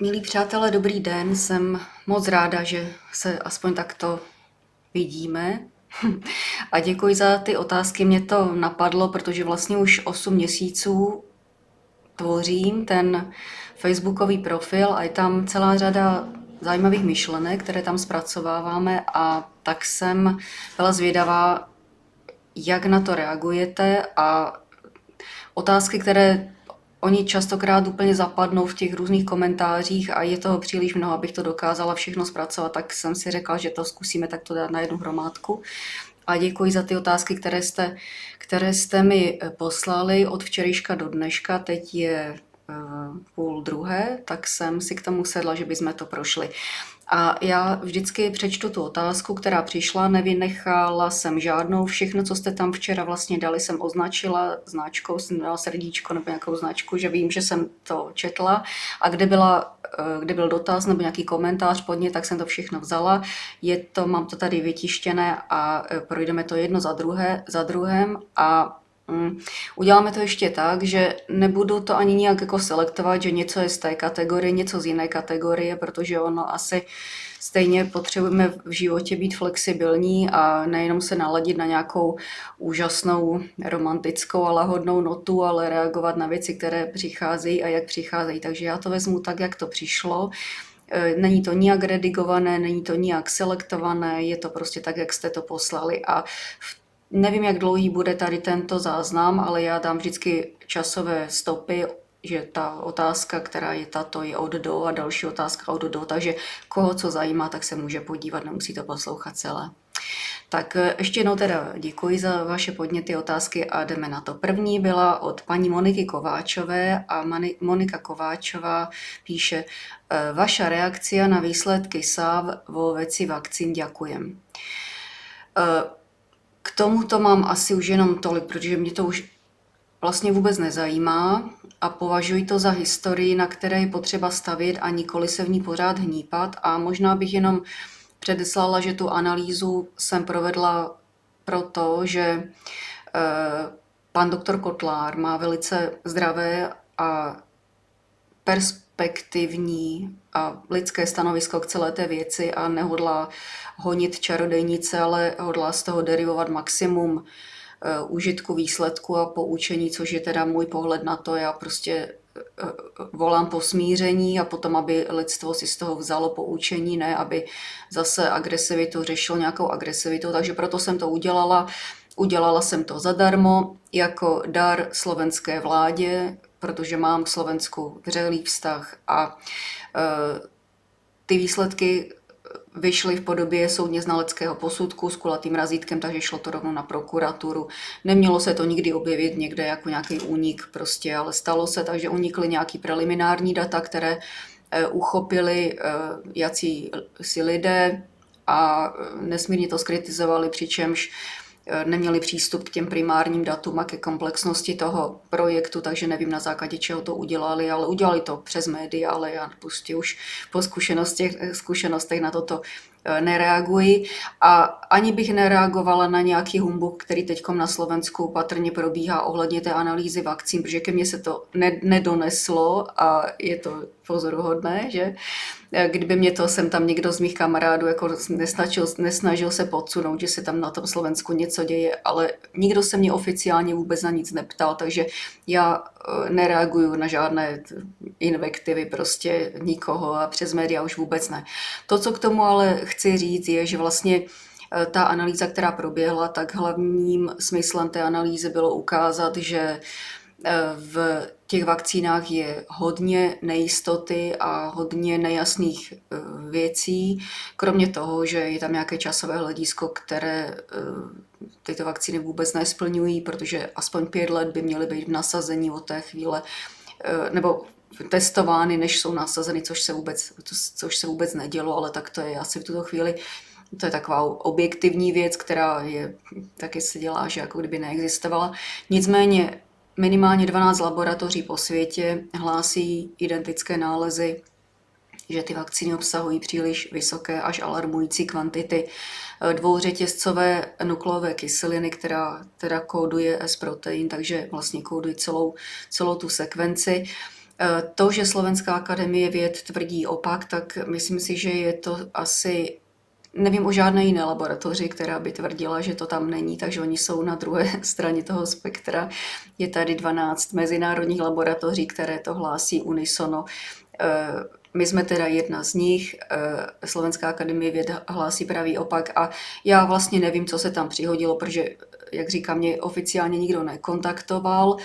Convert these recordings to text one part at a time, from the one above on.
Milí přátelé, dobrý den. Jsem moc ráda, že se aspoň takto vidíme. A děkuji za ty otázky. Mě to napadlo, protože vlastně už 8 měsíců tvořím ten facebookový profil a je tam celá řada zajímavých myšlenek, které tam zpracováváme, a tak jsem byla zvědavá, jak na to reagujete, a otázky, které oni častokrát úplně zapadnou v těch různých komentářích a je toho příliš mnoho, abych to dokázala všechno zpracovat, tak jsem si řekla, že to zkusíme takto dát na jednu hromádku. A děkuji za ty otázky, které jste mi poslali od včerejška do dneška. Teď je půl druhé, tak jsem si k tomu sedla, že bychom to prošli. A já vždycky přečtu tu otázku, která přišla, nevynechala jsem žádnou, všechno, co jste tam včera vlastně dali, jsem označila značkou, jsem dala srdíčko nebo nějakou značku, že vím, že jsem to četla, a kde byl dotaz nebo nějaký komentář pod ně, tak jsem to všechno vzala. Mám to tady vytištěné a projdeme to jedno za druhém a uděláme to ještě tak, že nebudu to ani nijak jako selektovat, že něco je z té kategorie, něco z jiné kategorie, protože ono asi stejně potřebujeme v životě být flexibilní a nejenom se naladit na nějakou úžasnou romantickou a lahodnou notu, ale reagovat na věci, které přicházejí a jak přicházejí. Takže já to vezmu tak, jak to přišlo. Není to nijak redigované, není to nijak selektované, je to prostě tak, jak jste to poslali, a nevím, jak dlouhý bude tady tento záznam, ale já dám vždycky časové stopy, že ta otázka, která je tato, je od do a další otázka od do, takže koho co zajímá, tak se může podívat, nemusí to poslouchat celé. Tak ještě jednou teda děkuji za vaše podněty, otázky a jdeme na to. První byla od paní Moniky Kováčové a Monika Kováčová píše: Vaša reakcia na výsledky SAV vo veci vakcín, ďakujem. K tomuto mám asi už jenom tolik, protože mě to už vlastně vůbec nezajímá a považuji to za historii, na které je potřeba stavět a nikoli se v ní pořád hnípat, a možná bych jenom předeslala, že tu analýzu jsem provedla proto, že pan doktor Kotlár má velice zdravé a perspektivní a lidské stanovisko k celé té věci a nehodlá honit čarodejnice, ale hodlá z toho derivovat maximum užitku, výsledku a poučení, což je teda můj pohled na to. Já prostě volám po smíření a potom, aby lidstvo si z toho vzalo poučení, ne aby zase agresivitu řešilo nějakou agresivitou. Takže proto jsem to udělala. Udělala jsem to zadarmo jako dar slovenské vládě, protože mám k Slovensku vřelý vztah, a ty výsledky vyšly v podobě soudně znaleckého posudku s kulatým razítkem, takže šlo to rovnou na prokuraturu. Nemělo se to nikdy objevit někde jako nějaký únik prostě, ale stalo se, takže unikly nějaký preliminární data, které uchopili jací si lidé a nesmírně to skritizovali, přičemž neměli přístup k těm primárním datům a ke komplexnosti toho projektu, takže nevím, na základě čeho to udělali, ale udělali to přes média, ale já prostě už po zkušenostech na toto nereaguji. A ani bych nereagovala na nějaký humbuk, který teď na Slovensku patrně probíhá ohledně té analýzy vakcín, protože ke mně se to nedoneslo a je to pozoruhodné, že? Kdyby mě to sem tam někdo z mých kamarádů jako nesnažil se podsunout, že se tam na tom Slovensku něco děje, ale nikdo se mě oficiálně vůbec na nic neptal, takže já nereaguju na žádné invektivy prostě nikoho a přes média už vůbec ne. To, co k tomu ale chci říct, je, že vlastně ta analýza, která proběhla, tak hlavním smyslem té analýzy bylo ukázat, že v těch vakcínách je hodně nejistoty a hodně nejasných věcí, kromě toho, že je tam nějaké časové hledisko, které tyto vakcíny vůbec nesplňují, protože aspoň 5 let by měly být v nasazení od té chvíle, nebo testovány, než jsou nasazeny, což se vůbec nedělo, ale tak to je asi v tuto chvíli. To je taková objektivní věc, která je, taky se dělá, že jako kdyby neexistovala. Nicméně minimálně 12 laboratoří po světě hlásí identické nálezy, že ty vakcíny obsahují příliš vysoké až alarmující kvantity dvouřetězcové nukleové kyseliny, která teda kóduje S-protein, takže vlastně kóduje celou tu sekvenci. To, že Slovenská akademie věd tvrdí opak, tak myslím si, že je to asi, nevím o žádné jiné laboratoři, která by tvrdila, že to tam není, takže oni jsou na druhé straně toho spektra. Je tady 12 mezinárodních laboratoří, které to hlásí unisono. My jsme teda jedna z nich, Slovenská akademie věd hlásí pravý opak a já vlastně nevím, co se tam přihodilo, protože, jak říkám, mě oficiálně nikdo nekontaktoval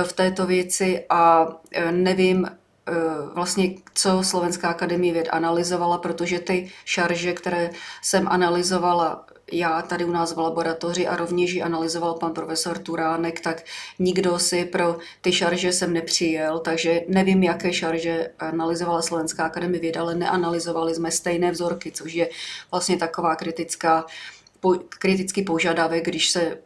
v této věci a nevím vlastně, co Slovenská akademie věd analyzovala, protože ty šarže, které jsem analyzovala já tady u nás v laboratoři a rovněž ji analyzoval pan profesor Turánek, tak nikdo si pro ty šarže sem nepřijel, takže nevím, jaké šarže analyzovala Slovenská akademie věd, ale neanalyzovali jsme stejné vzorky, což je vlastně taková kritický požadavek, když se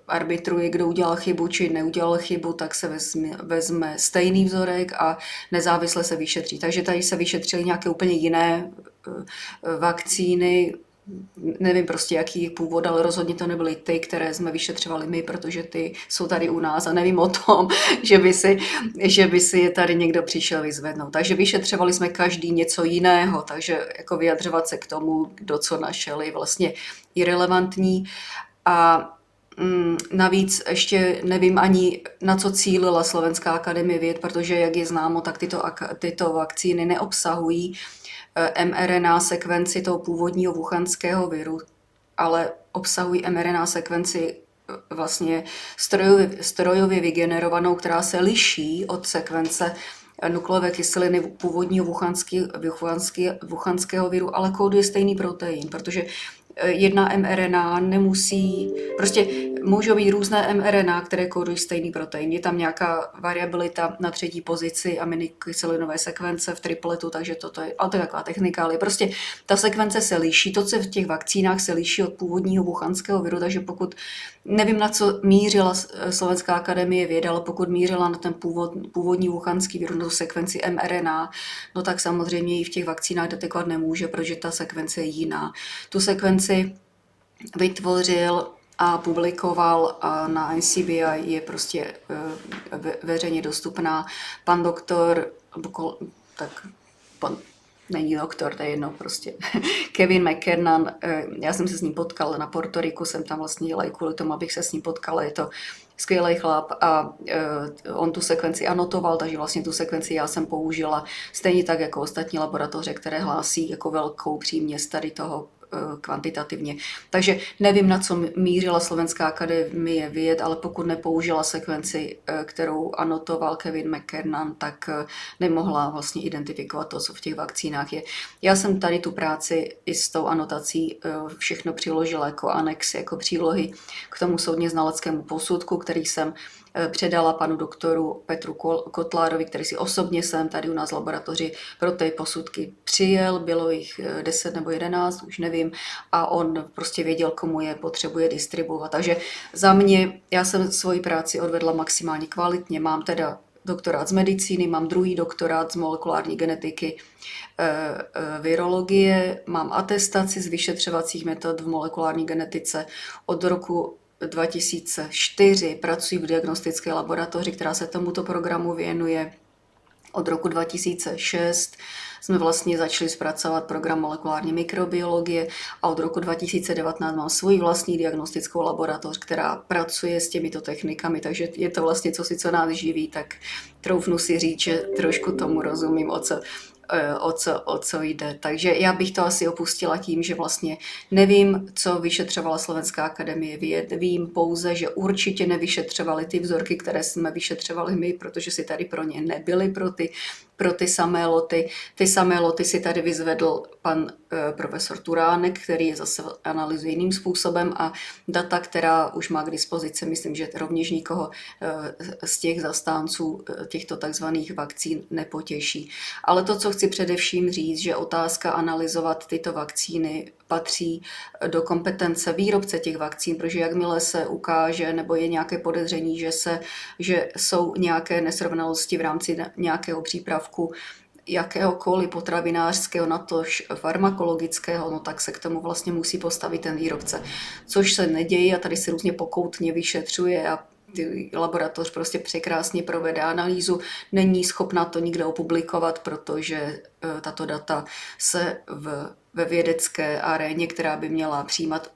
arbitruje, kdo udělal chybu či neudělal chybu, tak se vezme stejný vzorek a nezávisle se vyšetří. Takže tady se vyšetřily nějaké úplně jiné vakcíny, nevím prostě jaký původ, ale rozhodně to nebyly ty, které jsme vyšetřovali my, protože ty jsou tady u nás a nevím o tom, že by si je tady někdo přišel vyzvednout. Takže vyšetřovali jsme každý něco jiného, takže jako vyjadřovat se k tomu, kdo co našel, je vlastně irelevantní. A navíc ještě nevím ani, na co cílila Slovenská akademie věd, protože, jak je známo, tak tyto vakcíny neobsahují mRNA sekvenci toho původního wuhanského viru, ale obsahují mRNA sekvenci vlastně strojově vygenerovanou, která se liší od sekvence nukleové kyseliny původního wuhanského viru, ale kóduje stejný protein, protože jedna mRNA nemusí, prostě můžou být různé mRNA, které kódují stejný protein. Je tam nějaká variabilita na třetí pozici aminokyselinové sekvence v tripletu, takže toto je, ale to je taková technika, ale prostě ta sekvence se liší, to, co v těch vakcínách se liší od původního wuhanského viru, takže pokud, nevím, na co mířila Slovenská akademie věd, ale pokud mířila na ten původní wuhanský virus, na tu sekvenci mRNA, no tak samozřejmě ji v těch vakcínách detekovat nemůže, protože ta sekvence je jiná. Tu sekvenci vytvořil a publikoval a na NCBI je prostě veřejně dostupná pan doktor, není doktor, to je jedno prostě, Kevin McKernan, já jsem se s ním potkal na Porto Riku, jsem tam vlastně jela i kvůli tomu, abych se s ním potkala, je to skvělý chlap a on tu sekvenci anotoval, takže vlastně tu sekvenci já jsem použila stejně tak jako ostatní laboratoře, které hlásí jako velkou příměs tady toho kvantitativně. Takže nevím, na co mířila Slovenská akademie věd, ale pokud nepoužila sekvenci, kterou anotoval Kevin McKernan, tak nemohla vlastně identifikovat to, co v těch vakcínách je. Já jsem tady tu práci i s tou anotací všechno přiložila jako anex, jako přílohy k tomu soudně znaleckému posudku, který jsem předala panu doktoru Petru Kotlárovi, který si osobně jsem tady u nás v laboratoři pro ty posudky přijel, bylo jich 10 nebo 11, už nevím, a on prostě věděl, komu je potřebuje distribuovat. Takže za mě, já jsem svoji práci odvedla maximálně kvalitně, mám teda doktorát z medicíny, mám druhý doktorát z molekulární genetiky, virologie, mám atestaci z vyšetřovacích metod v molekulární genetice od roku 2004 pracuji v diagnostické laboratoři, která se tomuto programu věnuje. Od roku 2006 jsme vlastně začali zpracovat program molekulární mikrobiologie a od roku 2019 mám svou vlastní diagnostickou laboratoř, která pracuje s těmito technikami, takže je to vlastně co nás živí, tak troufnu si říct, že trošku tomu rozumím, o co jde. Takže já bych to asi opustila tím, že vlastně nevím, co vyšetřovala Slovenská akademie věd. Vím pouze, že určitě nevyšetřovali ty vzorky, které jsme vyšetřovali my, protože si tady pro ně nebyly pro ty samé loty. Ty samé loty si tady vyzvedl pan profesor Turánek, který je zase analyzuje jiným způsobem a data, která už má k dispozici, myslím, že rovněž nikoho z těch zastánců těchto takzvaných vakcín nepotěší. Ale to, co chci především říct, že otázka analyzovat tyto vakcíny patří do kompetence výrobce těch vakcín, protože jakmile se ukáže nebo je nějaké podezření, že jsou nějaké nesrovnalosti v rámci nějakého přípravku, jakéhokoliv potravinářského, natož farmakologického, no tak se k tomu vlastně musí postavit ten výrobce. Což se neděje a tady se různě pokoutně vyšetřuje a laboratoř prostě překrásně provede analýzu, není schopna to nikde opublikovat, protože tato data se ve vědecké aréně, která by měla přijímat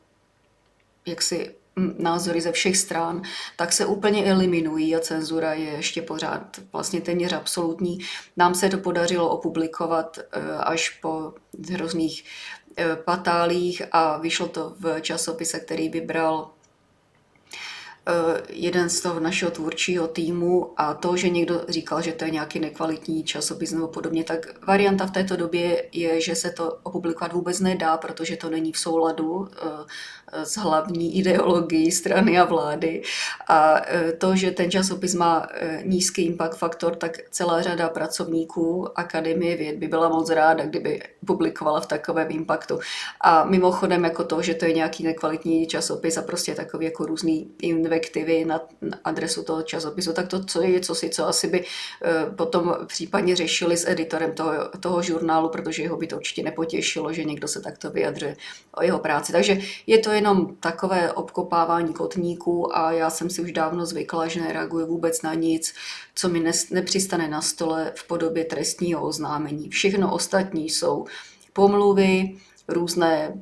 jaksi názory ze všech stran, tak se úplně eliminují a cenzura je ještě pořád vlastně téměř absolutní. Nám se to podařilo opublikovat až po hrozných patálích a vyšlo to v časopise, který vybral jeden z toho našeho tvůrčího týmu, a to, že někdo říkal, že to je nějaký nekvalitní časopis nebo podobně, tak varianta v této době je, že se to opublikovat vůbec nedá, protože to není v souladu s hlavní ideologií strany a vlády. A to, že ten časopis má nízký impact faktor, tak celá řada pracovníků Akademie věd by byla moc ráda, kdyby publikovala v takovém impactu. A mimochodem jako to, že to je nějaký nekvalitní časopis a prostě takový jako různý invektivy na adresu toho časopisu, tak to co asi by potom případně řešili s editorem toho žurnálu, protože jeho by to určitě nepotěšilo, že někdo se takto vyjadřuje o jeho práci. Takže je to jenom takové obkopávání kotníků a já jsem si už dávno zvykla, že nereaguji vůbec na nic, co mi nepřistane na stole v podobě trestního oznámení. Všechno ostatní jsou pomluvy, různé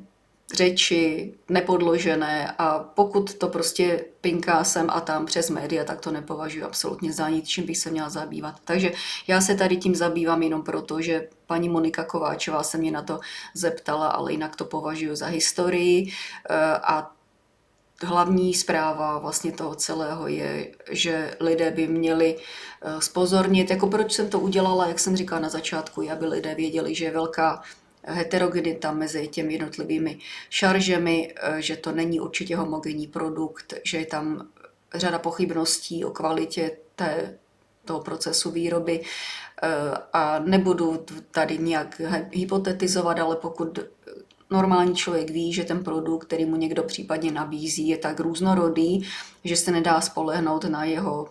řeči, nepodložené, a pokud to prostě pinká sem a tam přes média, tak to nepovažuji absolutně za nic, čím bych se měla zabývat. Takže já se tady tím zabývám jenom proto, že paní Monika Kováčová se mě na to zeptala, ale jinak to považuji za historii a hlavní zpráva vlastně toho celého je, že lidé by měli zpozornit, jako proč jsem to udělala, jak jsem říkala na začátku, aby lidé věděli, že je velká heterogenita mezi těmi jednotlivými šaržemi, že to není určitě homogenní produkt, že je tam řada pochybností o kvalitě toho procesu výroby a nebudu tady nějak hypotetizovat, ale pokud normální člověk ví, že ten produkt, který mu někdo případně nabízí, je tak různorodý, že se nedá spolehnout na jeho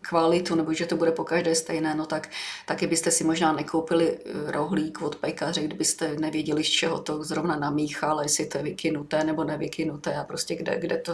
kvalitu, nebo že to bude pokaždé stejné, no tak taky byste si možná nekoupili rohlík od pekaře, kdybyste nevěděli, z čeho to zrovna namíchal, jestli to je vykynuté nebo nevykynuté a prostě kde to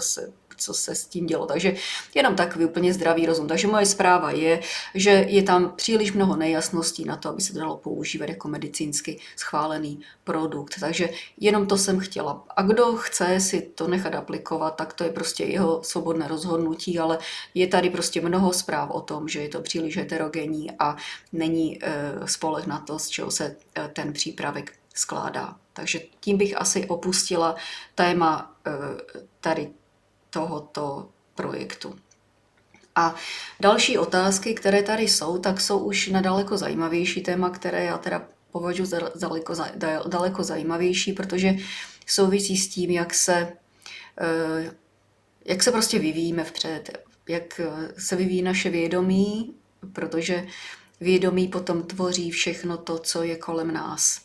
co se s tím dělo. Takže jenom takový úplně zdravý rozum. Takže moje zpráva je, že je tam příliš mnoho nejasností na to, aby se to dalo používat jako medicínsky schválený produkt. Takže jenom to jsem chtěla. A kdo chce si to nechat aplikovat, tak to je prostě jeho svobodné rozhodnutí, ale je tady prostě mnoho zpráv o tom, že je to příliš heterogenní a není spoleh na to, z čeho se ten přípravek skládá. Takže tím bych asi opustila téma tady tohoto projektu. A další otázky, které tady jsou, tak jsou už na daleko zajímavější téma, které já teda považuji za daleko zajímavější, protože souvisí s tím, jak se prostě vyvíjíme vpřed, jak se vyvíjí naše vědomí, protože vědomí potom tvoří všechno to, co je kolem nás.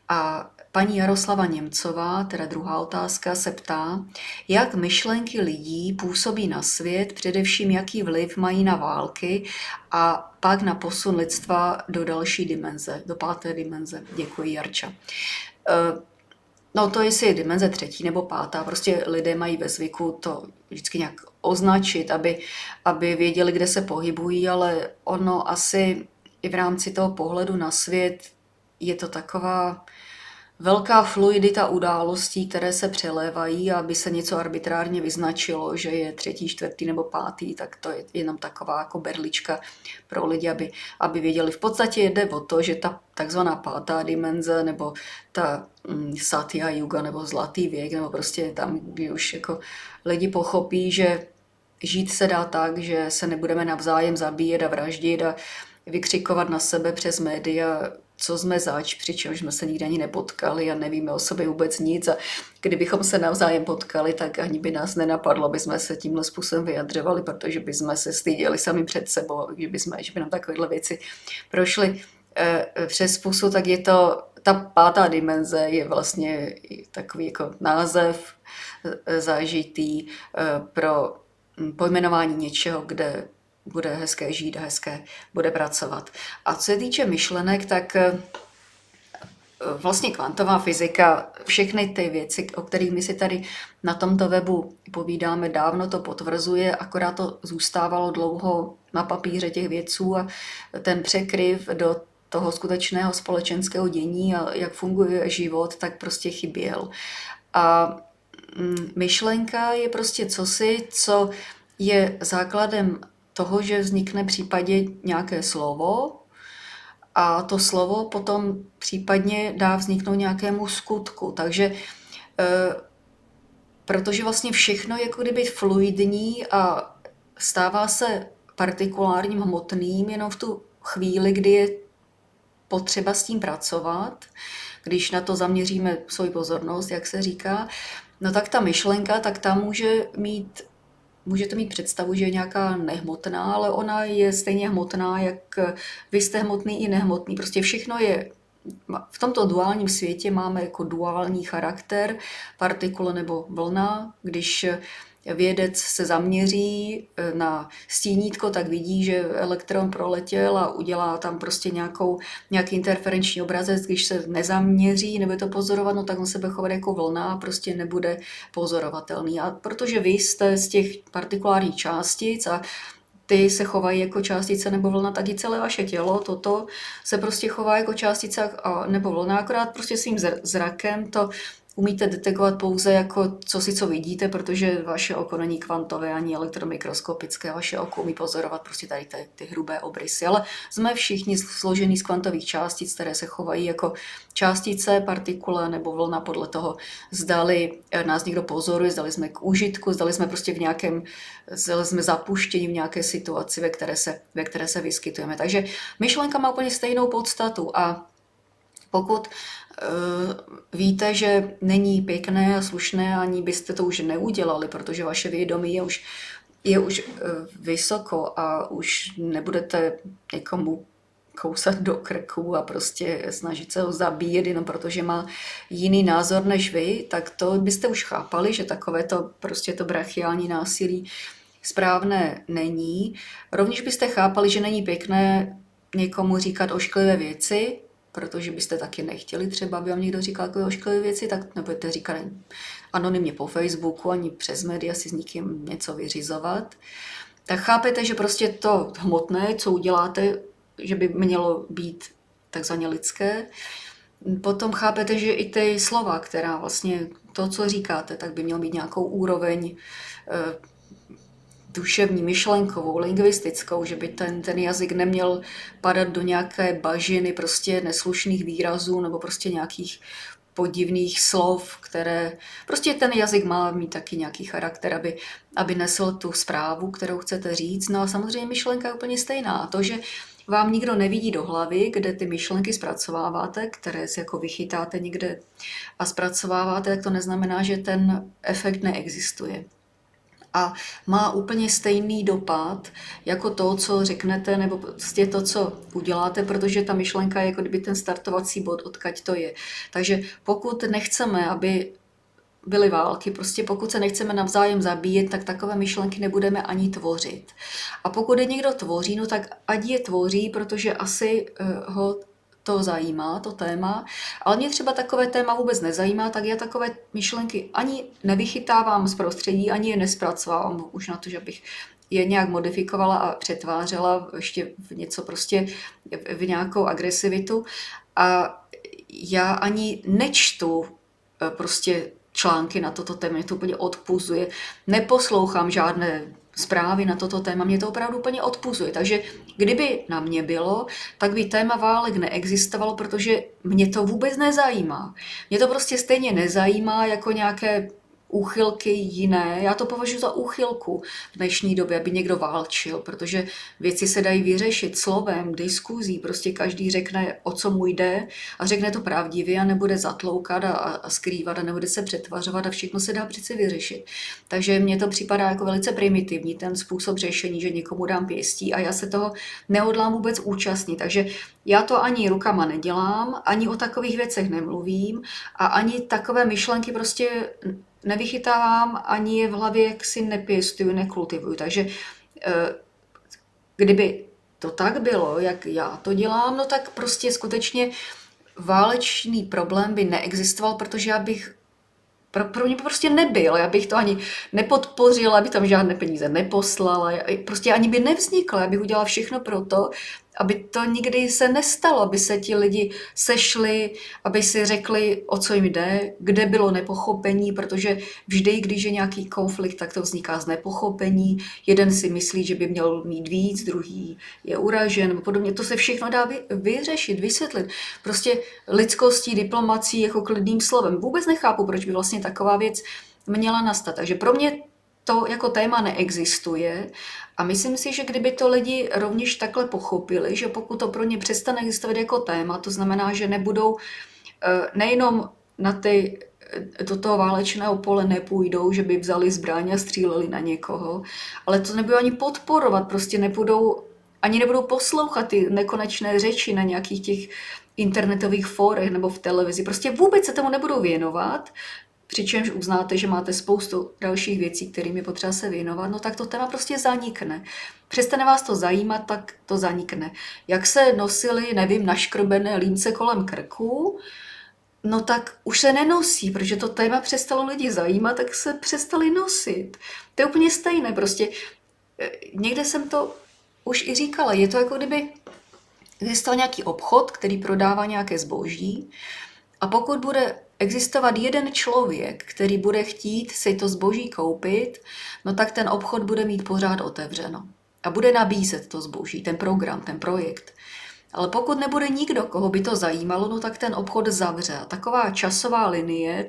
A paní Jaroslava Němcová, teda druhá otázka, se ptá, jak myšlenky lidí působí na svět, především jaký vliv mají na války a pak na posun lidstva do další dimenze, do 5. dimenze. Děkuji, Jarča. No to jestli je dimenze 3. nebo 5. Prostě lidé mají ve zvyku to vždycky nějak označit, aby věděli, kde se pohybují, ale ono asi i v rámci toho pohledu na svět je to taková velká fluidita událostí, které se přelévají, a aby se něco arbitrárně vyznačilo, že je 3., 4. nebo 5., tak to je jenom taková jako berlička pro lidi, aby věděli. V podstatě jde o to, že ta takzvaná 5. dimenze nebo ta Satya Yuga nebo zlatý věk, nebo prostě tam, kdy už jako lidi pochopí, že žít se dá tak, že se nebudeme navzájem zabíjet a vraždit a vykřikovat na sebe přes média, co jsme zač, přičemž jsme se nikdy ani nepotkali a nevíme o sobě vůbec nic, a kdybychom se navzájem potkali, tak ani by nás nenapadlo, aby jsme se tímhle způsobem vyjadřovali, protože by jsme se styděli sami před sebou, že by nám takovéhle věci prošly přes pusu, tak je to, ta 5. dimenze je vlastně takový jako název zažitý pro pojmenování něčeho, kde bude hezké žít a hezké bude pracovat. A co se týče myšlenek, tak vlastně kvantová fyzika, všechny ty věci, o kterých my si tady na tomto webu povídáme, dávno to potvrzuje, akorát to zůstávalo dlouho na papíře těch vědců a ten překryv do toho skutečného společenského dění a jak funguje život, tak prostě chyběl. A myšlenka je prostě cosi, co je základem toho, že vznikne případně nějaké slovo, a to slovo potom případně dá vzniknout nějakému skutku. Takže protože vlastně všechno je jako kdyby fluidní a stává se partikulárním hmotným jenom v tu chvíli, kdy je potřeba s tím pracovat, když na to zaměříme svou pozornost, jak se říká, no tak ta myšlenka, tak ta můžete mít představu, že je nějaká nehmotná, ale ona je stejně hmotná, jak vy jste hmotný i nehmotný. Prostě všechno je, v tomto duálním světě máme jako duální charakter, partikule nebo vlna. Když vědec se zaměří na stínítko, tak vidí, že elektron proletěl a udělá tam prostě nějaký interferenční obrazec. Když se nezaměří, nebude to pozorovat, no tak on se bude chovat jako vlna a prostě nebude pozorovatelný. A protože vy jste z těch partikulárních částic a ty se chovají jako částice nebo vlna, tak i celé vaše tělo, toto se prostě chová jako částice nebo vlna, akorát prostě svým zrakem to umíte detekovat pouze jako co vidíte, protože vaše oko není kvantové ani elektromikroskopické, vaše oko umí pozorovat prostě tady ty hrubé obrysy, ale jsme všichni složení z kvantových částic, které se chovají jako částice, partikule nebo vlna podle toho, zdali nás někdo pozoruje, zdali jsme k užitku, zdali jsme prostě zdali jsme zapuštěni v nějaké situaci, ve které se vyskytujeme. Takže myšlenka má úplně stejnou podstatu a pokud víte, že není pěkné a slušné, ani byste to už neudělali, protože vaše vědomí je už vysoko a už nebudete někomu kousat do krku a prostě snažit se ho zabíjet jenom protože má jiný názor než vy, tak to byste už chápali, že takovéto prostě to brachiální násilí správné není. Rovněž byste chápali, že není pěkné někomu říkat ošklivé věci, protože byste taky nechtěli třeba, aby vám někdo říkal takové ošklivé věci, tak nebudete říkat anonymně po Facebooku, ani přes média si s nikým něco vyřizovat. Tak chápete, že prostě to hmotné, co uděláte, že by mělo být takzvaně lidské. Potom chápete, že i ty slova, která vlastně to, co říkáte, tak by mělo mít nějakou úroveň duševní, myšlenkovou, lingvistickou, že by ten jazyk neměl padat do nějaké bažiny prostě neslušných výrazů nebo prostě nějakých podivných slov, které... Prostě ten jazyk má mít taky nějaký charakter, aby nesl tu zprávu, kterou chcete říct. No a samozřejmě myšlenka je úplně stejná. To, že vám nikdo nevidí do hlavy, kde ty myšlenky zpracováváte, které si jako vychytáte někde a zpracováváte, tak to neznamená, že ten efekt neexistuje. A má úplně stejný dopad jako to, co řeknete, nebo prostě to, co uděláte, protože ta myšlenka je jako kdyby ten startovací bod, odkud to je. Takže pokud nechceme, aby byly války, prostě pokud se nechceme navzájem zabíjet, tak takové myšlenky nebudeme ani tvořit. A pokud je někdo tvoří, no tak ať je tvoří, protože asi ho to zajímá, to téma, ale mě třeba takové téma vůbec nezajímá, tak já takové myšlenky ani nevychytávám z prostředí, ani je nespracovávám už na to, že bych je nějak modifikovala a přetvářela ještě v něco prostě, v nějakou agresivitu. A já ani nečtu prostě články na toto téma, mě to úplně odpuzuje. Neposlouchám žádné zprávy na toto téma, mě to opravdu úplně odpuzuje. Takže kdyby na mě bylo, tak by téma válek neexistovalo, protože mě to vůbec nezajímá. Mě to prostě stejně nezajímá jako nějaké úchylky jiné. Já to považuji za úchylku v dnešní době, aby někdo válčil, protože věci se dají vyřešit slovem, diskuzí, prostě každý řekne, o co mu jde a řekne to pravdivě a nebude zatloukat a skrývat a nebude se přetvařovat a všechno se dá přeci vyřešit. Takže mně to připadá jako velice primitivní, ten způsob řešení, že někomu dám pěstí a já se toho nehodlám vůbec účastnit. Takže já to ani rukama nedělám, ani o takových věcech nemluvím a ani takové myšlenky prostě nevychytávám, ani je v hlavě jaksi nepěstuju, nekultivuju. Takže kdyby to tak bylo, jak já to dělám, no tak prostě skutečně válečný problém by neexistoval, protože já bych pro mě by prostě nebyl, já bych to ani nepodpořila, aby tam žádné peníze neposlala, prostě ani by nevznikla, já bych udělala všechno pro to, aby to nikdy se nestalo, aby se ti lidi sešli, aby si řekli, o co jim jde, kde bylo nepochopení, protože vždy, když je nějaký konflikt, tak to vzniká z nepochopení. Jeden si myslí, že by měl mít víc, druhý je uražen nebo podobně. To se všechno dá vyřešit, vysvětlit. Prostě lidskostí, diplomací jako klidným slovem. Vůbec nechápu, proč by vlastně taková věc měla nastat. Takže pro mě to jako téma neexistuje a myslím si, že kdyby to lidi rovněž takhle pochopili, že pokud to pro ně přestane existovat jako téma, to znamená, že nebudou nejenom do toho válečného pole nepůjdou, že by vzali zbraň a stříleli na někoho, ale to nebudou ani podporovat, prostě nebudou poslouchat ty nekonečné řeči na nějakých těch internetových fórech nebo v televizi. Prostě vůbec se tomu nebudou věnovat, přičemž uznáte, že máte spoustu dalších věcí, kterým je potřeba se věnovat, no tak to téma prostě zanikne. Přestane vás to zajímat, tak to zanikne. Jak se nosily, nevím, naškrobené límce kolem krku, no tak už se nenosí, protože to téma přestalo lidi zajímat, tak se přestali nosit. To je úplně stejné, prostě někde jsem to už i říkala, je to jako kdyby existoval nějaký obchod, který prodává nějaké zboží a pokud bude existovat jeden člověk, který bude chtít si to zboží koupit, no tak ten obchod bude mít pořád otevřeno a bude nabízet to zboží, ten program, ten projekt. Ale pokud nebude nikdo, koho by to zajímalo, no tak ten obchod zavře. A taková časová linie,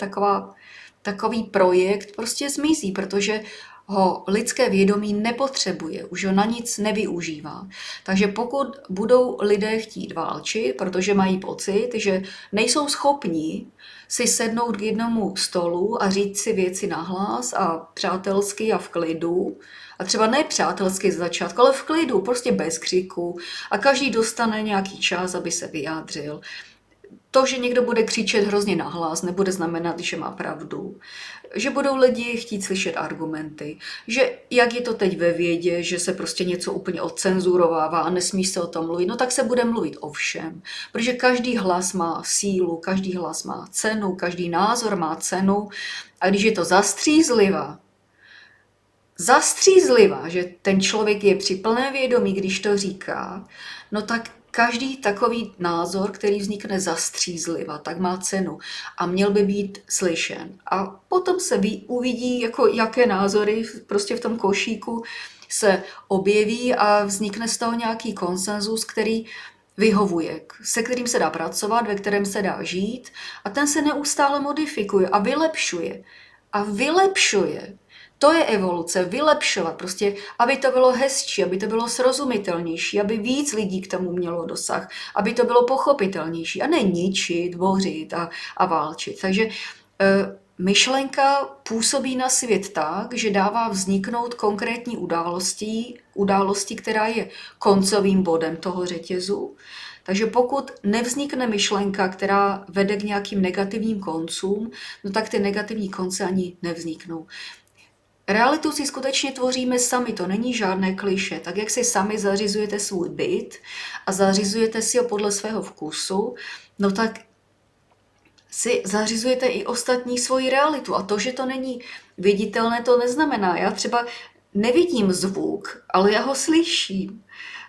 takový projekt prostě zmizí, protože ho lidské vědomí nepotřebuje, už ho na nic nevyužívá. Takže pokud budou lidé chtít válčit, protože mají pocit, že nejsou schopni si sednout k jednomu stolu a říct si věci nahlas a přátelsky a v klidu, a třeba ne přátelsky z začátku, ale v klidu, prostě bez křiku a každý dostane nějaký čas, aby se vyjádřil. To, že někdo bude křičet hrozně nahlas, nebude znamenat, že má pravdu. Že budou lidi chtít slyšet argumenty. Že jak je to teď ve vědě, že se prostě něco úplně odcenzurovává a nesmí se o tom mluvit, no tak se bude mluvit o všem. Protože každý hlas má sílu, každý hlas má cenu, každý názor má cenu. A když je to zastřízlivá, že ten člověk je při plné vědomí, když to říká, no tak každý takový názor, který vznikne zastřízliva, tak má cenu a měl by být slyšen. A potom se uvidí, jako jaké názory prostě v tom košíku se objeví a vznikne z toho nějaký konsenzus, který vyhovuje, se kterým se dá pracovat, ve kterém se dá žít a ten se neustále modifikuje a vylepšuje. A vylepšuje. To je evoluce, vylepšovat, prostě, aby to bylo hezčí, aby to bylo srozumitelnější, aby víc lidí k tomu mělo dosah, aby to bylo pochopitelnější a ne ničit, bořit a válčit. Takže myšlenka působí na svět tak, že dává vzniknout konkrétní události, která je koncovým bodem toho řetězu. Takže pokud nevznikne myšlenka, která vede k nějakým negativním koncům, no tak ty negativní konce ani nevzniknou. Realitu si skutečně tvoříme sami, to není žádné klišé. Tak jak si sami zařizujete svůj byt a zařizujete si ho podle svého vkusu, no tak si zařizujete i ostatní svoji realitu. A to, že to není viditelné, to neznamená. Já třeba nevidím zvuk, ale já ho slyším.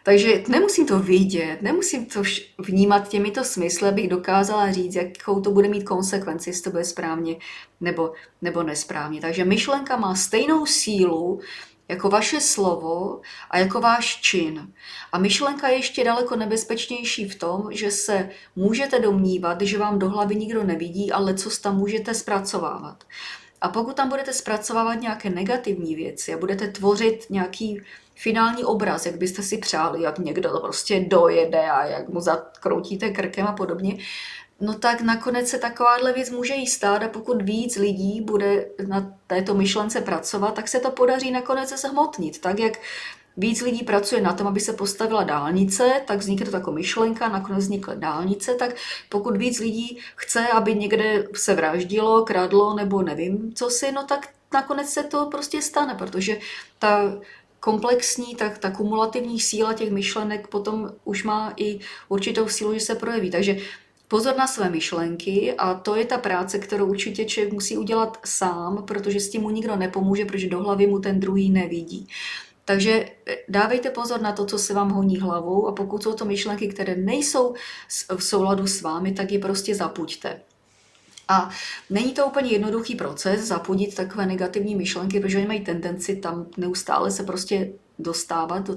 Takže nemusím to vidět, nemusím to vnímat těmito smysly, abych dokázala říct, jakou to bude mít konsekvenci, jestli to bude správně nebo nesprávně. Takže myšlenka má stejnou sílu jako vaše slovo a jako váš čin. A myšlenka je ještě daleko nebezpečnější v tom, že se můžete domnívat, že vám do hlavy nikdo nevidí, ale co tam můžete zpracovávat. A pokud tam budete zpracovávat nějaké negativní věci a budete tvořit nějaký finální obraz, jak byste si přáli, jak někdo to prostě dojede a jak mu zakroutíte krkem a podobně, no tak nakonec se takováhle věc může jí stát a pokud víc lidí bude na této myšlence pracovat, tak se to podaří nakonec zhmotnit. Tak jak víc lidí pracuje na tom, aby se postavila dálnice, tak vznikne taková myšlenka, nakonec vznikla dálnice, tak pokud víc lidí chce, aby někde se vraždilo, kradlo nebo nevím co si, no tak nakonec se to prostě stane, protože ta komplexní, tak ta kumulativní síla těch myšlenek potom už má i určitou sílu, že se projeví. Takže pozor na své myšlenky a to je ta práce, kterou určitě člověk musí udělat sám, protože s tím mu nikdo nepomůže, protože do hlavy mu ten druhý nevidí. Takže dávejte pozor na to, co se vám honí hlavou a pokud jsou to myšlenky, které nejsou v souladu s vámi, tak je prostě zapuďte. A není to úplně jednoduchý proces zapudit takové negativní myšlenky, protože oni mají tendenci tam neustále se prostě dostávat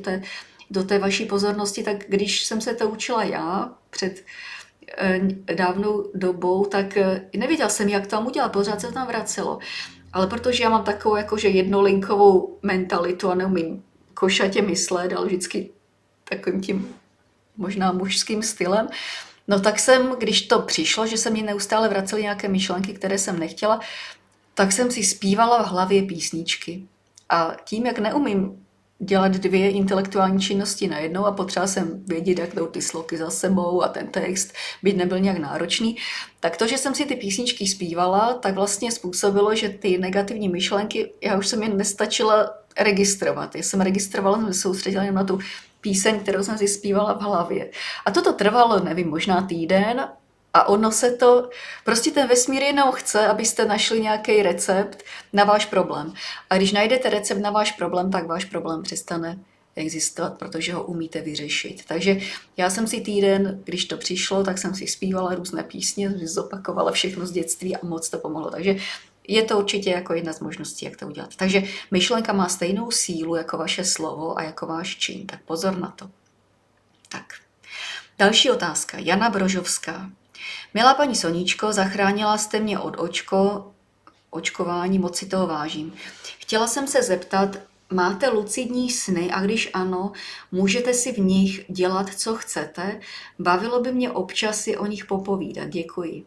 do té vaší pozornosti. Tak když jsem se to učila já před dávnou dobou, tak nevěděla jsem, jak to tam udělat, pořád se to tam vracelo. Ale protože já mám takovou jakože jednolinkovou mentalitu a neumím košatě myslet, ale vždycky takovým tím možná mužským stylem, no tak jsem, když to přišlo, že se mi neustále vracely nějaké myšlenky, které jsem nechtěla, tak jsem si zpívala v hlavě písničky. A tím, jak neumím dělat dvě intelektuální činnosti najednou a potřeba jsem vědět, jak jdou ty sloky za sebou a ten text, byť nebyl nějak náročný, tak to, že jsem si ty písničky zpívala, tak vlastně způsobilo, že ty negativní myšlenky, já už jsem je nestačila registrovat. Já jsem registrovala, jsem se soustředila jen na tu píseň, kterou jsem si zpívala v hlavě. A toto trvalo, nevím, možná týden a ono se to, prostě ten vesmír jenom chce, abyste našli nějaký recept na váš problém. A když najdete recept na váš problém, tak váš problém přestane existovat, protože ho umíte vyřešit. Takže já jsem si týden, když to přišlo, tak jsem si zpívala různé písně, zopakovala všechno z dětství a moc to pomohlo. Takže je to určitě jako jedna z možností, jak to udělat. Takže myšlenka má stejnou sílu jako vaše slovo a jako váš čin, tak pozor na to. Tak. Další otázka. Jana Brožovská. Milá paní Soníčko, zachránila jste mě od očkování, moc si toho vážím. Chtěla jsem se zeptat, máte lucidní sny a když ano, můžete si v nich dělat, co chcete? Bavilo by mě občas si o nich popovídat. Děkuji.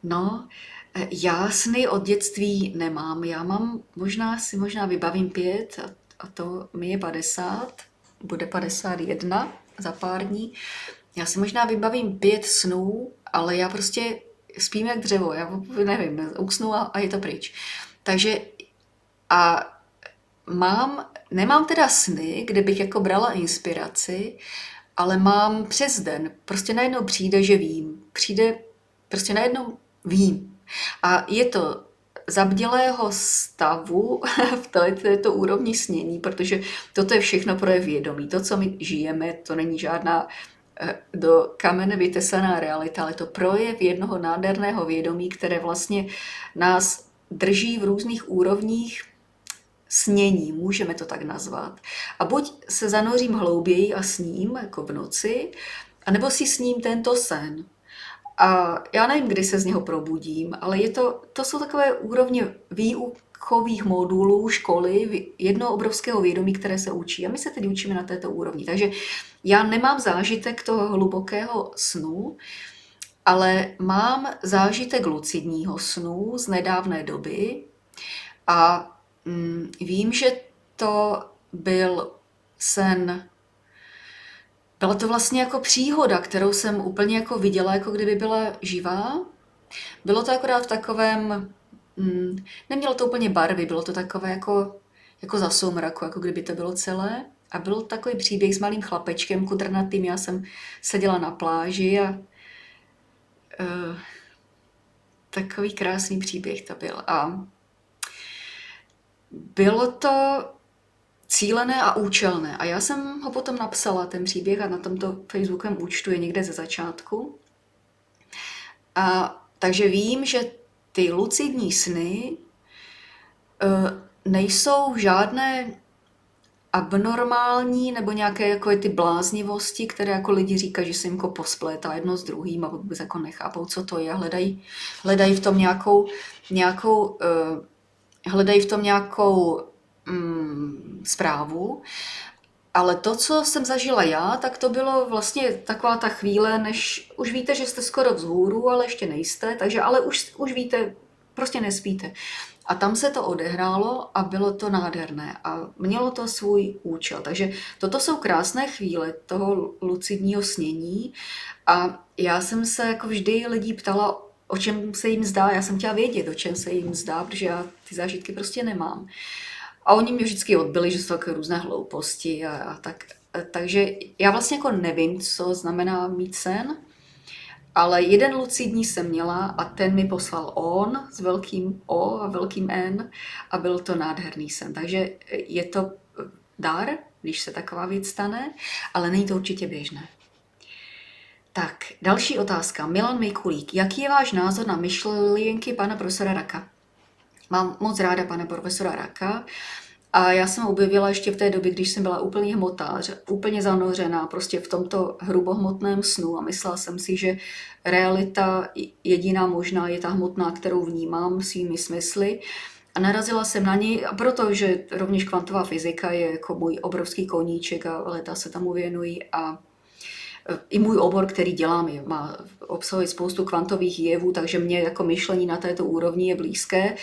No, já sny od dětství nemám. Já mám, možná vybavím 5 a to mi je 50, bude 51 za pár dní. Já si možná vybavím 5 snů, ale já prostě spím jak dřevo, já nevím, usnu a je to pryč. Takže a nemám teda sny, kde bych jako brala inspiraci, ale mám přes den. Prostě najednou přijde, že vím. Prostě najednou vím. A je to zabdělého stavu v této úrovni snění, protože toto je všechno projev vědomí. To, co my žijeme, to není žádná do kamene vytesaná realita, ale to projev jednoho nádherného vědomí, které vlastně nás drží v různých úrovních snění, můžeme to tak nazvat. A buď se zanořím hlouběji a sním, jako v noci, anebo si sním tento sen. A já nevím, kdy se z něho probudím, ale to jsou takové úrovně výukových modulů školy, jednoho obrovského vědomí, které se učí. A my se teď učíme na této úrovni. Takže já nemám zážitek toho hlubokého snu, ale mám zážitek lucidního snu z nedávné doby a vím, že to byl sen. Byla to vlastně jako příhoda, kterou jsem úplně jako viděla, jako kdyby byla živá. Bylo to akorát v takovém, nemělo to úplně barvy, bylo to takové jako za soumraku, jako kdyby to bylo celé. A byl takový příběh s malým chlapečkem kudrnatým, já jsem seděla na pláži a takový krásný příběh to byl. A bylo to cílené a účelné. A já jsem ho potom napsala, ten příběh, a na tomto Facebookovém účtu je někde ze začátku. Takže vím, že ty lucidní sny nejsou žádné abnormální nebo nějaké jako ty bláznivosti, které jako lidi říkají, že se jim jako posplétá jedno s druhým a vůbec jako nechápou, co to je. Hledají v tom nějakou zprávu, ale to, co jsem zažila já, tak to bylo vlastně taková ta chvíle, než už víte, že jste skoro vzhůru, ale ještě nejste, takže ale už víte, prostě nespíte. A tam se to odehrálo a bylo to nádherné a mělo to svůj účel. Takže toto jsou krásné chvíle toho lucidního snění a já jsem se jako vždy lidí ptala, o čem se jim zdá. Já jsem chtěla vědět, o čem se jim zdá, protože já ty zážitky prostě nemám. A oni mě vždycky odbyli, že jsou takové různé hlouposti a tak. Takže já vlastně jako nevím, co znamená mít sen, Ale jeden lucidní jsem měla a ten mi poslal on s velkým O a velkým N a byl to nádherný sen. Takže je to dar, když se taková věc stane, ale není to určitě běžné. Tak, další otázka. Milan Mikulík. Jaký je váš názor na myšlenky pana profesora Raka? Mám moc ráda pana profesora Raka a já jsem ho objevila ještě v té době, když jsem byla úplně hmotář, úplně zanořená prostě v tomto hrubohmotném snu a myslela jsem si, že realita jediná možná je ta hmotná, kterou vnímám svými smysly. A narazila jsem na něj, protože rovněž kvantová fyzika je jako můj obrovský koníček a léta se tomu věnuji a i můj obor, který dělám, obsahuje spoustu kvantových jevů, takže mě jako myšlení na této úrovni je blízké.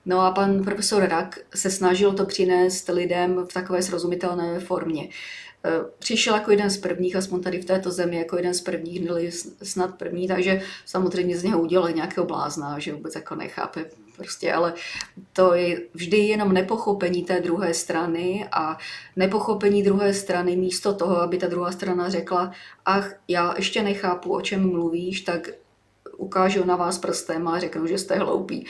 No a pan profesor Rak se snažil to přinést lidem v takové srozumitelné formě. Přišel jako jeden z prvních, aspoň tady v této zemi, jako jeden z prvních, snad první, takže samozřejmě z něho udělali nějakého blázna, že vůbec jako nechápe prostě, ale to je vždy jenom nepochopení té druhé strany a nepochopení druhé strany místo toho, aby ta druhá strana řekla, ach, já ještě nechápu, o čem mluvíš, tak ukážu na vás prstem a řeknu, že jste hloupí.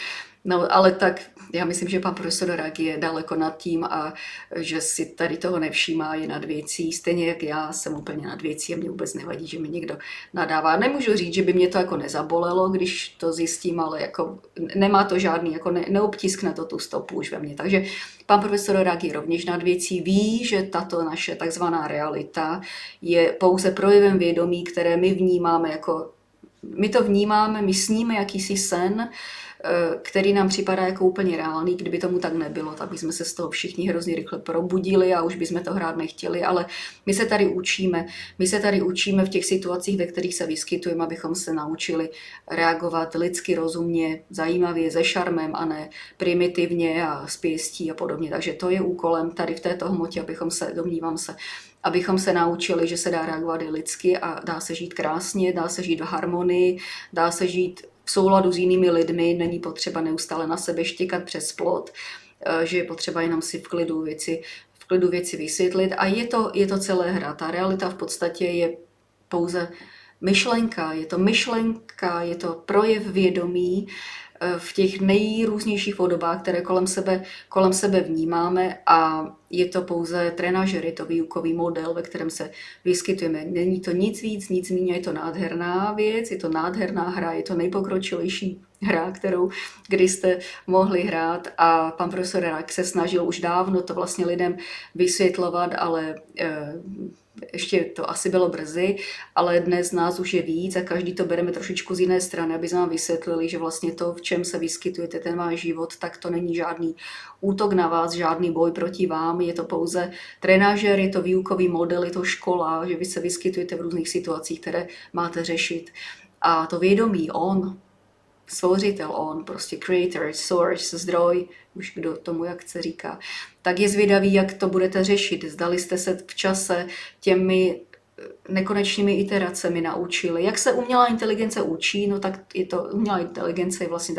No, ale tak já myslím, že pan profesor Rak je daleko nad tím a že si tady toho nevšímá, je nad věcí. Stejně jak já jsem úplně nad věcí a mě vůbec nevadí, že mi někdo nadává. Nemůžu říct, že by mě to jako nezabolelo, když to zjistím, ale jako nemá to žádný, jako neobtiskne to tu stopu už ve mně. Takže pan profesor Rak je rovněž nad věcí, ví, že tato naše takzvaná realita je pouze projevem vědomí, které my vnímáme jako my to vnímáme, my sníme jakýsi sen, který nám připadá jako úplně reálný. Kdyby tomu tak nebylo, tak bychom se z toho všichni hrozně rychle probudili a už bychom to hrát nechtěli, ale my se tady učíme. My se tady učíme v těch situacích, ve kterých se vyskytujeme, abychom se naučili reagovat lidsky, rozumně, zajímavě, se šarmem a ne primitivně a s pěstí a podobně. Takže to je úkolem tady v této hmotě, abychom se, domnívám se, abychom se naučili, že se dá reagovat i lidsky a dá se žít krásně, dá se žít v harmonii, dá se žít v souladu s jinými lidmi, není potřeba neustále na sebe štěkat přes plot, že je potřeba jenom si v klidu věci vysvětlit a je to celé hra. Ta realita v podstatě je pouze myšlenka, je to projev vědomí v těch nejrůznějších podobách, které kolem sebe vnímáme a je to pouze trenažer, je to výukový model, ve kterém se vyskytujeme. Není to nic víc, nic méně, je to nádherná věc, je to nádherná hra, je to nejpokročilejší hra, kterou kdy jste mohli hrát a pan profesor Rak se snažil už dávno to vlastně lidem vysvětlovat, ale ještě to asi bylo brzy, ale dnes nás už je víc a každý to bereme trošičku z jiné strany, aby jsme vám vysvětlili, že vlastně to, v čem se vyskytujete, ten váš život, tak to není žádný útok na vás, žádný boj proti vám, je to pouze trenažer, je to výukový model, je to škola, že vy se vyskytujete v různých situacích, které máte řešit. A to vědomí, stvořitel, on, prostě creator, source, zdroj, už kdo tomu jak se říká, tak je zvědavý, jak to budete řešit. Zdali jste se v čase těmi nekonečnými iteracemi naučili. Jak se umělá inteligence učí, no tak umělá inteligence je vlastně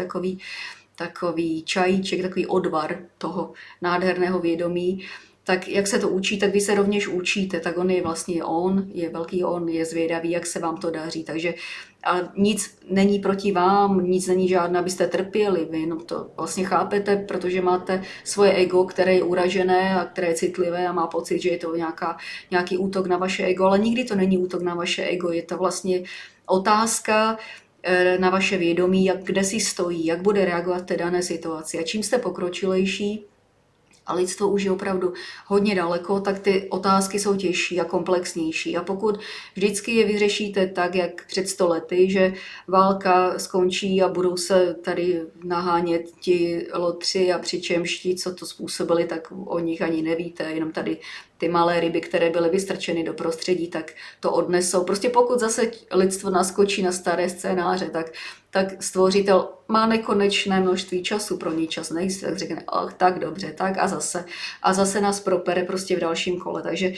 takový čajíček, takový odvar toho nádherného vědomí. Tak jak se to učí, tak vy se rovněž učíte, tak je velký on, je zvědavý, jak se vám to daří, takže a nic není proti vám, nic není žádné, abyste trpěli, vy jenom to vlastně chápete, protože máte svoje ego, které je uražené a které je citlivé a má pocit, že je to nějaký útok na vaše ego, ale nikdy to není útok na vaše ego, je to vlastně otázka na vaše vědomí, kde si stojí, jak bude reagovat v té dané situaci a čím jste pokročilejší, a lidstvo už je opravdu hodně daleko, tak ty otázky jsou těžší a komplexnější. A pokud vždycky je vyřešíte tak, jak před 100 lety, že válka skončí a budou se tady nahánět ti lotři a přičemž ti, co to způsobili, tak o nich ani nevíte, jenom tady ty malé ryby, které byly vystrčeny do prostředí, tak to odnesou. Prostě pokud zase lidstvo naskočí na staré scénáře, tak stvořitel má nekonečné množství času, pro něj čas nejistý, tak řekne, tak dobře, tak a zase nás propere prostě v dalším kole. Takže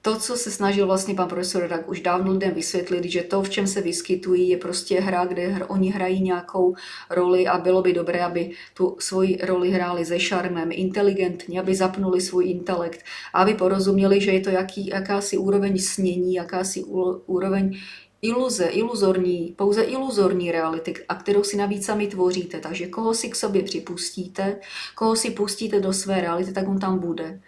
to, co se snažil vlastně pan profesor Rak už dávno lidem vysvětlit, že to, v čem se vyskytují, je prostě hra, kde oni hrají nějakou roli a bylo by dobré, aby tu svoji roli hráli se šarmem, inteligentně, aby zapnuli svůj intelekt, aby porozuměli, že je to jakási úroveň snění, jakási úroveň iluzorní, pouze iluzorní reality, a kterou si navíc sami tvoříte. Takže koho si k sobě připustíte, koho si pustíte do své reality, tak on tam bude.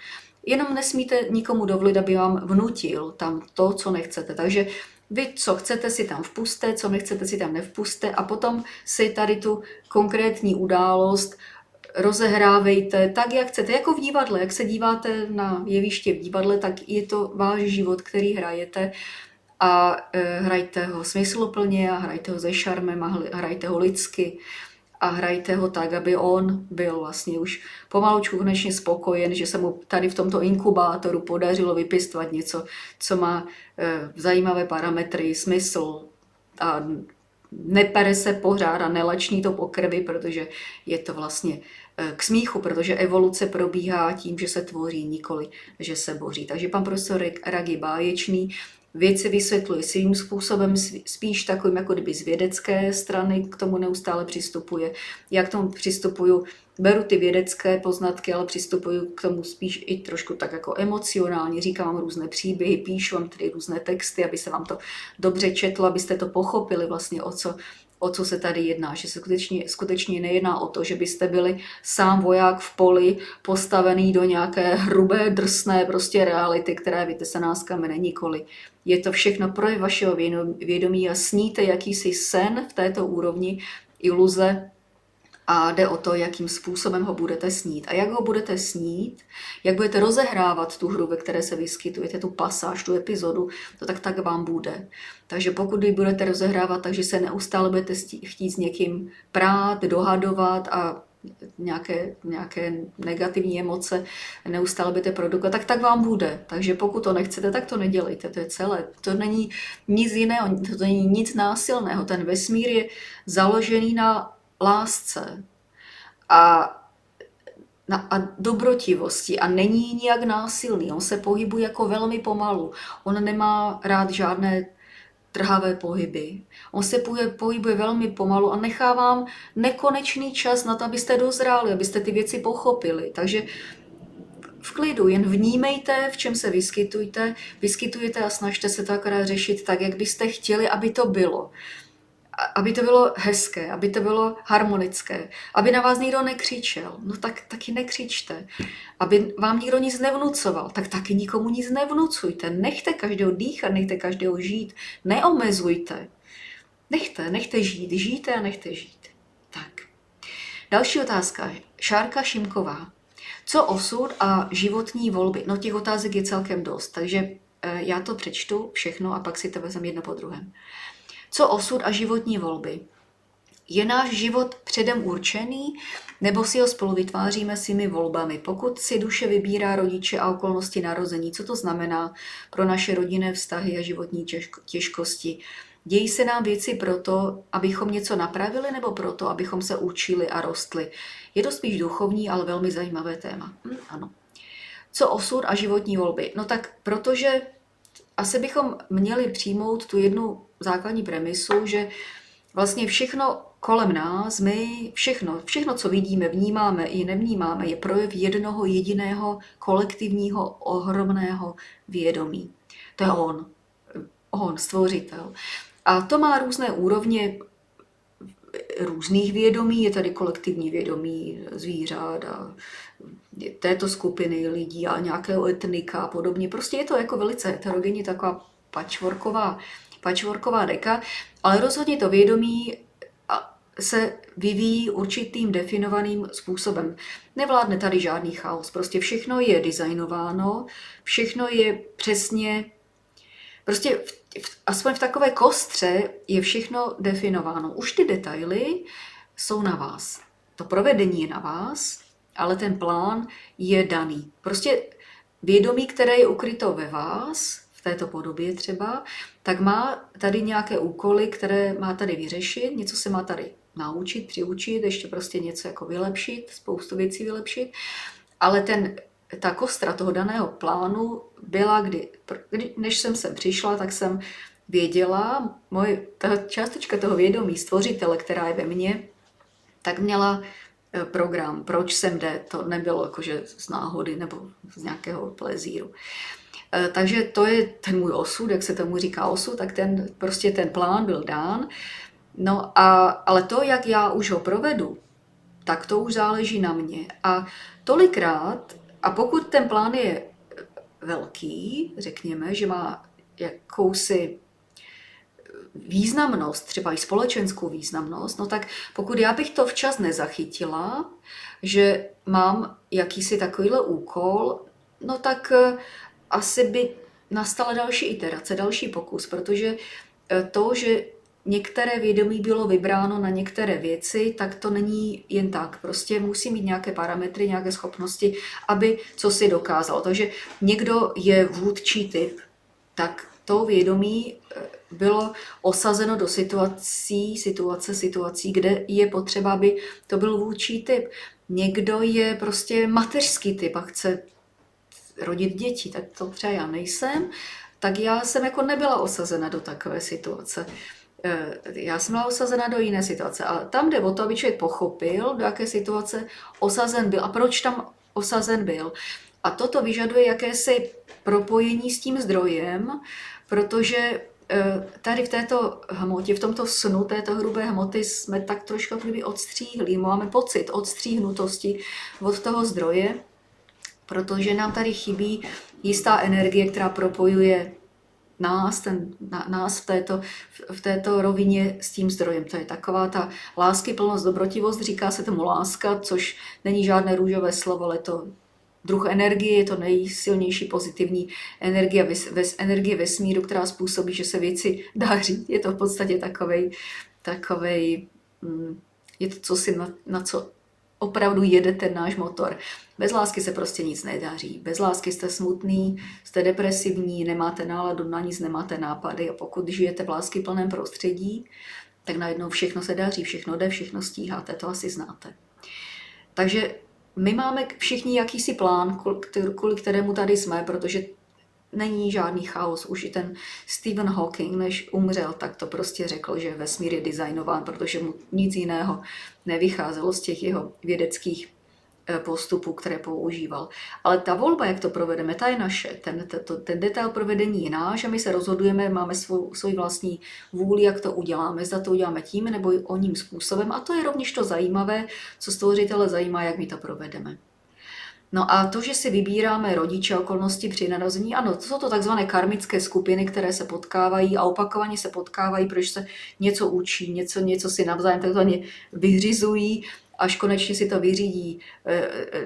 Jenom nesmíte nikomu dovolit, aby vám vnutil tam to, co nechcete. Takže vy, co chcete, si tam vpuste, co nechcete, si tam nevpuste a potom si tady tu konkrétní událost rozehrávejte tak, jak chcete. Jako v divadle, jak se díváte na jeviště v divadle, tak je to váš život, který hrajete a hrajte ho smysluplně a hrajte ho se šarmem a hrajte ho lidsky a hrajte ho tak, aby on byl vlastně už pomalučku konečně spokojen, že se mu tady v tomto inkubátoru podařilo vypěstovat něco, co má zajímavé parametry, smysl a nepere se pořád a nelační to po krvi, protože je to vlastně k smíchu, protože evoluce probíhá tím, že se tvoří, nikoli, že se boří. Takže pan profesor Rak je báječný, věci vysvětluje svým způsobem, spíš takovým jako kdyby z vědecké strany k tomu neustále přistupuje. Já k tomu přistupuju, beru ty vědecké poznatky, ale přistupuju k tomu spíš i trošku tak jako emocionálně. Říkám vám různé příběhy, píšu vám tedy různé texty, aby se vám to dobře četlo, abyste to pochopili vlastně, o co se tady jedná, že se skutečně nejedná o to, že byste byli sám voják v poli postavený do nějaké hrubé, drsné prostě reality, která je vytesaná z kamene, nikoli. Je to všechno projev vašeho vědomí a sníte jakýsi sen v této úrovni iluze a jde o to, jakým způsobem ho budete snít. A jak ho budete snít, jak budete rozehrávat tu hru, ve které se vyskytujete, tu pasáž, tu epizodu, to tak vám bude. Takže pokud ji budete rozehrávat, takže se neustále budete chtít s někým prát, dohadovat a nějaké negativní emoce neustále budete produkovat, tak vám bude. Takže pokud to nechcete, tak to nedělejte, to je celé. To není nic jiného, to není nic násilného. Ten vesmír je založený na lásce a dobrotivosti a není nijak násilný. On se pohybuje jako velmi pomalu. On nemá rád žádné trhavé pohyby. On se pohybuje velmi pomalu a nechá vám nekonečný čas na to, abyste dozráli, abyste ty věci pochopili. Takže v klidu, jen vnímejte, v čem se vyskytujete a snažte se to akorát řešit tak, jak byste chtěli, aby to bylo. Aby to bylo hezké, aby to bylo harmonické, aby na vás nikdo nekřičel, no tak taky nekřičte. Aby vám nikdo nic nevnucoval, tak taky nikomu nic nevnucujte. Nechte každého dýchat, nechte každého žít, neomezujte. Nechte žít, žijte a nechte žít. Tak. Další otázka. Šárka Šimková. Co osud a životní volby? No těch otázek je celkem dost, takže já to přečtu všechno a pak si to vezmeme jedno po druhém. Co osud a životní volby? Je náš život předem určený, nebo si ho spolu vytváříme svými volbami? Pokud si duše vybírá rodiče a okolnosti narození, co to znamená pro naše rodinné vztahy a životní těžkosti? Dějí se nám věci proto, abychom něco napravili, nebo proto, abychom se učili a rostli? Je to spíš duchovní, ale velmi zajímavé téma. Ano. Co osud a životní volby? No tak protože asi bychom měli přijmout tu jednu základní premisu, že vlastně všechno kolem nás, všechno, co vidíme, vnímáme i nevnímáme, je projev jednoho jediného kolektivního ohromného vědomí. To je on, stvořitel. A to má různé úrovně různých vědomí, je tady kolektivní vědomí zvířat a této skupiny lidí a nějakého etnika a podobně. Prostě je to jako velice heterogenní, taková patchworková deka, ale rozhodně to vědomí se vyvíjí určitým definovaným způsobem. Nevládne tady žádný chaos, prostě všechno je designováno, všechno je přesně, prostě aspoň v takové kostře je všechno definováno. Už ty detaily jsou na vás. To provedení je na vás, ale ten plán je daný. Prostě vědomí, které je ukryto ve vás, v této podobě třeba, tak má tady nějaké úkoly, které má tady vyřešit, něco se má tady naučit, přiučit, ještě prostě něco jako vylepšit, spoustu věcí vylepšit, ale ten ta kostra toho daného plánu byla, než jsem sem přišla, tak jsem věděla, ta částečka toho vědomí stvořitele, která je ve mně, tak měla program, proč sem jde. To nebylo jakože z náhody nebo z nějakého plezíru. Takže to je ten můj osud, jak se tomu říká osud, tak ten plán byl dán. No ale to, jak já už ho provedu, tak to už záleží na mě. A tolikrát, a pokud ten plán je velký, řekněme, že má jakousi významnost, třeba i společenskou významnost, no tak pokud já bych to včas nezachytila, že mám jakýsi takovýhle úkol, no tak asi by nastala další iterace, další pokus, protože to, že některé vědomí bylo vybráno na některé věci, tak to není jen tak. Prostě musí mít nějaké parametry, nějaké schopnosti, aby co si dokázal. Takže někdo je vůdčí typ, tak to vědomí bylo osazeno do situací, kde je potřeba, aby to byl vůdčí typ. Někdo je prostě mateřský typ a chce rodit děti, tak to třeba já nejsem, tak já jsem jako nebyla osazena do takové situace. Já jsem byla osazena do jiné situace, ale tam jde o to, aby člověk pochopil, do jaké situace osazen byl a proč tam osazen byl. A toto vyžaduje jakési propojení s tím zdrojem, protože tady v této hmotě, v tomto snu této hrubé hmoty jsme tak trošku odstříhlí, máme pocit odstříhnutosti od toho zdroje, protože nám tady chybí jistá energie, která propojuje nás v této rovině s tím zdrojem. To je taková ta láskyplnost, dobrotivost, říká se tomu láska, což není žádné růžové slovo, ale to druh energie, je to nejsilnější pozitivní energie vesmíru, která způsobí, že se věci daří. Je to v podstatě takovej je to cosi, na co opravdu jede ten náš motor. Bez lásky se prostě nic nedaří. Bez lásky jste smutný, jste depresivní, nemáte náladu na nic, nemáte nápady a pokud žijete v láskyplném prostředí, tak najednou všechno se daří, všechno jde, všechno stíháte, to asi znáte. Takže my máme všichni jakýsi plán, kvůli kterému tady jsme, protože není žádný chaos. Už i ten Stephen Hawking, než umřel, tak to prostě řekl, že vesmír je designován, protože mu nic jiného nevycházelo z těch jeho vědeckých postupů, které používal. Ale ta volba, jak to provedeme, ta je naše. Ten detail provedení je náš a my se rozhodujeme, máme svůj vlastní vůli, jak to uděláme. Zda to uděláme tím nebo oním způsobem. A to je rovněž to zajímavé, co stvořitele zajímá, jak my to provedeme. No a to, že si vybíráme rodiče okolnosti při narození, ano, to jsou to takzvané karmické skupiny, které se potkávají a opakovaně se potkávají, protože se něco učí, něco si navzájem takzvaně vyřizují, až konečně si to vyřídí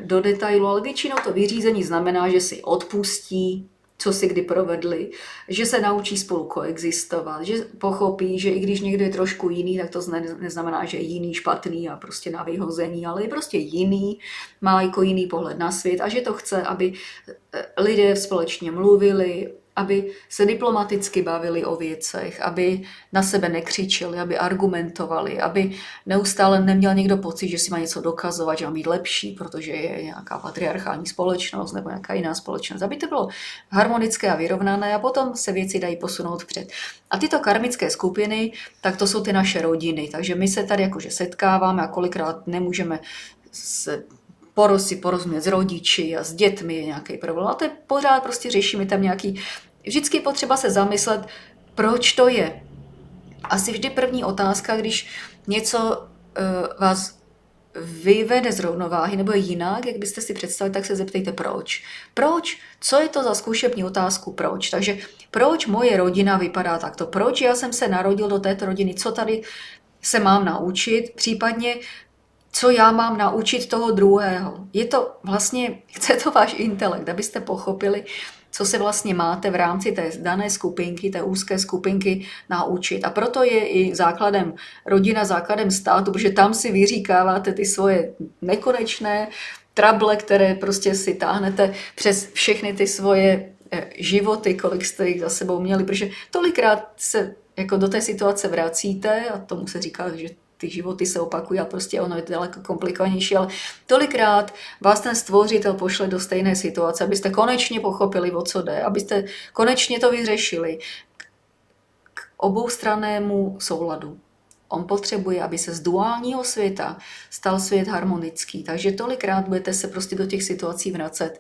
do detailu, ale většinou to vyřízení znamená, že si odpustí, co si kdy provedli, že se naučí spolu koexistovat, že pochopí, že i když někdo je trošku jiný, tak to neznamená, že je jiný, špatný a prostě na vyhození, ale je prostě jiný, má jako jiný pohled na svět a že to chce, aby lidé společně mluvili, aby se diplomaticky bavili o věcech, aby na sebe nekřičeli, aby argumentovali, aby neustále neměl někdo pocit, že si má něco dokazovat, že má být lepší, protože je nějaká patriarchální společnost nebo nějaká jiná společnost. Aby to bylo harmonické a vyrovnané a potom se věci dají posunout vpřed. A tyto karmické skupiny, tak to jsou ty naše rodiny. Takže my se tady jakože setkáváme a kolikrát nemůžeme se porozumět s rodiči a s dětmi je nějaký problém. A to je pořád prostě řešíme tam nějaký. Vždycky je potřeba se zamyslet, proč to je. Asi vždy první otázka, když něco vás vyvede z rovnováhy nebo je jinak, jak byste si představili, tak se zeptejte proč. Proč? Co je to za zkušební otázku proč? Takže proč moje rodina vypadá takto? Proč já jsem se narodil do této rodiny? Co tady se mám naučit? Případně co já mám naučit toho druhého. Je to vlastně, chce to váš intelekt, abyste pochopili, co se vlastně máte v rámci té dané skupinky, té úzké skupinky naučit. A proto je i základem rodina, základem státu, protože tam si vyříkáváte ty svoje nekonečné trable, které prostě si táhnete přes všechny ty svoje životy, kolik jste jich za sebou měli, protože tolikrát se jako do té situace vracíte a tomu se říká, že ty životy se opakují a prostě ono je to daleko komplikovanější, ale tolikrát vás ten stvořitel pošle do stejné situace, abyste konečně pochopili, o co jde, abyste konečně to vyřešili k oboustrannému souladu. On potřebuje, aby se z duálního světa stal svět harmonický. Takže tolikrát budete se prostě do těch situací vracet.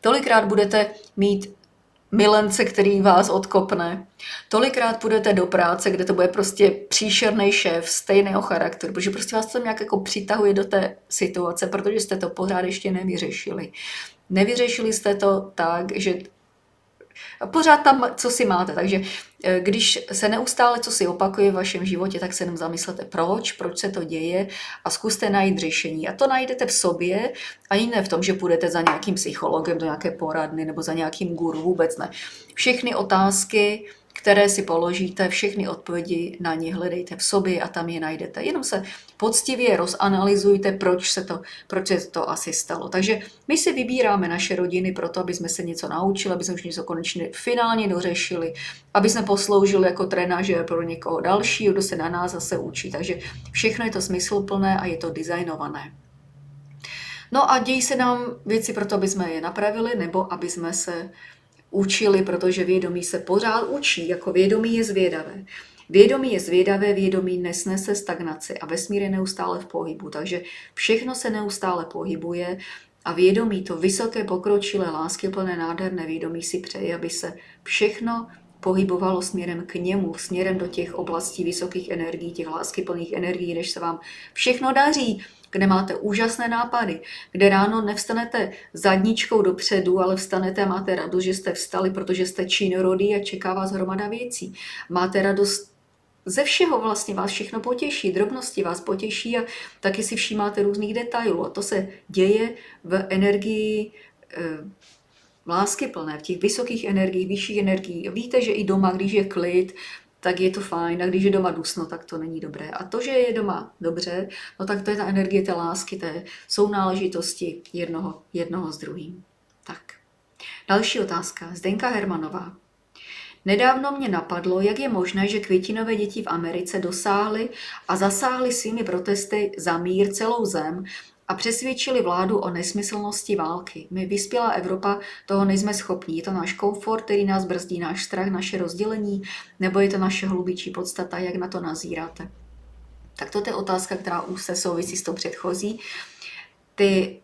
Tolikrát budete mít milence, který vás odkopne. Tolikrát půjdete do práce, kde to bude prostě příšerný šéf stejného charakteru, protože prostě vás to nějak jako přitahuje do té situace, protože jste to pořád ještě nevyřešili. Nevyřešili jste to tak, že pořád tam, co si máte. Takže když se neustále co si opakuje v vašem životě, tak se jenom zamyslete, proč se to děje a zkuste najít řešení. A to najdete v sobě, ani ne v tom, že půjdete za nějakým psychologem do nějaké poradny nebo za nějakým guru, vůbec ne. Všechny otázky, které si položíte, všechny odpovědi na ně hledejte v sobě a tam je najdete. Jenom se poctivě rozanalyzujte, proč se to asi stalo. Takže my si vybíráme naše rodiny proto, aby jsme se něco naučili, aby jsme už něco konečně finálně dořešili, aby jsme posloužili jako trenažér pro někoho dalšího, kdo se na nás zase učí. Takže všechno je to smysluplné a je to designované. No a dějí se nám věci proto, aby jsme je napravili, nebo aby jsme se učili, protože vědomí se pořád učí, jako vědomí je zvědavé. Vědomí je zvědavé, vědomí nesnese stagnaci a vesmír je neustále v pohybu, takže všechno se neustále pohybuje a vědomí, to vysoké, pokročilé, láskyplné, nádherné vědomí si přeje, aby se všechno pohybovalo směrem k němu, směrem do těch oblastí vysokých energií, těch láskyplných energií, než se vám všechno daří, kde máte úžasné nápady, kde ráno nevstanete zadničkou dopředu, ale vstanete a máte radost, že jste vstali, protože jste činorodý a čeká vás hromada věcí. Máte radost ze všeho, vlastně vás všechno potěší, drobnosti vás potěší a taky si všímáte různých detailů. A to se děje v energii láskyplné, v těch vysokých energiích, vyšších energií. Víte, že i doma, když je klid, tak je to fajn, a když je doma dusno, tak to není dobré. A to, že je doma dobře, no tak to je ta energie té lásky, té sounáležitosti jednoho s druhým. Tak. Další otázka. Zdenka Hermanová. Nedávno mě napadlo, jak je možné, že květinové děti v Americe dosáhly a zasáhly svými protesty za mír celou zem a přesvědčili vládu o nesmyslnosti války. My, vyspělá Evropa, toho nejsme schopní. Je to náš komfort, který nás brzdí, náš strach, naše rozdělení, nebo je to naše hlubičí podstata, jak na to nazíráte? Tak to je otázka, která už se souvisí s tou předchozí. Ty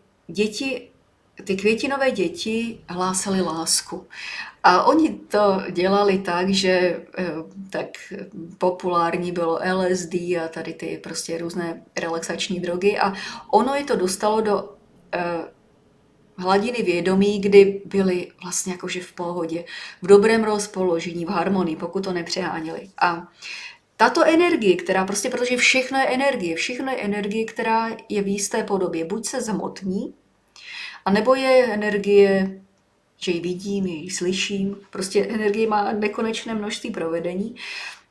květinové děti hlásali lásku. A oni to dělali tak, že tak populární bylo LSD a tady ty prostě různé relaxační drogy a ono je to dostalo do hladiny vědomí, kdy byli vlastně jakože v pohodě, v dobrém rozpoložení, v harmonii, pokud to nepřeháněli. A tato energie, která prostě, protože všechno je energie, která je v jisté podobě, buď se zhmotní, a nebo je energie, že ji vidím, ji slyším, prostě energie má nekonečné množství provedení.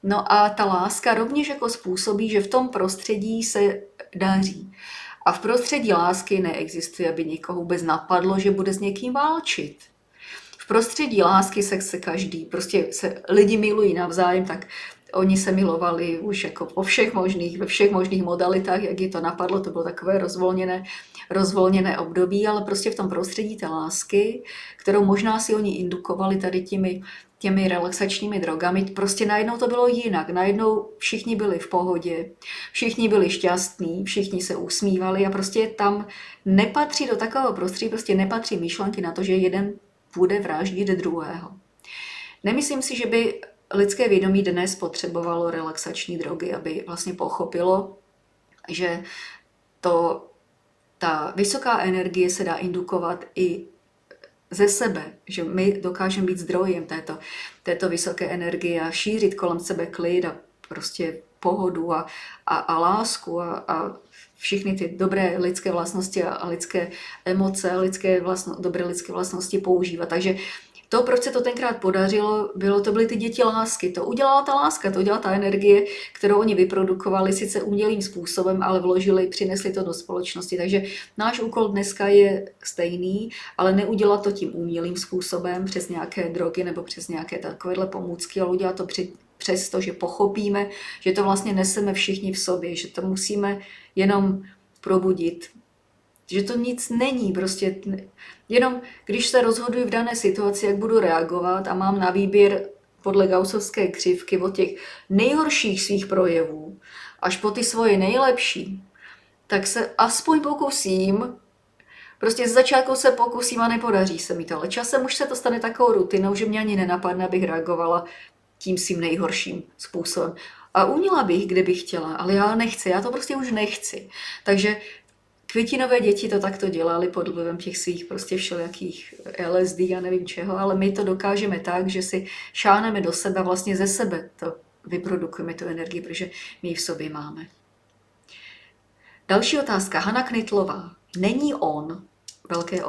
No a ta láska rovněž jako způsobí, že v tom prostředí se daří. A v prostředí lásky neexistuje, aby někoho vůbec napadlo, že bude s někým válčit. V prostředí lásky se každý, prostě se lidi milují navzájem, tak oni se milovali už jako ve všech možných modalitách, jak je to napadlo, to bylo takové rozvolněné období, ale prostě v tom prostředí té lásky, kterou možná si oni indukovali tady těmi relaxačními drogami, prostě najednou to bylo jinak. Najednou všichni byli v pohodě, všichni byli šťastní, všichni se usmívali a prostě tam nepatří do takového prostředí, prostě nepatří myšlenky na to, že jeden bude vraždit druhého. Nemyslím si, že by lidské vědomí dnes potřebovalo relaxační drogy, aby vlastně pochopilo, že ta vysoká energie se dá indukovat i ze sebe, že my dokážeme být zdrojem této vysoké energie a šířit kolem sebe klid a prostě pohodu a lásku a všechny ty dobré lidské vlastnosti a lidské emoce a dobré lidské vlastnosti používat. Takže To, proč se to tenkrát podařilo, to byly ty děti lásky. To udělala ta láska, to udělala ta energie, kterou oni vyprodukovali sice umělým způsobem, ale vložili, přinesli to do společnosti. Takže náš úkol dneska je stejný, ale neudělat to tím umělým způsobem přes nějaké drogy nebo přes nějaké takovéhle pomůcky, ale udělat to přes to, že pochopíme, že to vlastně neseme všichni v sobě, že to musíme jenom probudit, že to nic není, prostě jenom když se rozhoduji v dané situaci, jak budu reagovat a mám na výběr podle gaussovské křivky od těch nejhorších svých projevů až po ty svoje nejlepší, tak se aspoň pokusím, prostě z začátku se pokusím a nepodaří se mi to, ale časem už se to stane takovou rutinou, že mě ani nenapadne, abych reagovala tím svým nejhorším způsobem. A uměla bych, kdybych chtěla, ale já nechci, já to prostě už nechci. Takže květinové děti to takto dělali pod vlivem těch svých prostě všelijakých LSD a nevím čeho, ale my to dokážeme tak, že si šáhneme do sebe a vlastně ze sebe to vyprodukujeme tu energii, protože my ji v sobě máme. Další otázka. Hana Knitlová. Není on, velké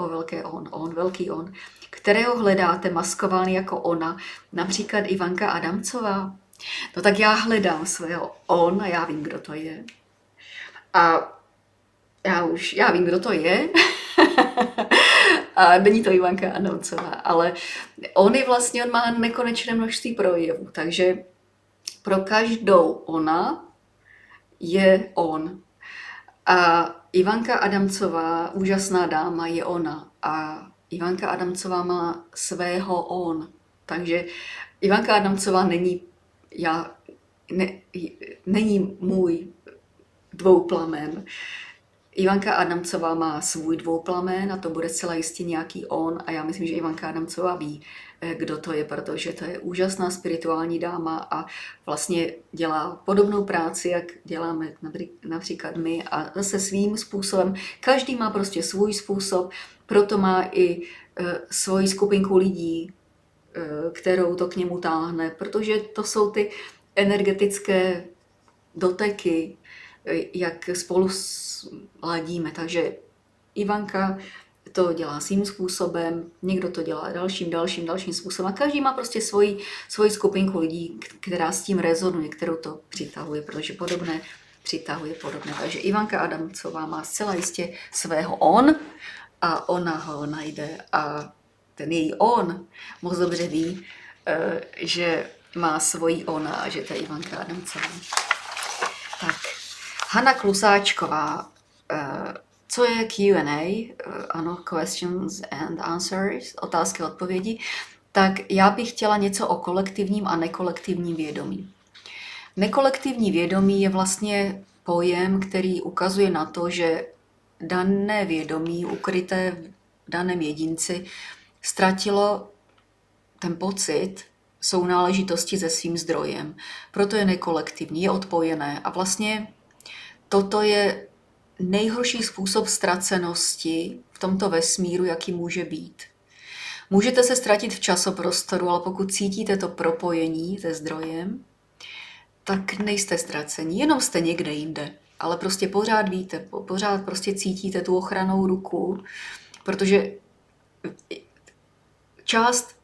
on, velký on, kterého hledáte maskovaný jako ona, například Ivanka Adamcová? No tak já hledám svého on a já vím, kdo to je. A já vím, kdo to je. A není to Ivanka Adamcová, ale on má nekonečné množství projevů, takže pro každou ona je on. A Ivanka Adamcová, úžasná dáma, je ona. A Ivanka Adamcová má svého on. Takže Ivanka Adamcová není můj dvouplamen. Ivanka Adamcová má svůj dvouplamen a to bude zcela jistě nějaký on a já myslím, že Ivanka Adamcová ví, kdo to je, protože to je úžasná spirituální dáma a vlastně dělá podobnou práci, jak děláme například my a zase svým způsobem. Každý má prostě svůj způsob, proto má i svoji skupinku lidí, kterou to k němu táhne, protože to jsou ty energetické doteky, jak spolu ladíme. Takže Ivanka to dělá svým způsobem, někdo to dělá dalším způsobem a každý má prostě svoji skupinku lidí, která s tím rezonuje, kterou to přitahuje, protože podobné přitahuje podobné. Takže Ivanka Adamcová má zcela jistě svého on a ona ho najde a ten její on moc dobře ví, že má svojí ona a že to je Ivanka Adamcová. Tak, Hana Klusáčková, co je Q&A, ano, questions and answers, otázky a odpovědi, tak já bych chtěla něco o kolektivním a nekolektivním vědomí. Nekolektivní vědomí je vlastně pojem, který ukazuje na to, že dané vědomí ukryté v daném jedinci ztratilo ten pocit sounáležitosti se svým zdrojem. Proto je nekolektivní, je odpojené a vlastně toto je nejhorší způsob ztracenosti v tomto vesmíru, jaký může být. Můžete se ztratit v časoprostoru, ale pokud cítíte to propojení se zdrojem, tak nejste ztraceni, jenom jste někde jinde. Ale prostě pořád víte, pořád prostě cítíte tu ochrannou ruku, protože část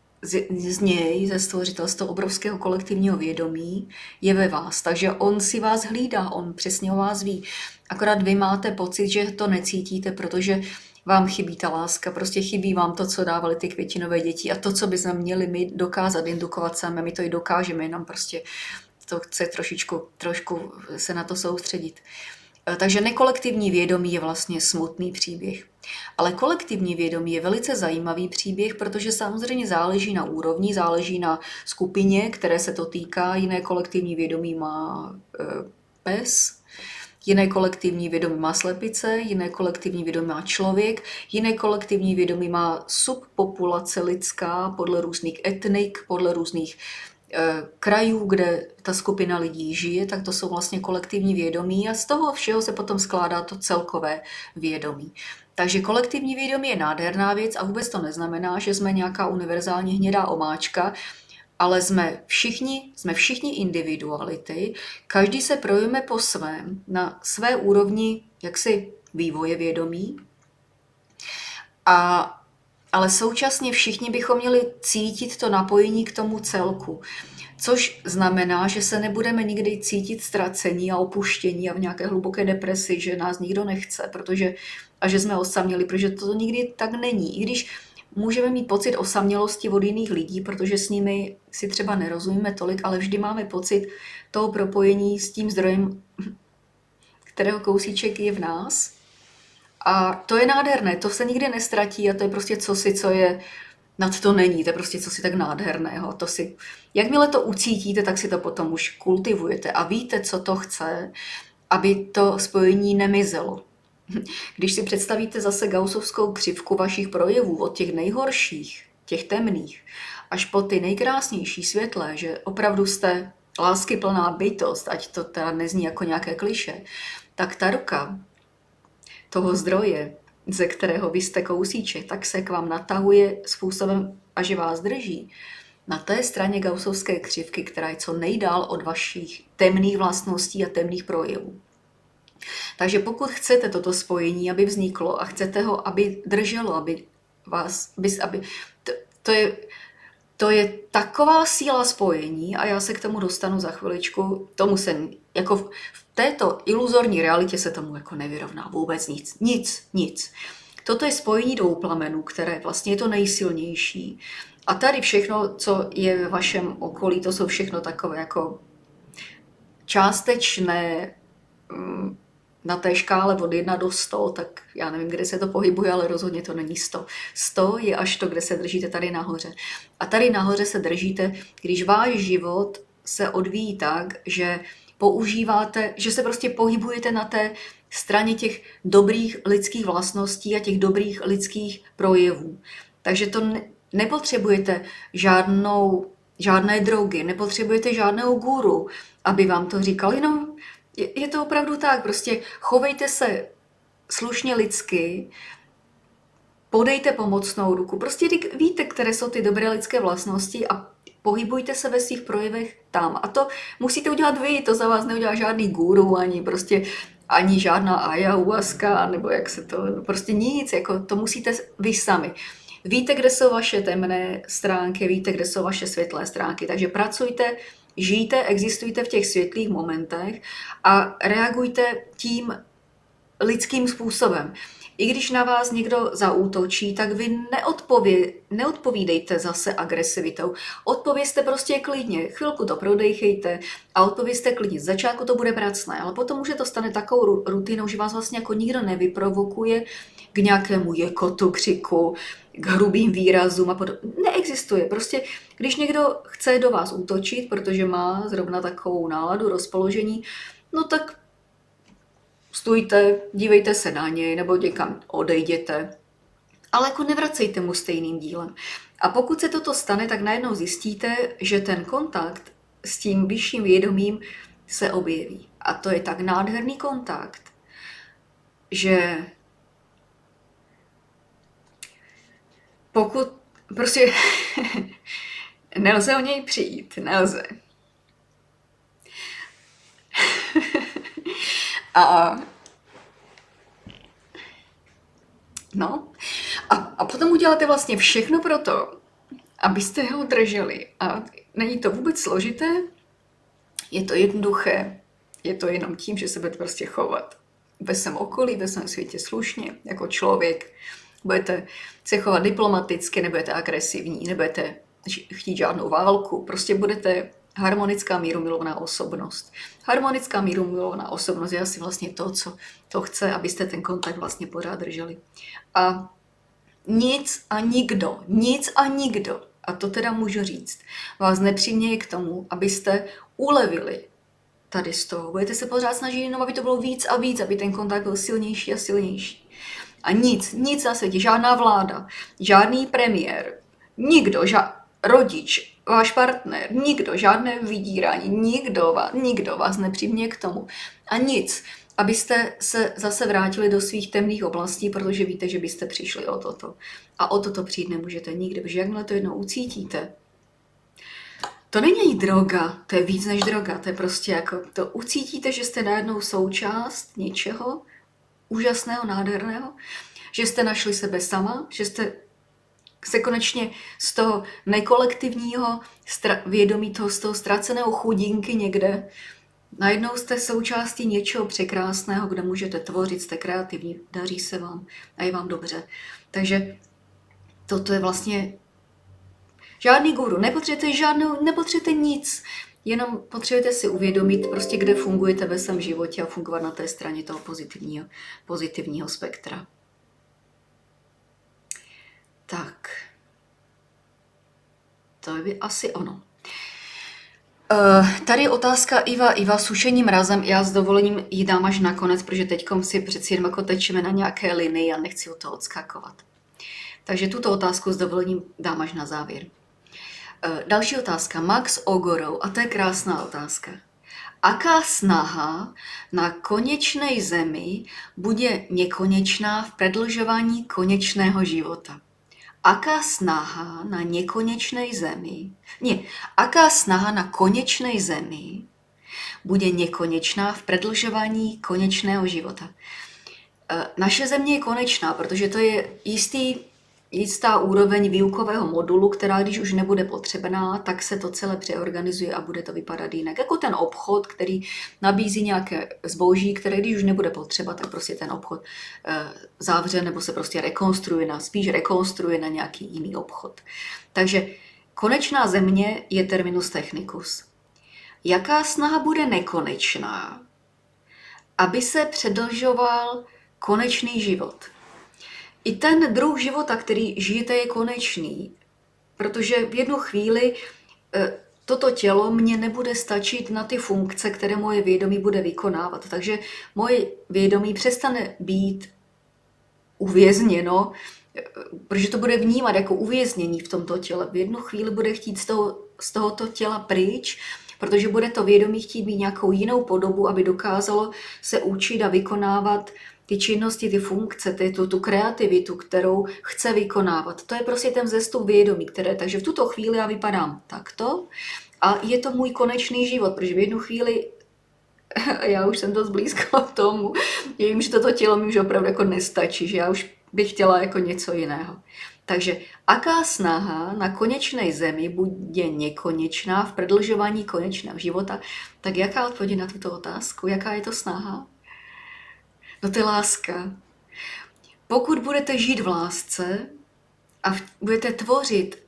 z něj, ze stvořitel, z toho obrovského kolektivního vědomí, je ve vás. Takže on si vás hlídá, on přesně o vás ví. Akorát vy máte pocit, že to necítíte, protože vám chybí ta láska, prostě chybí vám to, co dávali ty květinové děti a to, co bychom měli my dokázat indukovat sami, my to i dokážeme, jenom prostě to chce trošku se na to soustředit. Takže nekolektivní vědomí je vlastně smutný příběh. Ale kolektivní vědomí je velice zajímavý příběh, protože samozřejmě záleží na úrovni, záleží na skupině, které se to týká. Jiné kolektivní vědomí má pes, jiné kolektivní vědomí má slepice, jiné kolektivní vědomí má člověk, jiné kolektivní vědomí má subpopulace lidská podle různých etnik, podle různých krajů, kde ta skupina lidí žije, tak to jsou vlastně kolektivní vědomí a z toho všeho se potom skládá to celkové vědomí. Takže kolektivní vědomí je nádherná věc a vůbec to neznamená, že jsme nějaká univerzální hnědá omáčka, ale jsme všichni individuality, každý se projevíme po svém, na své úrovni jaksi vývoje vědomí a ale současně všichni bychom měli cítit to napojení k tomu celku. Což znamená, že se nebudeme nikdy cítit ztracení a opuštění a v nějaké hluboké depresi, že nás nikdo nechce, a že jsme osaměli, protože to nikdy tak není. I když můžeme mít pocit osamělosti od jiných lidí, protože s nimi si třeba nerozumíme tolik, ale vždy máme pocit toho propojení s tím zdrojem, kterého kousíček je v nás. A to je nádherné, to se nikdy nestratí a to je prostě cosi, co je nad to není, to je prostě cosi tak nádherného. Jakmile to ucítíte, tak si to potom už kultivujete a víte, co to chce, aby to spojení nemizelo. Když si představíte zase gaussovskou křivku vašich projevů od těch nejhorších, těch temných, až po ty nejkrásnější světlé, že opravdu jste láskyplná bytost, ať to teda nezní jako nějaké kliše, tak ta ruka toho zdroje, ze kterého vy jste kousíček, tak se k vám natahuje způsobem, a že vás drží na té straně gaussovské křivky, která je co nejdál od vašich temných vlastností a temných projevů. Takže pokud chcete toto spojení, aby vzniklo a chcete ho, aby drželo, to je taková síla spojení a já se k tomu dostanu za chviličku. Tomu se jako v této iluzorní realitě se tomu jako nevyrovná vůbec nic. Toto je spojení dvou plamenů, které vlastně je to nejsilnější. A tady všechno, co je ve vašem okolí, to jsou všechno takové jako částečné, na té škále od 1 do 100, tak já nevím, kde se to pohybuje, ale rozhodně to není 100. 100 je až to, kde se držíte tady nahoře. A tady nahoře se držíte, když váš život se odvíjí tak, že že se prostě pohybujete na té straně těch dobrých lidských vlastností a těch dobrých lidských projevů. Takže to nepotřebujete žádné drogy, nepotřebujete žádného guru, aby vám to říkal, jenom je to opravdu tak, prostě chovejte se slušně lidsky, podejte pomocnou ruku, prostě víte, které jsou ty dobré lidské vlastnosti a pohybujte se ve svých projevech tam. A to musíte udělat vy, to za vás neudělá žádný guru, ani žádná ayahuasca, nebo jak se to, prostě nic, jako to musíte vy sami. Víte, kde jsou vaše temné stránky, víte, kde jsou vaše světlé stránky, takže pracujte, žijte, existujte v těch světlých momentech a reagujte tím lidským způsobem. I když na vás někdo zaútočí, tak vy neodpovídejte zase agresivitou. Odpovězte prostě klidně, chvilku to prodejchejte a odpovězte klidně. Z začátku to bude pracné, ale potom už se to stane takovou rutinou, že vás vlastně jako nikdo nevyprovokuje k nějakému jekotu, křiku, k hrubým výrazům a podobně. Neexistuje. Prostě, když někdo chce do vás útočit, protože má zrovna takovou náladu, rozpoložení, no tak stůjte, dívejte se na něj nebo někam odejděte. Ale jako nevracejte mu stejným dílem. A pokud se toto stane, tak najednou zjistíte, že ten kontakt s tím vyšším vědomím se objeví. A to je tak nádherný kontakt, že pokud prostě nelze o něj přijít, nelze. A potom uděláte vlastně všechno pro to, abyste ho drželi. A není to vůbec složité, je to jednoduché, je to jenom tím, že se budete prostě chovat ve svém okolí, ve svém světě slušně, jako člověk. Budete se chovat diplomaticky, nebudete agresivní, nebudete chtít žádnou válku, prostě budete harmonická mírumilovná osobnost. Harmonická mírumilovná osobnost je asi vlastně to, co to chce, abyste ten kontakt vlastně pořád drželi. A nic a nikdo, a to teda můžu říct, vás nepřiměje k tomu, abyste ulevili tady z toho. Budete se pořád snažit jenom, aby to bylo víc a víc, aby ten kontakt byl silnější a silnější. A nic na světě, žádná vláda, žádný premiér, nikdo, rodič, váš partner, nikdo, žádné vydírání, nikdo vás nepřiměje k tomu. A nic, abyste se zase vrátili do svých temných oblastí, protože víte, že byste přišli o toto. A o toto přijít nemůžete nikdy, protože jakmile to jednou ucítíte, to není droga, to je víc než droga, to je prostě jako, to ucítíte, že jste najednou součást něčeho úžasného, nádherného, že jste našli sebe sama, že jste se konečně z toho nekolektivního vědomí, z toho ztraceného chudinky někde, najednou jste součástí něčeho překrásného, kde můžete tvořit, jste kreativní, daří se vám a je vám dobře. Takže toto je vlastně žádný guru, nepotřebujete nic, jenom potřebujete si uvědomit, prostě kde fungujete ve svém životě a fungovat na té straně toho pozitivního spektra. Tak, to je asi ono. Tady je otázka Iva sušení mrazem. Já s dovolením ji dám až nakonec, protože teď si přeci jenom jako tečeme na nějaké linii a nechci od toho odskakovat. Takže tuto otázku s dovolením dám až na závěr. Další otázka. Max Ogorou, a to je krásná otázka. Aká snaha na konečnej zemi bude nekonečná v predlžovaní konečného života? Aká snaha na nekonečnej zemi, aká snaha na konečnej zemi bude nekonečná v predlžovaní konečného života? Naše země je konečná, protože to je jistá úroveň výukového modulu, která když už nebude potřebná, tak se to celé přeorganizuje a bude to vypadat jinak. Jako ten obchod, který nabízí nějaké zboží, které když už nebude potřeba, tak prostě ten obchod zavře nebo se prostě spíš rekonstruuje na nějaký jiný obchod. Takže konečná země je terminus technicus. Jaká snaha bude nekonečná, aby se předlžoval konečný život? I ten druh života, který žijete, je konečný, protože v jednu chvíli toto tělo mě nebude stačit na ty funkce, které moje vědomí bude vykonávat. Takže moje vědomí přestane být uvězněno, protože to bude vnímat jako uvěznění v tomto těle. V jednu chvíli bude chtít z tohoto těla pryč, protože bude to vědomí chtít mít nějakou jinou podobu, aby dokázalo se učit a vykonávat ty činnosti, ty funkce, tu kreativitu, kterou chce vykonávat. To je prostě ten vzestup vědomí, takže v tuto chvíli já vypadám takto a je to můj konečný život, protože v jednu chvíli já už jsem dost blízko tomu, že vím, že toto tělo mi už opravdu jako nestačí, že já už bych chtěla jako něco jiného. Takže aká snaha na konečnej zemi bude nekonečná v predlžování konečného života, tak jaká odpověď na tuto otázku? Jaká je to snaha? No to je láska. Pokud budete žít v lásce a budete tvořit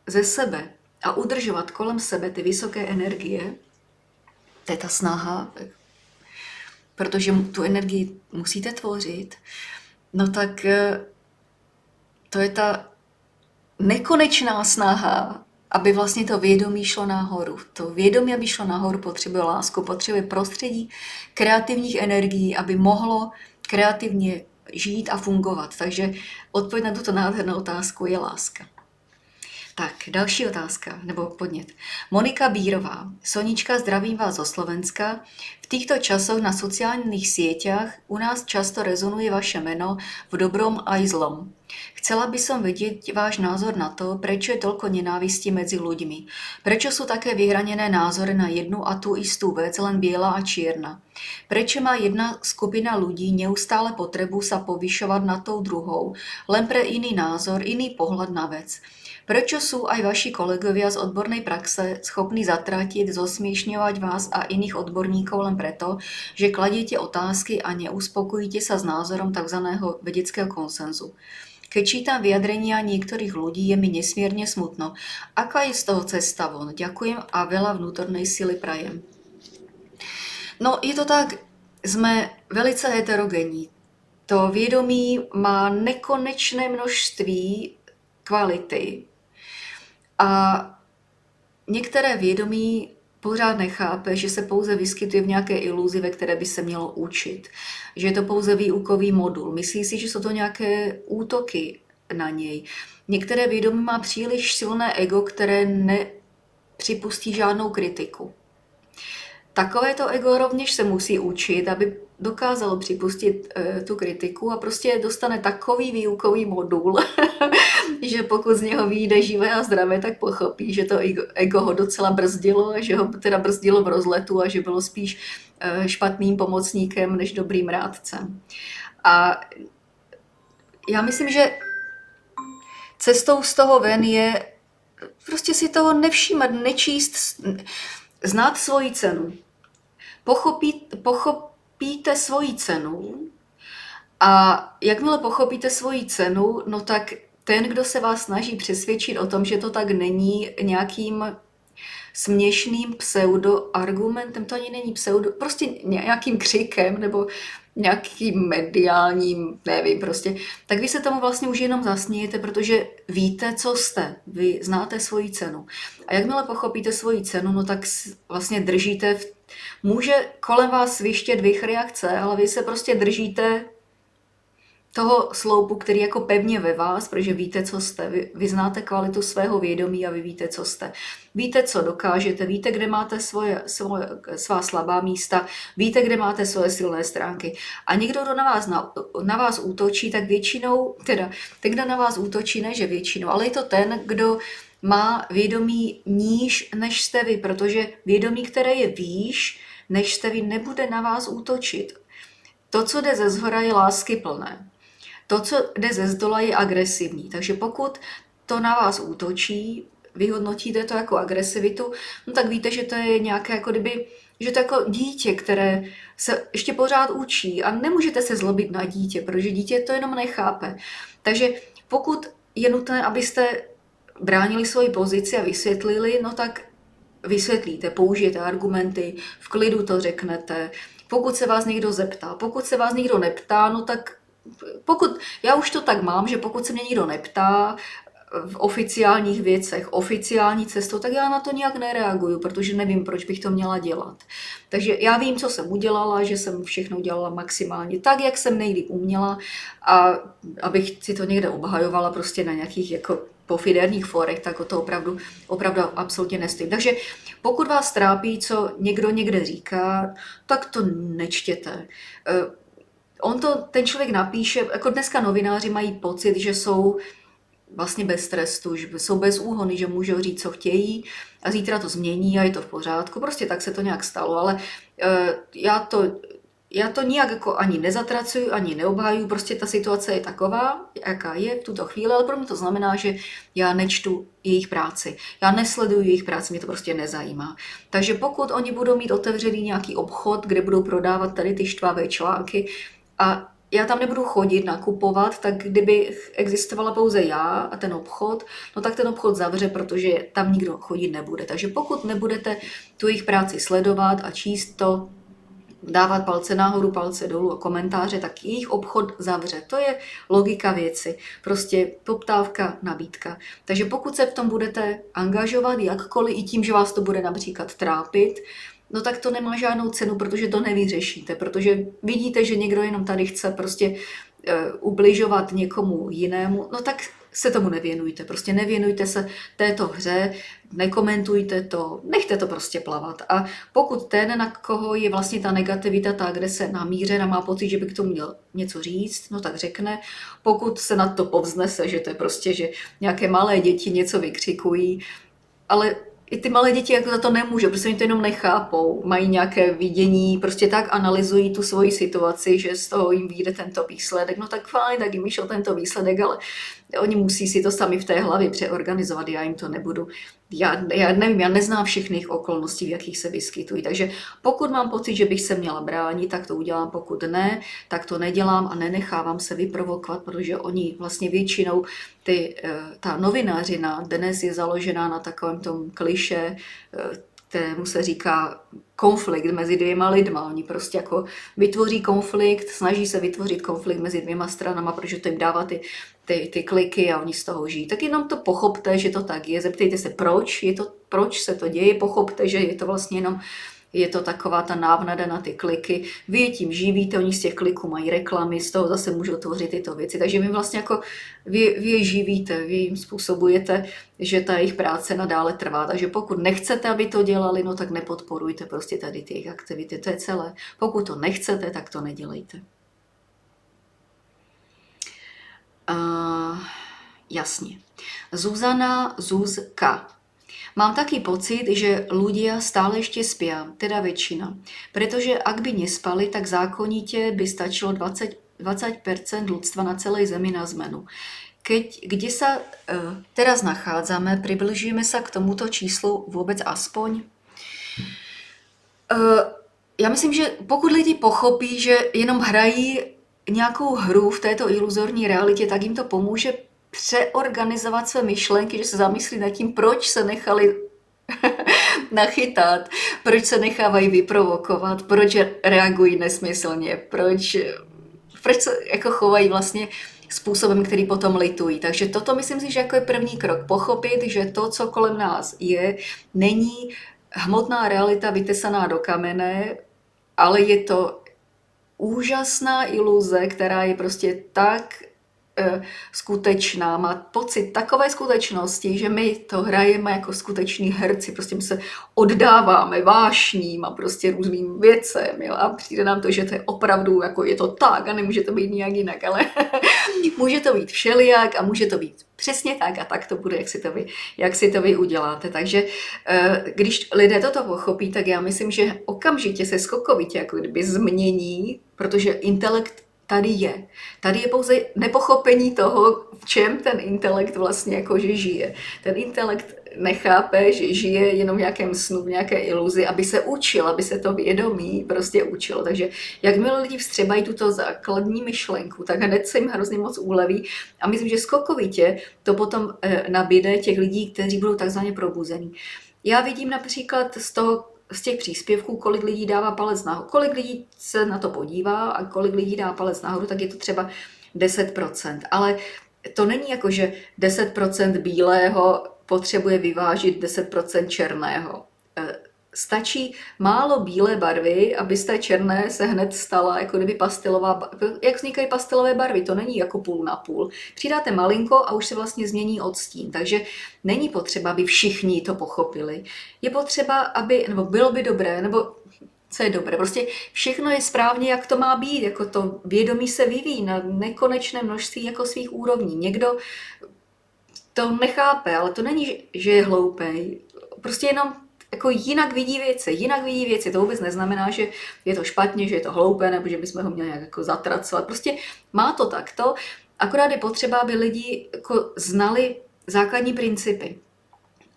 ze sebe a udržovat kolem sebe ty vysoké energie, to je ta snaha, protože tu energii musíte tvořit, no tak to je ta nekonečná snaha, aby vlastně to vědomí šlo nahoru. To vědomí, aby šlo nahoru, potřebuje lásku, potřebuje prostředí kreativních energií, aby mohlo kreativně žít a fungovat. Takže odpověď na tuto nádhernou otázku je láska. Tak, další otázka, nebo podnět. Monika Bírová. Sonička, zdravím vás zo Slovenska. V týchto časoch na sociálnych sieťach u nás často rezonuje vaše meno v dobrom aj zlom. Chcela by som vedieť váš názor na to, prečo je toľko nenávisti medzi ľuďmi. Prečo sú také vyhranené názory na jednu a tú istú vec, len biela a čierna. Prečo má jedna skupina ľudí neustále potrebu sa povyšovať nad tou druhou, len pre iný názor, iný pohľad na vec. Prečo sú aj vaši kolegovia z odbornej praxe schopní zatratiť, zosmiešňovať vás a iných odborníkov len preto, že kladiete otázky a neuspokojíte sa s názorom tzv. Vedeckého konsenzu? Keď čítam vyjadrenia niektorých ľudí, je mi nesmierne smutno. Aká je z toho cesta von? Ďakujem a veľa vnútornej sily prajem. No, je to tak, sme velice heterogenní. To vědomí má nekonečné množství kvality. A některé vědomí pořád nechápe, že se pouze vyskytuje v nějaké iluzi, ve které by se mělo učit. Že je to pouze výukový modul. Myslí si, že jsou to nějaké útoky na něj. Některé vědomí má příliš silné ego, které nepřipustí žádnou kritiku. Takovéto ego rovněž se musí učit, aby dokázalo připustit tu kritiku a prostě dostane takový výukový modul, že pokud z něho vyjde živé a zdravé, tak pochopí, že to ego ho docela brzdilo a že ho teda brzdilo v rozletu a že bylo spíš špatným pomocníkem než dobrým rádcem. A já myslím, že cestou z toho ven je prostě si toho nevšímat, nečíst, znát svoji cenu. Pochopíte svoji cenu a jakmile pochopíte svoji cenu, no tak ten, kdo se vás snaží přesvědčit o tom, že to tak není, nějakým směšným pseudoargumentem, to ani není pseudo, prostě nějakým křikem nebo nějakým mediálním, nevím prostě, tak vy se tomu vlastně už jenom zasmějete, protože víte, co jste, vy znáte svoji cenu. A jakmile pochopíte svoji cenu, no tak vlastně držíte, může kolem vás svištět vych reakce, ale vy se prostě držíte toho sloupu, který jako pevně ve vás, protože víte, co jste. Vy znáte kvalitu svého vědomí a vy víte, co jste. Víte, co dokážete, víte, kde máte svá slabá místa, víte, kde máte svoje silné stránky. A někdo, kdo na vás útočí, tak většinou, teda ten, kdo na vás útočí, ne že většinou, ale je to ten, kdo má vědomí níž, než jste vy, protože vědomí, které je výš, než jste vy, nebude na vás útočit. To, co jde ze zhora, je láskyplné. To, co jde ze zdola, je agresivní. Takže pokud to na vás útočí, vyhodnotíte to jako agresivitu, no tak víte, že to je nějaké jako kdyby, že to je jako dítě, které se ještě pořád učí a nemůžete se zlobit na dítě, protože dítě to jenom nechápe. Takže pokud je nutné, abyste bránili svoji pozici a vysvětlili, no tak vysvětlíte, použijete argumenty, v klidu to řeknete. Pokud se vás někdo zeptá, pokud se vás někdo neptá, no tak já už to tak mám, že pokud se mě nikdo neptá v oficiálních věcech, oficiální cestou, tak já na to nějak nereaguju, protože nevím, proč bych to měla dělat. Takže já vím, co jsem udělala, že jsem všechno dělala maximálně tak, jak jsem nejlíp uměla a abych si to někde obhajovala prostě na nějakých jako pofiderních forech, tak o to opravdu absolutně nestým. Takže pokud vás trápí, co někdo někde říká, tak to nečtěte. Ten člověk napíše, jako dneska novináři mají pocit, že jsou vlastně bez trestu, že jsou bez úhony, že můžou říct, co chtějí a zítra to změní a je to v pořádku. Prostě tak se to nějak stalo, ale já to nijak jako ani nezatracuju, ani neobhajuju, prostě ta situace je taková, jaká je v tuto chvíli, ale pro mě to znamená, že já nečtu jejich práci. Já nesleduju jejich práci, mě to prostě nezajímá. Takže pokud oni budou mít otevřený nějaký obchod, kde budou prodávat tady ty štvavé články a já tam nebudu chodit, nakupovat, tak kdyby existovala pouze já a ten obchod, no tak ten obchod zavře, protože tam nikdo chodit nebude. Takže pokud nebudete tu jejich práci sledovat a číst to, dávat palce nahoru, palce dolů a komentáře, tak jejich obchod zavře. To je logika věci. Prostě poptávka, nabídka. Takže pokud se v tom budete angažovat jakkoliv i tím, že vás to bude například trápit, no tak to nemá žádnou cenu, protože to nevyřešíte, protože vidíte, že někdo jenom tady chce prostě ubližovat někomu jinému, no tak se tomu nevěnujte. Prostě nevěnujte se této hře, nekomentujte to, nechte to prostě plavat. A pokud ten, na koho je vlastně ta negativita, ta agrese namířena, má pocit, že by k tomu měl něco říct, no tak řekne. Pokud se na to povznese, že to je prostě, že nějaké malé děti něco vykřikují, ale i ty malé děti jako za to nemůžou, protože oni to jenom nechápou, mají nějaké vidění, prostě tak analyzují tu svoji situaci, že z toho jim vyjde tento výsledek, no tak fajn, tak jim vyšel tento výsledek, ale oni musí si to sami v té hlavě přeorganizovat, já jim to nebudu. Já nevím, já neznám všechny okolností, v jakých se vyskytují, takže pokud mám pocit, že bych se měla bránit, tak to udělám, pokud ne, tak to nedělám a nenechávám se vyprovokovat, protože oni vlastně většinou, ta novinářina dnes je založená na takovém tom kliše, kterému se říká konflikt mezi dvěma lidma. Oni prostě jako vytvoří konflikt, snaží se vytvořit konflikt mezi dvěma stranama, protože to jim dává ty kliky a oni z toho žijí. Tak jenom to pochopte, že to tak je. Zeptejte se, proč se to děje. Pochopte, že je to vlastně jenom je to taková ta návnada na ty kliky. Vy je tím živíte, oni z těch kliků mají reklamy, z toho zase můžou tvořit tyto věci. Takže vy vlastně jako vy je živíte, vy jim způsobujete, že ta jejich práce nadále trvá. Takže pokud nechcete, aby to dělali, no tak nepodporujte prostě tady ty jejich aktivity. To je celé. Pokud to nechcete, tak to nedělejte. Jasně. Zuzka. Mám taký pocit, že ľudia stále ešte spia, teda väčšina. Pretože ak by nespali, tak zákonite by stačilo 20% ľudstva na celej Zemi na zmenu. kde sa teraz nachádzame, približujeme sa k tomuto číslu vôbec aspoň? Já myslím, že pokud lidi pochopí, že jenom hrají nějakou hru v této iluzorní realitě, tak jim to pomůže přeorganizovat své myšlenky, že se zamyslí nad tím, proč se nechali nachytat, proč se nechávají vyprovokovat, proč reagují nesmyslně, proč se jako chovají vlastně způsobem, který potom litují. Takže toto myslím si, že jako je první krok. Pochopit, že to, co kolem nás je, není hmotná realita vytesaná do kamene, ale je to úžasná iluze, která je prostě tak skutečná, má pocit takové skutečnosti, že my to hrajeme jako skuteční herci, prostě my se oddáváme vášním a prostě různým věcem, jo? A přijde nám to, že to je opravdu, jako je to tak a nemůže to být nějak jinak, ale může to být všelijak a může to být přesně tak a tak to bude, jak si to vy uděláte. Takže když lidé toto pochopí, tak já myslím, že okamžitě se skokovitě jako kdyby změní, protože intelekt tady je. Tady je pouze nepochopení toho, v čem ten intelekt vlastně jakože žije. Ten intelekt nechápe, že žije jenom v nějakém snu, v nějaké iluzi, aby se učil, aby se to vědomí prostě učilo. Takže jakmile lidi vstřebají tuto základní myšlenku, tak hned se jim hrozně moc úleví a myslím, že skokovitě to potom nabíde těch lidí, kteří budou takzvaně probuzení. Já vidím například z těch příspěvků, kolik lidí dává palec nahoru, kolik lidí se na to podívá a kolik lidí dá palec nahoru, tak je to třeba 10%. Ale to není jako, že 10% bílého potřebuje vyvážit 10% černého. Stačí málo bílé barvy, aby z té černé se hned stala jako kdyby pastelová. Jak vznikají pastelové barvy? To není jako půl na půl. Přidáte malinko a už se vlastně změní odstín. Takže není potřeba, aby všichni to pochopili. Je potřeba, nebo bylo by dobré, nebo co je dobré. Prostě všechno je správně, jak to má být. Jako to vědomí se vyvíjí na nekonečné množství jako svých úrovní. Někdo to nechápe, ale to není, že je hloupej. Prostě jenom jako jinak vidí věci. To vůbec neznamená, že je to špatně, že je to hloupé, nebo že bychom ho měli nějak jako zatracovat. Prostě má to takto, akorát je potřeba, aby lidi jako znali základní principy.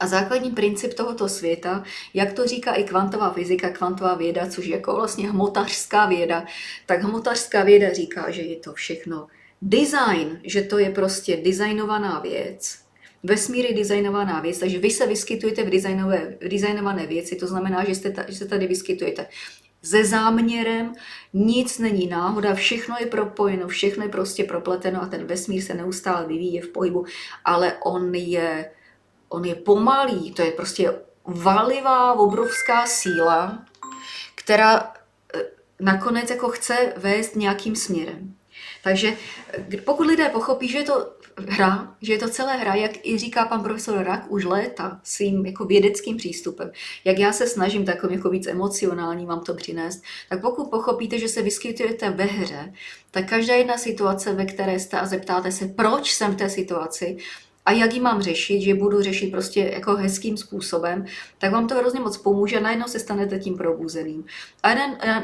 A základní princip tohoto světa, jak to říká i kvantová fyzika, kvantová věda, což je jako vlastně hmotařská věda, tak hmotařská věda říká, že je to všechno design, že to je prostě designovaná věc. Vesmír je designovaná věc, takže vy se vyskytujete v designované věci, to znamená, že se tady vyskytujete se záměrem, nic není náhoda, všechno je propojeno, všechno je prostě propleteno a ten vesmír se neustále vyvíjí v pohybu, ale on je pomalý, to je prostě valivá, obrovská síla, která nakonec jako chce vést nějakým směrem. Takže pokud lidé pochopí, že je to hra, že je to celé hra, jak i říká pan profesor Rak už léta svým jako vědeckým přístupem, jak já se snažím takovým jako víc emocionální vám to přinést, tak pokud pochopíte, že se vyskytujete ve hře, tak každá jedna situace, ve které jste a zeptáte se, proč jsem v té situaci, a jak ji mám řešit, že budu řešit prostě jako hezkým způsobem, tak vám to hrozně moc pomůže, najednou se stanete tím probuzeným. A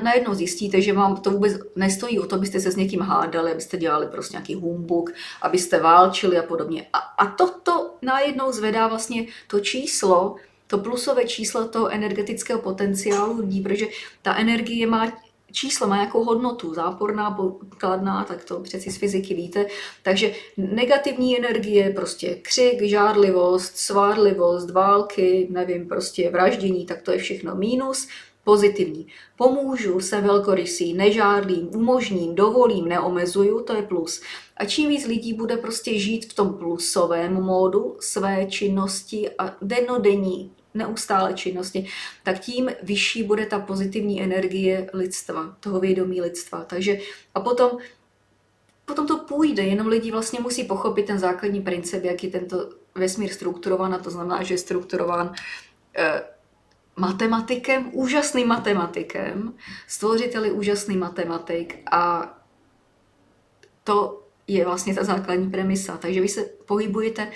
najednou zjistíte, že vám to vůbec nestojí o to, abyste se s někým hádali, abyste dělali prostě nějaký humbuk, abyste válčili a podobně. A toto najednou zvedá vlastně to číslo, to plusové číslo toho energetického potenciálu lidí, protože ta energie má číslo, má nějakou hodnotu, záporná, kladná, tak to přeci z fyziky víte. Takže negativní energie, prostě křik, žárlivost, svárlivost, války, nevím, prostě vraždění, tak to je všechno mínus. Pozitivní. Pomůžu, jsem velkorysý, nežádlím, umožním, dovolím, neomezuju, to je plus. A čím víc lidí bude prostě žít v tom plusovém módu své činnosti a dennodenní neustále činnosti, tak tím vyšší bude ta pozitivní energie lidstva, toho vědomí lidstva. Takže a potom to půjde, jenom lidi vlastně musí pochopit ten základní princip, jak je tento vesmír strukturován, a to znamená, že je strukturován matematikem, úžasným matematikem, stvořiteli úžasný matematik a to je vlastně ta základní premisa. Takže vy se pohybujete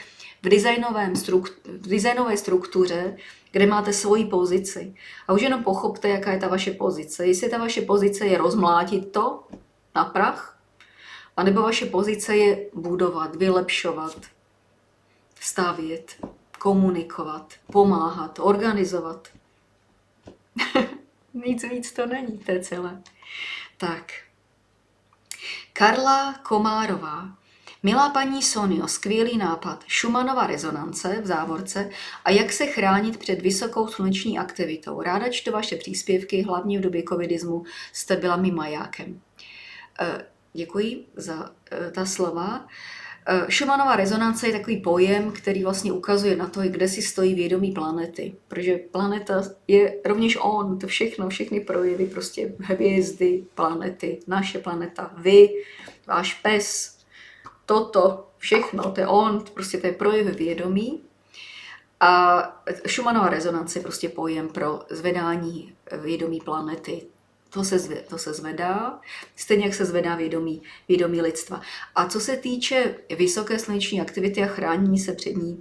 v designové struktuře, kde máte svoji pozici. A už jenom pochopte, jaká je ta vaše pozice. Jestli ta vaše pozice je rozmlátit to na prach, A nebo vaše pozice je budovat, vylepšovat, stavět, komunikovat, pomáhat, organizovat. Nic víc to není, to je celé. Tak. Karla Komárová. Milá paní Sonio, skvělý nápad. Schumannova rezonance v závorce a jak se chránit před vysokou sluneční aktivitou. Ráda čtu vaše příspěvky, hlavně v době covidismu jste byla mým majákem. Děkuji za ta slova. Schumannova rezonance je takový pojem, který vlastně ukazuje na to, kde si stojí vědomí planety. Protože planeta je rovněž on, to všechno, všechny projevy, prostě hvězdy, planety, naše planeta, vy, váš pes, toto, všechno, to je on, prostě to je projev vědomí. A Schumannova rezonance je prostě pojem pro zvedání vědomí planety. To se zvedá, stejně jak se zvedá vědomí lidstva. A co se týče vysoké sluneční aktivity a chránění se před ní,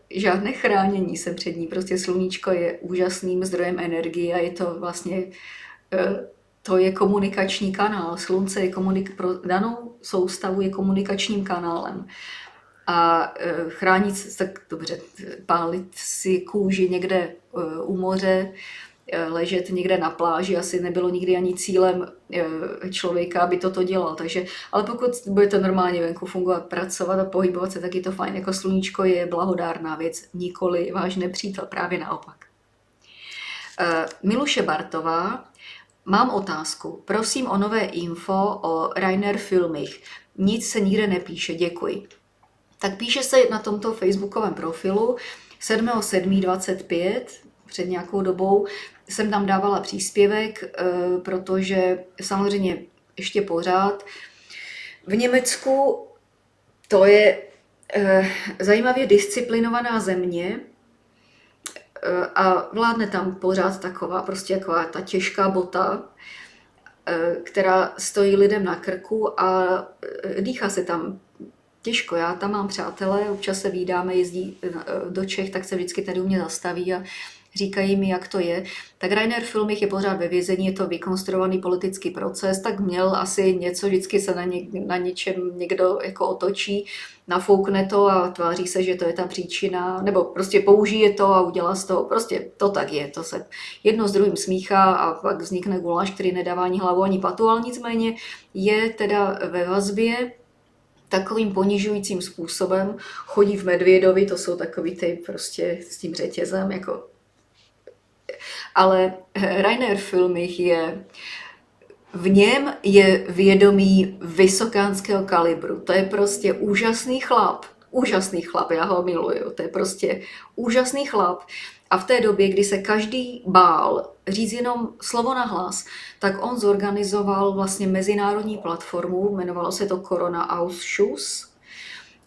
žádné chránění se před ní. Prostě sluníčko je úžasným zdrojem energie a je to vlastně, to je komunikační kanál. Slunce je pro danou soustavu je komunikačním kanálem. A chránit se, tak dobře, pálit si kůži někde u moře, ležet někde na pláži asi nebylo nikdy ani cílem člověka, aby toto dělal. Takže, ale pokud budete normálně venku fungovat, pracovat a pohybovat se, tak je to fajn. Jako sluníčko je blahodárná věc, nikoli váš nepřítel, právě naopak. Miluše Bartová, mám otázku. Prosím o nové info o Rainer Filmich. Nic se nikde nepíše, děkuji. Tak píše se na tomto facebookovém profilu 7.7.25, před nějakou dobou jsem tam dávala příspěvek, protože samozřejmě ještě pořád v Německu to je zajímavě disciplinovaná země a vládne tam pořád taková ta těžká bota, která stojí lidem na krku a dýchá se tam těžko. Já tam mám přátelé, občas se vídáme, jezdí do Čech, tak se vždycky tady u mě zastaví a říkají mi, jak to je. Tak Rainer Filmich je pořád ve vězení, je to vykonstruovaný politický proces, tak měl asi něco, vždycky se na něčem někdo jako otočí, nafoukne to a tváří se, že to je ta příčina, nebo prostě použije to a udělá z toho, prostě to tak je, to se jedno s druhým smíchá a pak vznikne guláš, který nedává ani hlavu, ani patu, ale nicméně je teda ve vazbě takovým ponižujícím způsobem, chodí v Medvědovi, to jsou takový ty prostě s tím řetězem, jako. Ale Rainer Filmich v něm je vědomí vysokánského kalibru. To je prostě úžasný chlap, já ho miluju, to je prostě úžasný chlap. A v té době, kdy se každý bál říct jenom slovo na hlas, tak on zorganizoval vlastně mezinárodní platformu, jmenovalo se to Corona Ausschuss,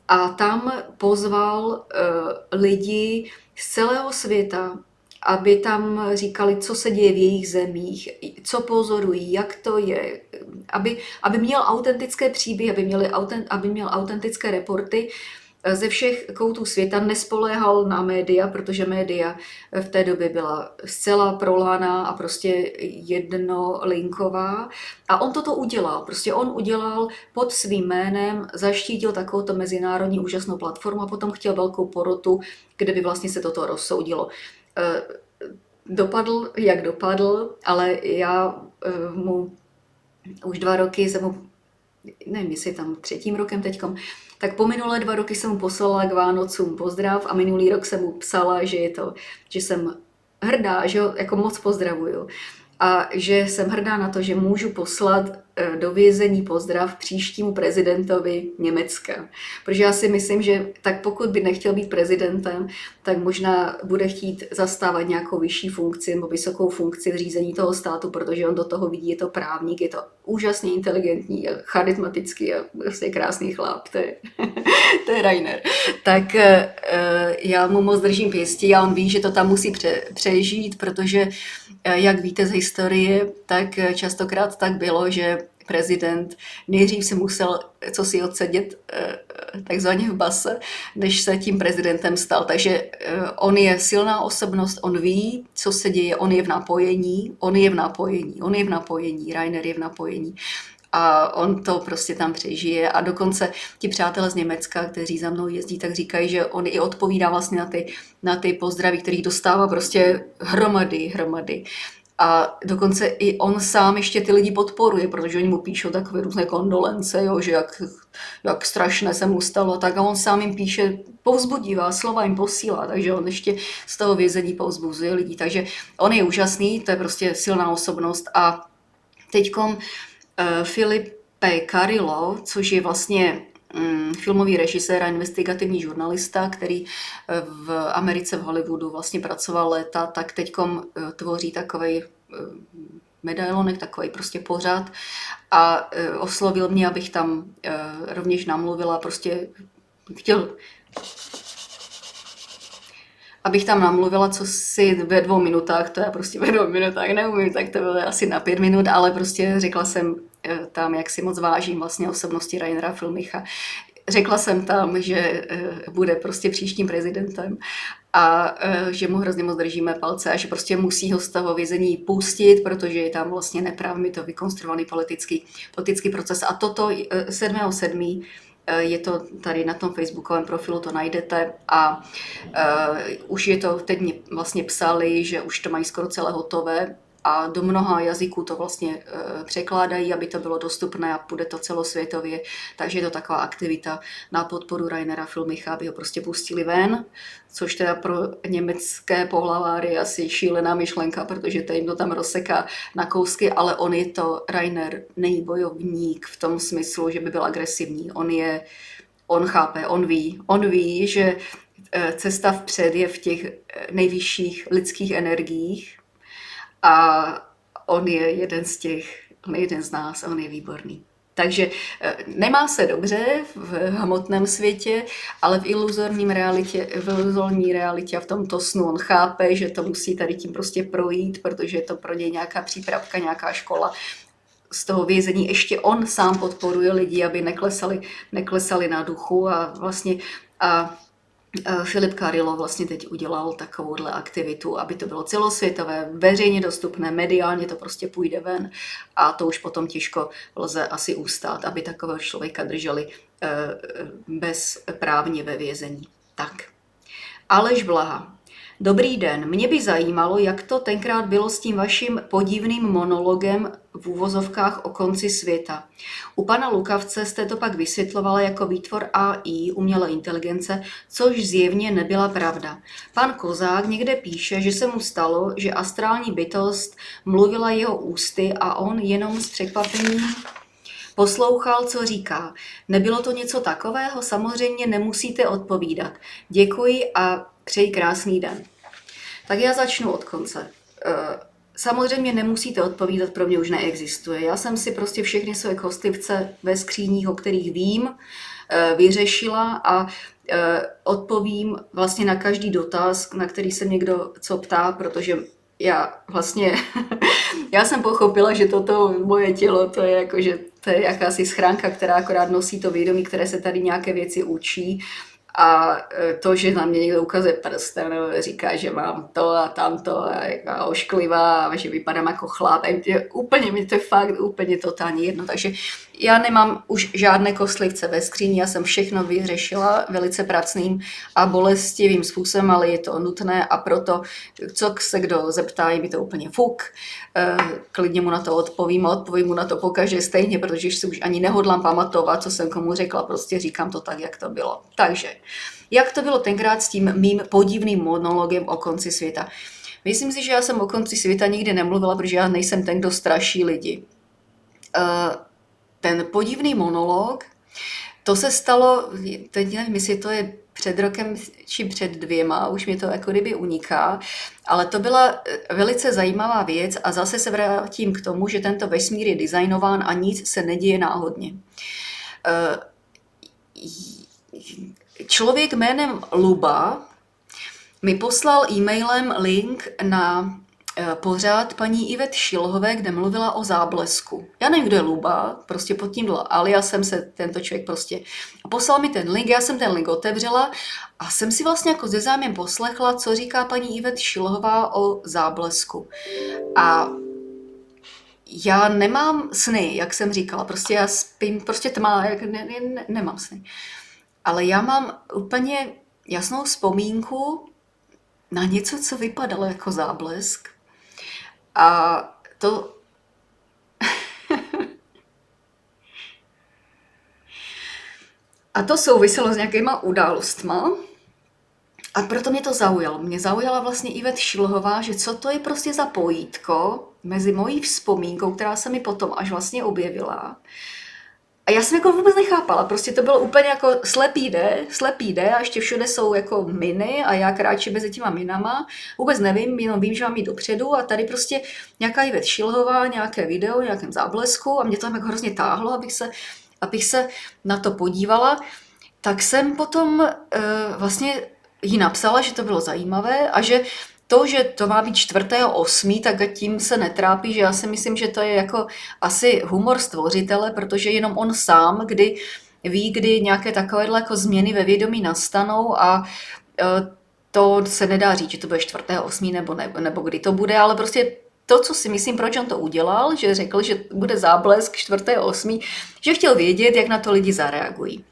a tam pozval lidi z celého světa, aby tam říkali, co se děje v jejich zemích, co pozorují, jak to je, aby měl autentické příběhy, aby měl autentické reporty ze všech koutů světa, nespoléhal na média, protože média v té době byla zcela proláná a prostě jednolinková. A on toto udělal. Prostě on udělal pod svým jménem, zaštítil takovouto mezinárodní úžasnou platformu a potom chtěl velkou porotu, kde by vlastně se toto rozsoudilo. Dopadl, jak dopadl, ale já mu už 2 roky jsem mu, nevím, jestli tam 3. rokem teďkom, tak po minulé 2 roky jsem mu poslala k Vánocům pozdrav a minulý rok jsem mu psala, že jsem hrdá, že ho jako moc pozdravuju a že jsem hrdá na to, že můžu poslat do vězení pozdrav příštímu prezidentovi Německa. Protože já si myslím, že tak pokud by nechtěl být prezidentem, tak možná bude chtít zastávat nějakou vyšší funkci nebo vysokou funkci v řízení toho státu, protože on do toho vidí, je to právník, je to úžasně inteligentní a charismatický a prostě krásný chlap, to je Rainer. Tak já mu moc držím pěstí a on ví, že to tam musí přežít, protože jak víte z historie, tak častokrát tak bylo, že prezident nejdřív si musel cosi odsedět takzvaně v base, než se tím prezidentem stal. Takže on je silná osobnost, on ví, co se děje, on je v napojení, Rainer je v napojení. a on to prostě tam přežije a dokonce ti přátelé z Německa, kteří za mnou jezdí, tak říkají, že on i odpovídá vlastně na ty pozdraví, který dostává prostě hromady. A dokonce i on sám ještě ty lidi podporuje, protože oni mu píšou takové různé kondolence, jo, že jak strašné se mu stalo, tak a on sám jim píše povzbudivá slova, jim posílá, takže on ještě z toho vězení povzbuzuje lidi. Takže on je úžasný, to je prostě silná osobnost. A teďkom Filipe Carrillo, což je vlastně filmový režisér a investigativní žurnalista, který v Americe, v Hollywoodu vlastně pracoval léta, tak teďkom tvoří takovej medailonek, takový prostě pořad a oslovil mě, abych tam rovněž namluvila, prostě chtěl, abych tam namluvila, co si ve 2 minutách, to já prostě ve 2 minutách neumím, tak to bylo asi na 5 minut, ale prostě řekla jsem tam, jak si moc vážím vlastně osobnosti Rainera Filmicha. Řekla jsem tam, že bude prostě příštím prezidentem a že mu hrozně moc držíme palce a že prostě musí ho z toho vězení pustit, protože je tam vlastně neprávně to vykonstruovaný politický proces. A toto 7.7. je to tady na tom facebookovém profilu, to najdete a už je to, teď mě vlastně psali, že už to mají skoro celé hotové a do mnoha jazyků to vlastně překládají, aby to bylo dostupné a půjde to celosvětově. Takže je to taková aktivita na podporu Rainera Filmicha, aby ho prostě pustili ven, což teda pro německé pohlaváry je asi šílená myšlenka, protože to jim to tam rozseká na kousky, ale Rainer není bojovník v tom smyslu, že by byl agresivní. On chápe, on ví, že cesta vpřed je v těch nejvyšších lidských energiích, a on je jeden z nás a on je výborný. Takže nemá se dobře v hmotném světě, ale v iluzorní realitě a v tomto snu on chápe, že to musí tady tím prostě projít, protože je to pro něj nějaká přípravka, nějaká škola. Z toho vězení ještě on sám podporuje lidi, aby neklesali na duchu a vlastně Filip Carrillo vlastně teď udělal takovouhle aktivitu, aby to bylo celosvětové, veřejně dostupné, mediálně to prostě půjde ven a to už potom těžko lze asi ustát, aby takového člověka drželi bezprávně ve vězení. Tak. Aleš Blaha. Dobrý den, mě by zajímalo, jak to tenkrát bylo s tím vaším podivným monologem v úvozovkách o konci světa. U pana Lukavce jste to pak vysvětlovala jako výtvor AI, umělé inteligence, což zjevně nebyla pravda. Pan Kozák někde píše, že se mu stalo, že astrální bytost mluvila jeho ústy a on jenom s překvapením poslouchal, co říká. Nebylo to něco takového? Samozřejmě nemusíte odpovídat. Děkuji a přeji krásný den. Tak já začnu od konce. Samozřejmě nemusíte odpovídat, pro mě už neexistuje. Já jsem si prostě všechny své kostlivce ve skříních, o kterých vím, vyřešila a odpovím vlastně na každý dotaz, na který se někdo co ptá, protože já jsem pochopila, že toto moje tělo, to je jakási schránka, která akorát nosí to vědomí, které se tady nějaké věci učí. A to, že na mě někdo ukazuje prstem nebo říká, že mám to a tamto a ošklivá a že vypadám jako chlap, úplně to je fakt úplně totálně jedno. Takže já nemám už žádné kostlivce ve skříni, já jsem všechno vyřešila velice pracným a bolestivým způsobem, ale je to nutné a proto, co se kdo zeptá, je mi to úplně fuk. Klidně mu na to odpovím a odpovím mu na to pokaždé stejně, protože si už ani nehodlám pamatovat, co jsem komu řekla, prostě říkám to tak, jak to bylo. Takže, jak to bylo tenkrát s tím mým podivným monologem o konci světa? Myslím si, že já jsem o konci světa nikdy nemluvila, protože já nejsem ten, kdo straší lidi. Ten podivný monolog, to se stalo, teď nevím, jestli to je před rokem či před 2, už mi to jako kdyby uniká, ale to byla velice zajímavá věc a zase se vrátím k tomu, že tento vesmír je designován a nic se neděje náhodně. Člověk jménem Luba mi poslal e-mailem link na pořád paní Ivet Šilhové, kde mluvila o záblesku. Já nevím, kdo je Luba, prostě pod tímhle aliasem se tento člověk prostě poslal mi ten link, já jsem ten link otevřela a jsem si vlastně jako se zájmem poslechla, co říká paní Ivet Šilhová o záblesku. A Já nemám sny, jak jsem říkala, prostě já spím, prostě tma, nemám sny. Ale já mám úplně jasnou vzpomínku na něco, co vypadalo jako záblesk. A to, a to souviselo s nějakýma událostma. A proto mě to zaujalo. Mě zaujala vlastně Ivet Šilhová, že co to je prostě za pojítko mezi mojí vzpomínkou, která se mi potom až vlastně objevila. A já jsem jako vůbec nechápala, prostě to bylo úplně jako slepý jde a ještě všude jsou jako miny a já kráčím mezi těma minama. Vůbec nevím, jenom vím, že mám jít dopředu a tady prostě nějaká Ivet Šilhová, nějaké video, nějakém záblesku a mě to tam jako hrozně táhlo, abych se na to podívala. Tak jsem potom vlastně jí napsala, že to bylo zajímavé a že to má být 4.8., tak tím se netrápí, že já si myslím, že to je jako asi humor stvořitele, protože jenom on sám, kdy ví, kdy nějaké takovéhle jako změny ve vědomí nastanou a to se nedá říct, že to bude 4.8. nebo kdy to bude, ale prostě to, co si myslím, proč on to udělal, že řekl, že bude záblesk 4.8., že chtěl vědět, jak na to lidi zareagují.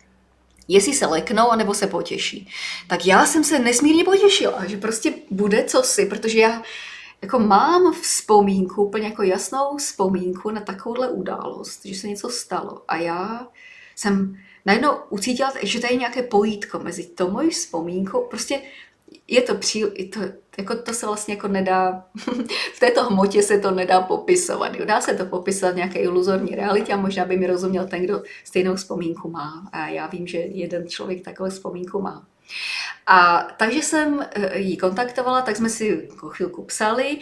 Jestli se leknou, anebo se potěší. Tak já jsem se nesmírně potěšila, že prostě bude cosi, protože já jako mám vzpomínku, úplně jako jasnou vzpomínku na takovouhle událost, že se něco stalo. A já jsem najednou ucítila, že tady je nějaké pojítko mezi tou mojí vzpomínkou, prostě to se vlastně jako nedá, v této hmotě se to nedá popisovat. Dá se to popisovat v nějaké iluzorní realitě a možná by mi rozuměl ten, kdo stejnou vzpomínku má. A já vím, že jeden člověk takovou vzpomínku má. A takže jsem ji kontaktovala, tak jsme si chvilku psali,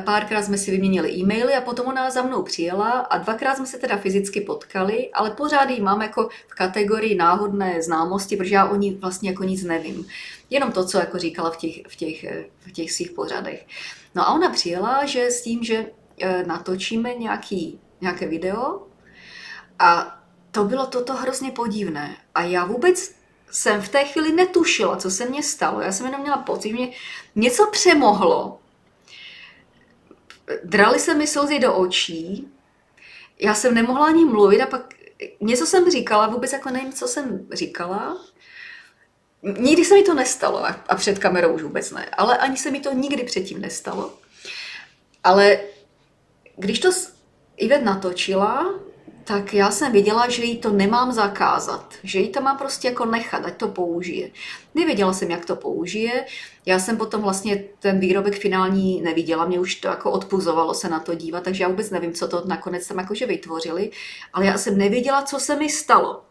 párkrát jsme si vyměnili e-maily a potom ona za mnou přijela a 2krát jsme se teda fyzicky potkali, ale pořád ji mám jako v kategorii náhodné známosti, protože já o ní vlastně jako nic nevím. Jenom to, co jako říkala v těch svých pořadech. No a ona přijela, že s tím, že natočíme nějaké video a to bylo toto hrozně podivné. A já vůbec jsem v té chvíli netušila, co se mně stalo. Já jsem jenom měla pocit, že mě něco přemohlo. Draly se mi slzy do očí, já jsem nemohla ani mluvit a pak něco jsem říkala, vůbec jako nevím, co jsem říkala. Nikdy se mi to nestalo a před kamerou už vůbec ne, ale ani se mi to nikdy předtím nestalo. Ale když to Ivet natočila, tak já jsem věděla, že jí to nemám zakázat, že jí to mám prostě jako nechat, ať to použije. Nevěděla jsem, jak to použije, já jsem potom vlastně ten výrobek finální neviděla, mě už to jako odpuzovalo se na to dívat, takže já vůbec nevím, co to nakonec tam jakože vytvořili, ale já jsem nevěděla, co se mi stalo.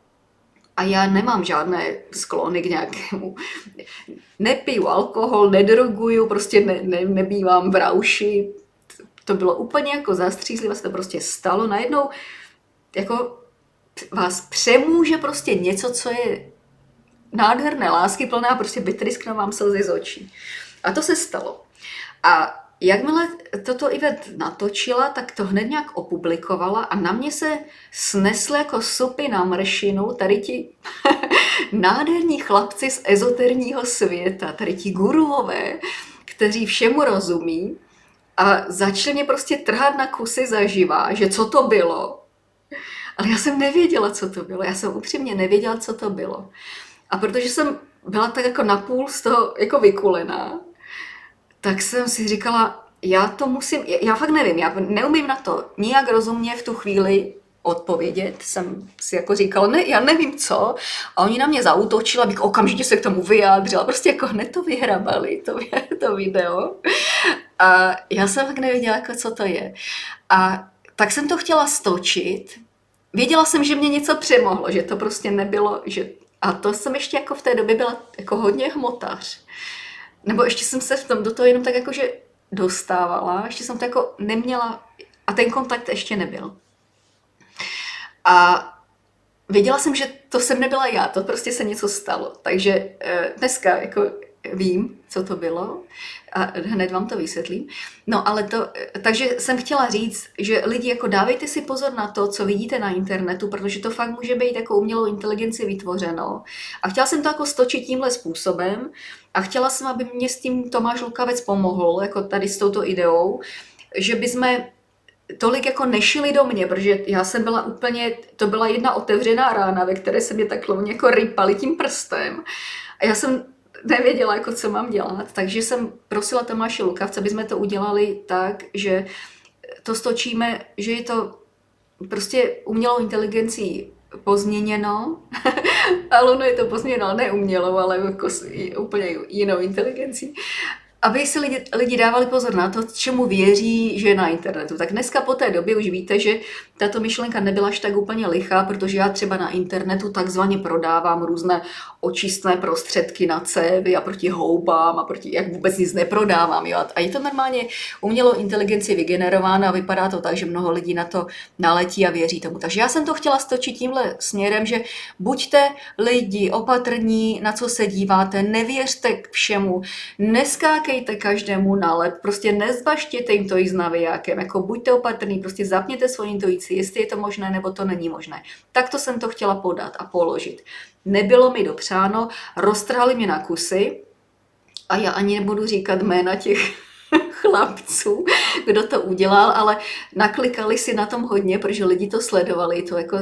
A já nemám žádné sklony k nějakému, nepiju alkohol, nedroguju, prostě nebývám v rauši. To bylo úplně jako zastřízlivé, se to prostě stalo najednou, jako vás přemůže prostě něco, co je nádherné, láskyplné a prostě vytrysknou vám slzy z očí. A to se stalo. A jakmile toto Ivet natočila, tak to hned nějak opublikovala a na mě se snesly jako supy na mršinu tady ti nádherní chlapci z ezoterního světa, tady ti guruové, kteří všemu rozumí a začali mě prostě trhat na kusy zaživa, že co to bylo. Ale já jsem nevěděla, co to bylo. Já jsem upřímně nevěděla, co to bylo. A protože jsem byla tak jako napůl z toho jako vykulená, tak jsem si říkala, já fakt nevím, já neumím na to nijak rozumně v tu chvíli odpovědět. Jsem si jako říkala, ne, já nevím co. A oni na mě zaútočili, abych okamžitě se k tomu vyjádřila. Prostě jako hned to vyhrabali, to video. A já jsem fakt nevěděla, jako co to je. A tak jsem to chtěla stočit. Věděla jsem, že mě něco přemohlo, že to prostě nebylo, a to jsem ještě jako v té době byla jako hodně hmotař. Nebo ještě jsem se do toho jenom tak jakože dostávala, ještě jsem to jako neměla a ten kontakt ještě nebyl. A věděla jsem, že to jsem nebyla já, to prostě se něco stalo. Takže dneska jako vím, co to bylo a hned vám to vysvětlím. No ale takže jsem chtěla říct, že lidi jako dávejte si pozor na to, co vidíte na internetu, protože to fakt může být jako umělou inteligenci vytvořeno. A chtěla jsem to jako stočit tímhle způsobem a chtěla jsem, aby mě s tím Tomáš Lukavec pomohl, jako tady s touto ideou, že bychom tolik jako nešili do mě, protože já jsem byla úplně, to byla jedna otevřená rána, ve které se mě tak jako rypali tím prstem. A já jsem nevěděla, jako co mám dělat, takže jsem prosila Tomáše Lukavce, aby jsme to udělali tak, že to stočíme, že je to prostě umělou inteligencí pozměněno, ale ono je to pozměněno ne umělou, ale jako úplně jinou inteligencí. Aby si lidi dávali pozor na to, čemu věří, že je na internetu. Tak dneska po té době už víte, že tato myšlenka nebyla až tak úplně lichá, protože já třeba na internetu takzvaně prodávám různé očistné prostředky na cévy a proti houbám a proti, jak vůbec nic neprodávám. Jo? A je to normálně umělou inteligenci vygenerováno a vypadá to tak, že mnoho lidí na to naletí a věří tomu. Takže já jsem to chtěla stočit tímhle směrem, že buďte lidi opatrní, na co se díváte, nevěřte k všemu, neskákejte každému na lep, prostě nezbaštěte jim to jíst navijákem, jako buďte opatrní, prostě zapněte svoji intuici, jestli je to možné nebo to není možné. Takto jsem to chtěla podat a položit. Nebylo mi dopřáno, roztrhali mě na kusy a já ani nebudu říkat jména těch chlapců, kdo to udělal, ale naklikali si na tom hodně, protože lidi to sledovali, to jako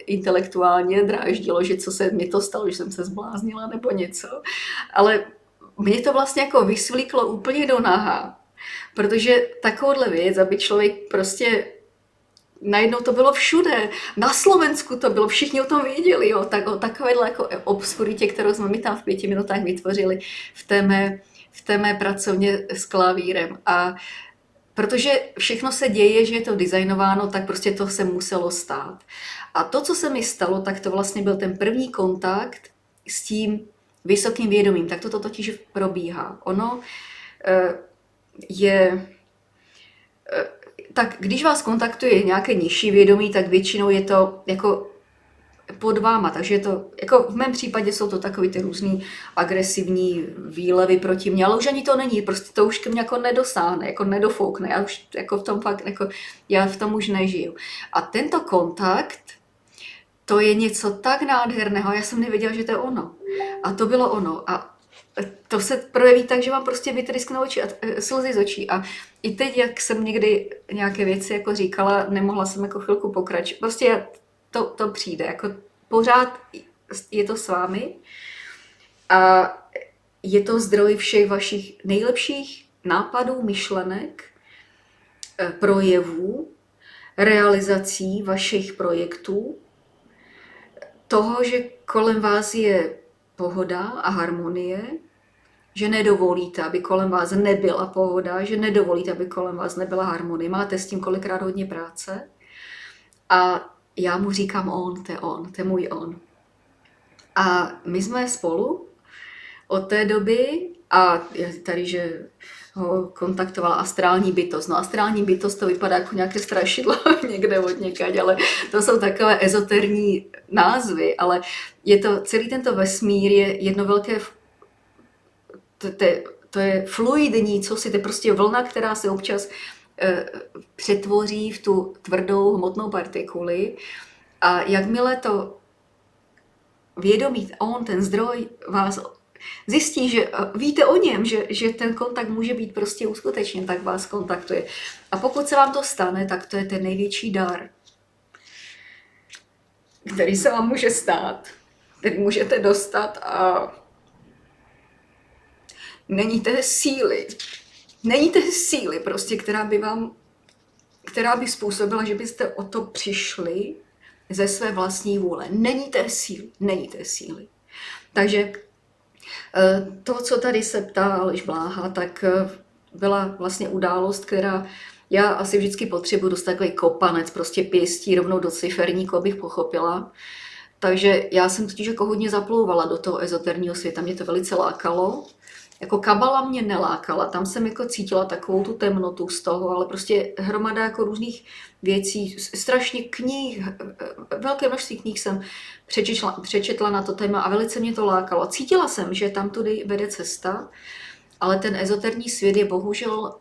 intelektuálně dráždilo, že co se mi to stalo, že jsem se zbláznila nebo něco. Ale mě to vlastně jako vysvlíklo úplně do naha, protože takovouhle věc, aby člověk prostě najednou to bylo všude, na Slovensku to bylo, všichni o tom věděli, jo, tak o takovéhle jako obskuritě, kterou jsme mi tam v 5 minutách vytvořili v té mé pracovně s klavírem. A protože všechno se děje, že je to designováno, tak prostě to se muselo stát. A to, co se mi stalo, tak to vlastně byl ten první kontakt s tím vysokým vědomím. Tak to totiž probíhá. Ono je... Tak když vás kontaktuje nějaké nižší vědomí, tak většinou je to jako pod váma, takže je to, jako v mém případě jsou to takový ty různý agresivní výlevy proti mně, ale už ani to není, prostě to už ke mně jako nedosáhne, jako nedofoukne, já už jako v tom fakt, jako já v tom už nežiju. A tento kontakt, to je něco tak nádherného, já jsem nevěděla, že to je ono. A to bylo ono. A to se projeví tak, že vám prostě vytrysknou oči a slzy z očí. A i teď, jak jsem někdy nějaké věci jako říkala, nemohla jsem jako chvilku pokračovat. Prostě to přijde, jako pořád je to s vámi a je to zdroj všech vašich nejlepších nápadů, myšlenek, projevů, realizací vašich projektů, toho, že kolem vás je pohoda a harmonie, že nedovolíte, aby kolem vás nebyla pohoda, že nedovolíte, aby kolem vás nebyla harmonie. Máte s tím kolikrát hodně práce a já mu říkám on, to je můj on. A my jsme spolu od té doby a tady, že ho kontaktovala astrální bytost. No astrální bytost to vypadá jako nějaké strašidlo někde od někať, ale to jsou takové ezoterní názvy, ale je to, celý tento vesmír je jedno velké, to je fluidní, co si, to je prostě vlna, která se občas přetvoří v tu tvrdou hmotnou partikuli a jakmile to vědomí, ten zdroj vás zjistí, že víte o něm, že ten kontakt může být prostě uskutečněn, tak vás kontaktuje. A pokud se vám to stane, tak to je ten největší dar, který se vám může stát, který můžete dostat a není té síly prostě, která by způsobila, že byste o to přišli ze své vlastní vůle. Není té síly. Takže to, co tady se ptá Aleš Bláha, tak byla vlastně událost, která já asi vždycky potřebuji dostat takový kopanec, prostě pěstí rovnou do ciferníku, abych pochopila. Takže já jsem totiž jako hodně zaplouvala do toho ezoterního světa, mě to velice lákalo. Jako kabala mě nelákala, tam jsem jako cítila takovou tu temnotu z toho, ale prostě hromada jako různých věcí, strašně knih, velké množství knih jsem přečetla na to téma a velice mě to lákalo. Cítila jsem, že tam tudy vede cesta, ale ten ezoterní svět je bohužel,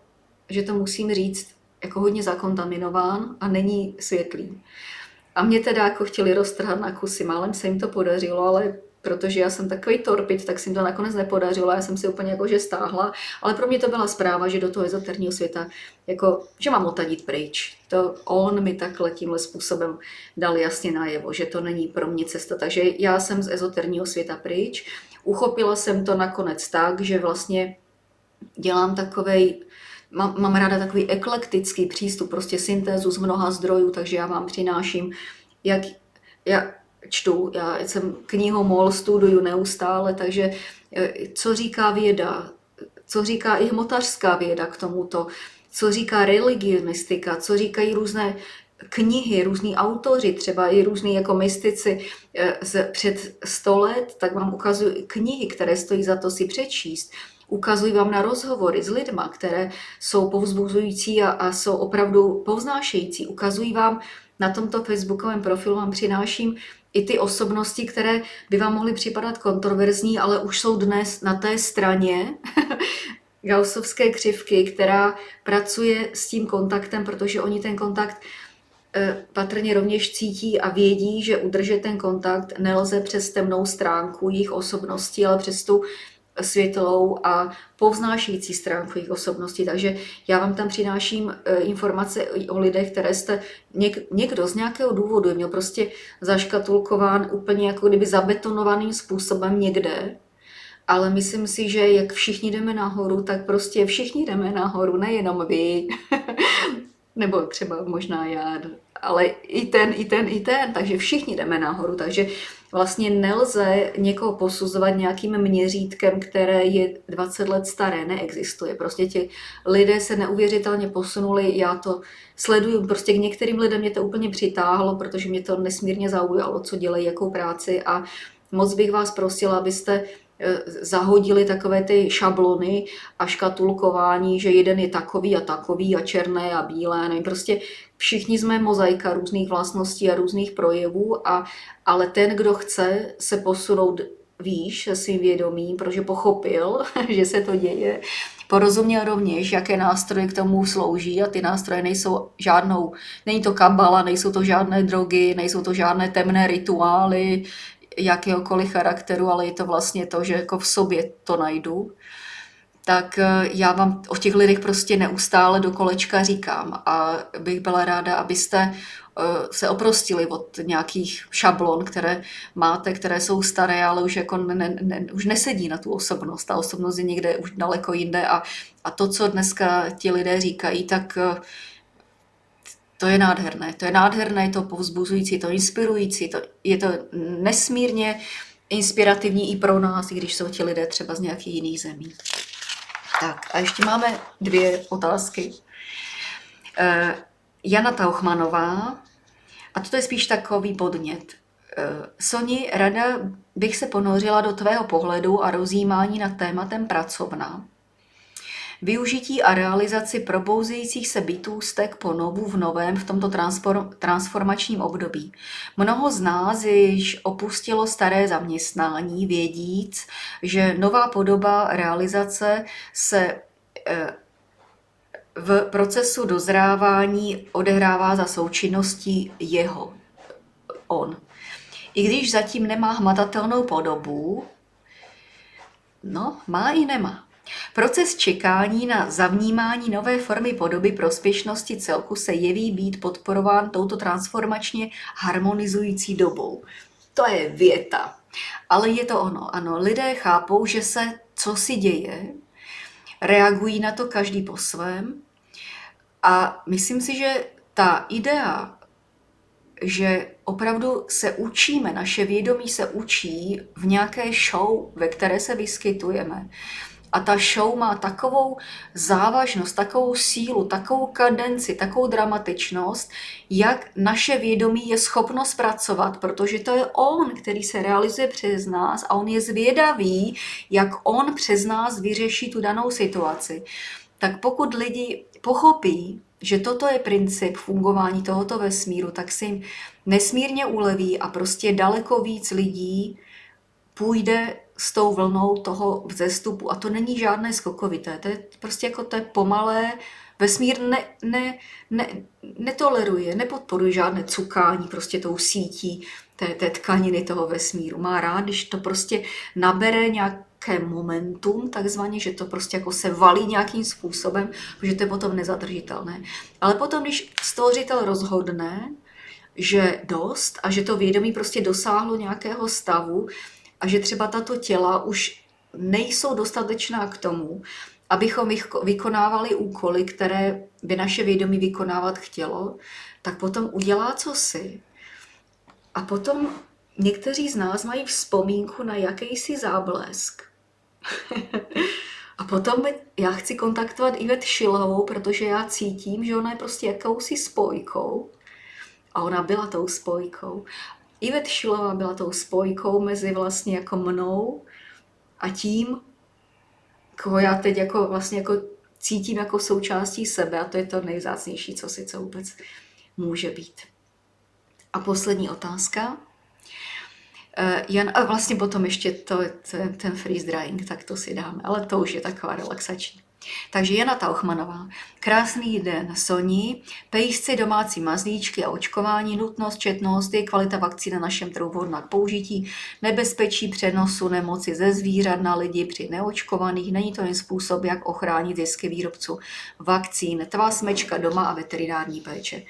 že to musím říct, jako hodně zakontaminován a není světlý. A mě teda jako chtěli roztrhat na kusy, málem se jim to podařilo, ale protože já jsem takový torpid, tak se jim to nakonec nepodařilo, já jsem si úplně jakože stáhla, ale pro mě to byla zpráva, že do toho ezoterního světa, jako, že mám odtadit pryč. To on mi takhle tímhle způsobem dal jasně najevo, že to není pro mě cesta, takže já jsem z ezoterního světa pryč. Uchopila jsem to nakonec tak, že vlastně dělám takovej, mám ráda takový eklektický přístup, prostě syntézu z mnoha zdrojů, takže já vám přináším, jak já čtu, já jsem knihomol, studuju neustále, takže co říká věda, co říká i hmotařská věda k tomuto, co říká religionistika, co říkají různé knihy, různí autoři, třeba i různí jako mystici před 100 let, tak vám ukazují knihy, které stojí za to si přečíst. Ukazují vám na rozhovory s lidma, které jsou povzbuzující a jsou opravdu povznášející. Ukazují vám na tomto facebookovém profilu, vám přináším i ty osobnosti, které by vám mohly připadat kontroverzní, ale už jsou dnes na té straně gaussovské křivky, která pracuje s tím kontaktem, protože oni ten kontakt patrně rovněž cítí a vědí, že udržet ten kontakt nelze přes temnou stránku jejich osobnosti, ale přes tu světlou a povznášející stránku jejich osobnosti. Takže já vám tam přináším informace o lidech, které jste někdo z nějakého důvodu je měl prostě zaškatulkován úplně jako kdyby zabetonovaným způsobem někde, ale myslím si, že jak všichni jdeme nahoru, tak prostě všichni jdeme nahoru, nejenom vy, nebo třeba možná já, ale i ten, takže všichni jdeme nahoru, takže vlastně nelze někoho posuzovat nějakým měřítkem, které je 20 let staré, neexistuje. Prostě ti lidé se neuvěřitelně posunuli, já to sleduju, prostě k některým lidem mě to úplně přitáhlo, protože mě to nesmírně zaujalo, co dělají, jakou práci a moc bych vás prosila, abyste zahodili takové ty šablony a škatulkování, že jeden je takový a černé a bílé. Nevím, prostě všichni jsme mozaika různých vlastností a různých projevů, ale ten, kdo chce se posunout výš se svým vědomím, protože pochopil, že se to děje, porozuměl rovněž, jaké nástroje k tomu slouží a ty nástroje není to kabala, nejsou to žádné drogy, nejsou to žádné temné rituály, jakéhokoliv charakteru, ale je to vlastně to, že jako v sobě to najdu, tak já vám o těch lidech prostě neustále do kolečka říkám a bych byla ráda, abyste se oprostili od nějakých šablon, které máte, které jsou staré, ale už jako už nesedí na tu osobnost. Ta osobnost je někde už daleko jinde a to, co dneska ti lidé říkají, tak to je nádherné, je to povzbuzující, je to inspirující, je to nesmírně inspirativní i pro nás, i když jsou ti lidé třeba z nějakých jiných zemí. Tak a ještě máme 2 otázky. Jana Tauchmanová, a to je spíš takový podnět. Soni, ráda bych se ponořila do tvého pohledu a rozjímání nad tématem pracovna. Využití a realizaci probouzejících se bytůstek po novu v novém v tomto transformačním období. Mnoho z nás již opustilo staré zaměstnání, vědíc, že nová podoba realizace se v procesu dozrávání odehrává za součinností on. I když zatím nemá hmatatelnou podobu, má i nemá. Proces čekání na zavnímání nové formy podoby prospěšnosti celku se jeví být podporován touto transformačně harmonizující dobou. To je věta. Ale je to ono. Ano, lidé chápou, že se cosi děje, reagují na to každý po svém a myslím si, že ta idea, že opravdu se učíme, naše vědomí se učí v nějaké show, ve které se vyskytujeme. A ta show má takovou závažnost, takovou sílu, takovou kadenci, takovou dramatičnost, jak naše vědomí je schopno zpracovat, protože to je on, který se realizuje přes nás a on je zvědavý, jak on přes nás vyřeší tu danou situaci. Tak pokud lidi pochopí, že toto je princip fungování tohoto vesmíru, tak si jim nesmírně uleví a prostě daleko víc lidí půjde s tou vlnou toho vzestupu. A to není žádné skokovité, to je prostě jako to je pomalé. Vesmír netoleruje, nepodporuje žádné cukání prostě tou sítí. té tkaniny toho vesmíru. Má rád, když to prostě nabere nějaké momentum, takzvaně, že to prostě jako se valí nějakým způsobem, protože to je potom nezadržitelné. Ale potom, když stvořitel rozhodne, že dost a že to vědomí prostě dosáhlo nějakého stavu a že třeba tato těla už nejsou dostatečná k tomu, abychom vykonávali úkoly, které by naše vědomí vykonávat chtělo, tak potom udělá cosi. A potom někteří z nás mají vzpomínku na jakýsi záblesk. A potom já chci kontaktovat Yvette Schillovou, protože já cítím, že ona je prostě jakousi spojkou. A ona byla tou spojkou. Yvette Schillová byla tou spojkou mezi vlastně jako mnou a tím, koho já teď jako vlastně jako cítím jako součástí sebe, a to je to nejvzácnější, co vůbec může být. A poslední otázka. A vlastně potom ještě ten freeze drying, tak to si dáme, ale to už je taková relaxační. Takže Jana Tauchmanová. Krásný den, Soni. Pejsci, domácí mazlíčky a očkování, nutnost, četnost, je kvalita vakcín na našem trhu vhodná k použití, nebezpečí přenosu nemoci ze zvířat na lidi při neočkovaných, není to jen způsob, jak ochránit zisky výrobců vakcín, tvá smečka doma a veterinární péče.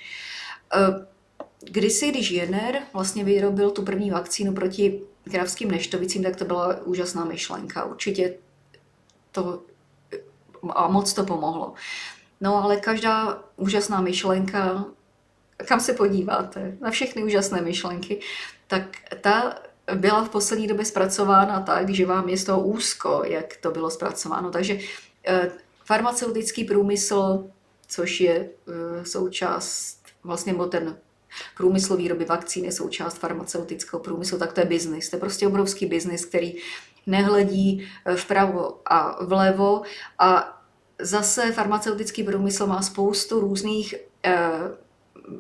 Kdysi, když Jenner vlastně vyrobil tu první vakcínu proti kravským neštovicím, tak to byla úžasná myšlenka. Určitě to a moc to pomohlo. No ale každá úžasná myšlenka, kam se podíváte, na všechny úžasné myšlenky, tak ta byla v poslední době zpracována tak, že vám je z toho úzko, jak to bylo zpracováno. Takže farmaceutický průmysl, což je součást, vlastně ten průmysl výroby vakcín je součást farmaceutického průmyslu, tak to je biznis. To je prostě obrovský biznis, který nehledí vpravo a vlevo a zase farmaceutický průmysl má spoustu různých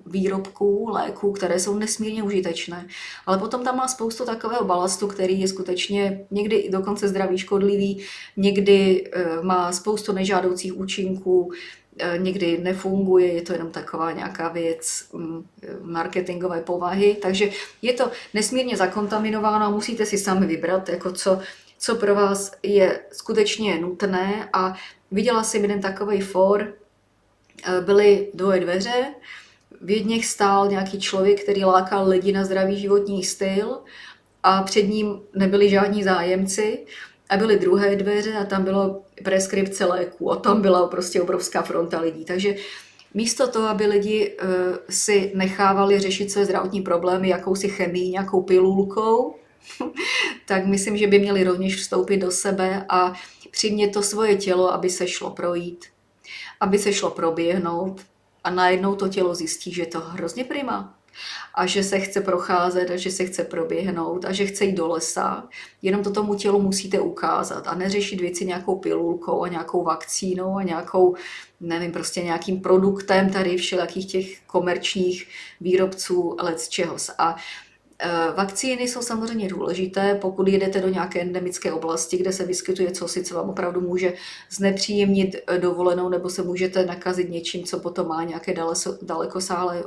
výrobků, léků, které jsou nesmírně užitečné. Ale potom tam má spoustu takového balastu, který je skutečně někdy dokonce zdravý škodlivý, někdy má spoustu nežádoucích účinků, někdy nefunguje, je to jenom taková nějaká věc marketingové povahy, takže je to nesmírně zakontaminováno a musíte si sami vybrat, jako co pro vás je skutečně nutné. A viděla jsem jeden takovej for, byly dvoje dveře, v jedněch stál nějaký člověk, který lákal lidi na zdravý životní styl a před ním nebyli žádní zájemci a byly druhé dveře a tam bylo preskripce léků a tam byla prostě obrovská fronta lidí. Takže místo toho, aby lidi si nechávali řešit své zdravotní problémy jakousi chemií, nějakou pilulkou, tak myslím, že by měli rovněž vstoupit do sebe a přimět to svoje tělo, aby se šlo projít, aby se šlo proběhnout a najednou to tělo zjistí, že je to hrozně prima a že se chce procházet a že se chce proběhnout a že chce jít do lesa. Jenom to tomu tělu musíte ukázat a neřešit věci nějakou pilulkou a nějakou vakcínou a nějakou, nevím, prostě nějakým produktem tady všelakých těch komerčních výrobců lecčehos. A vakcíny jsou samozřejmě důležité, pokud jedete do nějaké endemické oblasti, kde se vyskytuje cosi, co vám opravdu může znepříjemnit dovolenou, nebo se můžete nakazit něčím, co potom má nějaké dalekosáhlé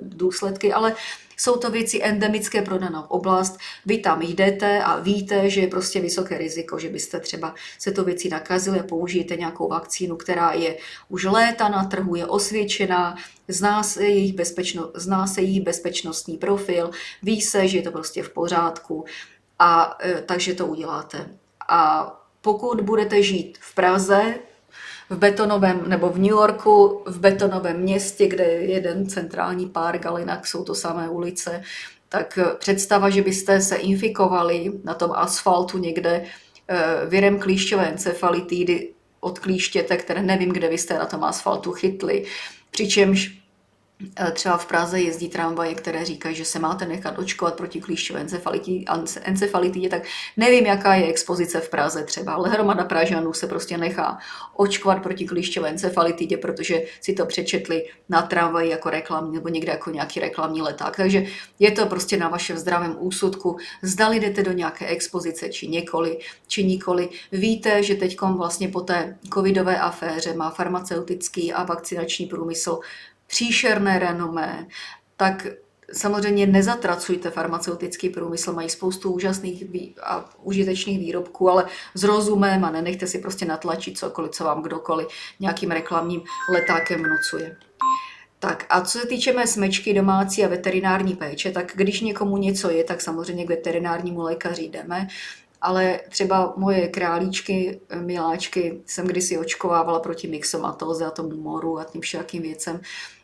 důsledky, ale jsou to věci endemické pro danou oblast. Vy tam jdete a víte, že je prostě vysoké riziko, že byste třeba se to věci nakazili a použijete nějakou vakcínu, která je už léta na trhu, je osvědčená, zná se jejich bezpečnostní profil, ví se, že je to prostě v pořádku a takže to uděláte. A pokud budete žít v Praze, v betonovém, nebo v New Yorku, v betonovém městě, kde je jeden centrální park, ale jinak jsou to samé ulice, tak představa, že byste se infikovali na tom asfaltu někde virem klíšťové encefalitidy od klíštěte, které nevím, kde vy jste na tom asfaltu chytli, přičemž třeba v Praze jezdí tramvaje, které říkají, že se máte nechat očkovat proti klíšťové encefalitidě, tak nevím, jaká je expozice v Praze třeba, ale hromada Pražanů se prostě nechá očkovat proti klíšťové encefalitidě, protože si to přečetli na tramvaji jako reklamní nebo někde jako nějaký reklamní leták. Takže je to prostě na vašem zdravém úsudku, zdali jdete do nějaké expozice či nikoli. Víte, že teď vlastně po té covidové aféře má farmaceutický a vakcinační průmysl příšerné renomé, tak samozřejmě nezatracujte farmaceutický průmysl, mají spoustu úžasných a užitečných výrobků, ale s rozumem a nenechte si prostě natlačit cokoliv, co vám kdokoliv nějakým reklamním letákem vnucuje. Tak a co se týče mé smečky domácí a veterinární péče, tak když někomu něco je, tak samozřejmě k veterinárnímu lékaři jdeme, ale třeba moje králíčky, miláčky jsem kdysi očkovávala proti myxomatóze a tomu moru a tím všakým věcem,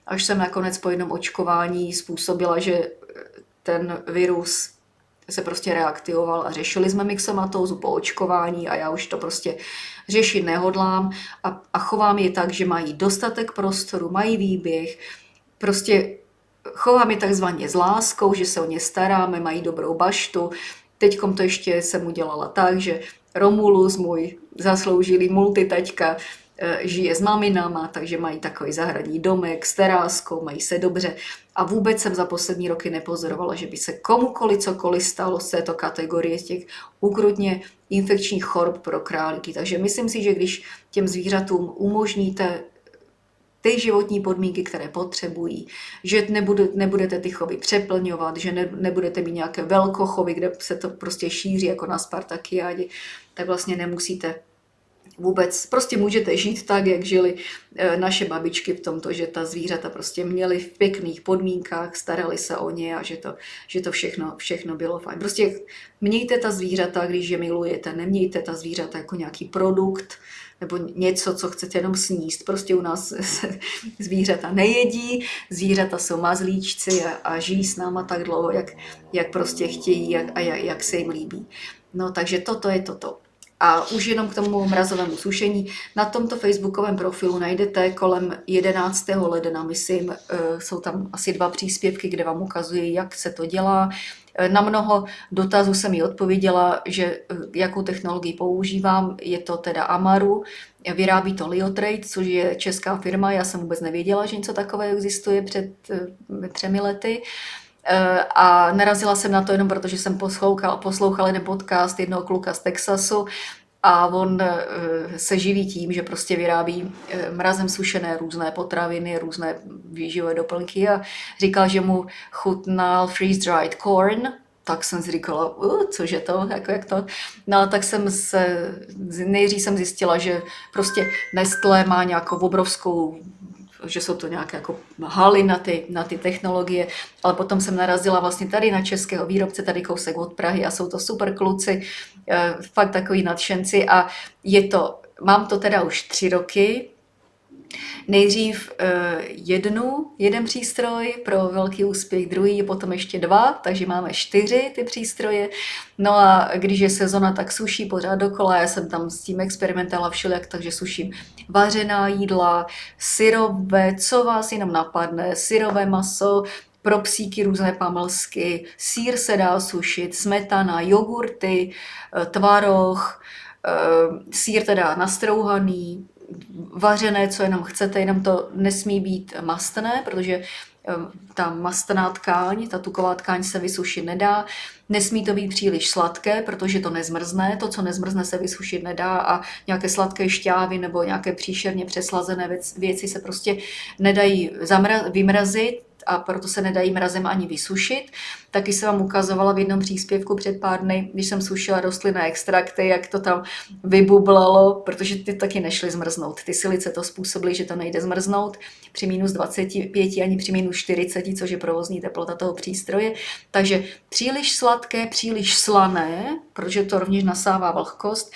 až jsem nakonec po jednom očkování způsobila, že ten virus se prostě reaktivoval a řešili jsme myxomatózu po očkování a já už to prostě řešit nehodlám a chovám je tak, že mají dostatek prostoru, mají výběh, prostě chovám je takzvaně s láskou, že se o ně staráme, mají dobrou baštu. Teďkom to ještě jsem udělala tak, že Romulus, můj zasloužilý multitaťka, žije s maminama, takže mají takový zahradní domek s teráskou, mají se dobře. A vůbec jsem za poslední roky nepozorovala, že by se komukoliv cokoliv stalo z této kategorie, z těch ukrutně infekčních chorob pro králíky. Takže myslím si, že když těm zvířatům umožníte ty životní podmínky, které potřebují, že nebudete ty chovy přeplňovat, že nebudete mít nějaké velkochovy, kde se to prostě šíří jako na Spartakiádě, tak vlastně nemusíte vůbec, prostě můžete žít tak, jak žili naše babičky v tomto, že ta zvířata prostě měly v pěkných podmínkách, starali se o ně a že to všechno bylo fajn. Prostě mějte ta zvířata, když je milujete, nemějte ta zvířata jako nějaký produkt nebo něco, co chcete jenom sníst. Prostě u nás zvířata nejedí, zvířata jsou mazlíčci a žijí s náma tak dlouho, jak prostě chtějí a jak se jim líbí. No takže toto je toto. A už jenom k tomu mrazovému sušení. Na tomto facebookovém profilu najdete kolem 11. ledna, myslím, jsou tam asi 2 příspěvky, kde vám ukazují, jak se to dělá. Na mnoho dotazů jsem jí odpověděla, že jakou technologii používám, je to teda Amaru, vyrábí to Liotrade, což je česká firma, já jsem vůbec nevěděla, že něco takového existuje před 3 lety. A narazila jsem na to jenom proto, že jsem poslouchala jeden podcast jednoho kluka z Texasu a on se živí tím, že prostě vyrábí mrazem sušené různé potraviny, různé výživové doplňky a říkal, že mu chutnal freeze-dried corn, tak jsem si říkala, cože to, jako jak to. No tak nejdřív jsem zjistila, že prostě Nestlé má nějakou obrovskou, že jsou to nějaké jako haly na ty technologie, ale potom jsem narazila vlastně tady na českého výrobce, tady kousek od Prahy a jsou to super kluci, fakt takový nadšenci a mám to teda už 3 roky, nejdřív jeden přístroj pro velký úspěch, druhý, potom ještě 2, takže máme 4 ty přístroje. No a když je sezona, tak suší pořád dokola, já jsem tam s tím experimentovala všelijak, takže suším vařená jídla, syrové, co vás jenom napadne, syrové maso, pro psíky různé pamlsky, sýr se dá sušit, smetana, jogurty, tvaroh, sýr teda nastrouhaný, vařené, co jenom chcete, jenom to nesmí být mastné, protože ta mastná tkáň, ta tuková tkáň se vysušit nedá. Nesmí to být příliš sladké, protože to nezmrzne. To, co nezmrzne, se vysušit nedá a nějaké sladké šťávy nebo nějaké příšerně přeslazené věci se prostě nedají vymrazit a proto se nedají mrazem ani vysušit. Taky jsem vám ukazovala v jednom příspěvku před pár dny, když jsem sušila rostlinné extrakty, jak to tam vybublalo, protože ty taky nešly zmrznout. Ty silice to způsobily, že to nejde zmrznout při minus 25 ani při minus 40, což je provozní teplota toho přístroje. Takže příliš sladké, příliš slané, protože to rovněž nasává vlhkost,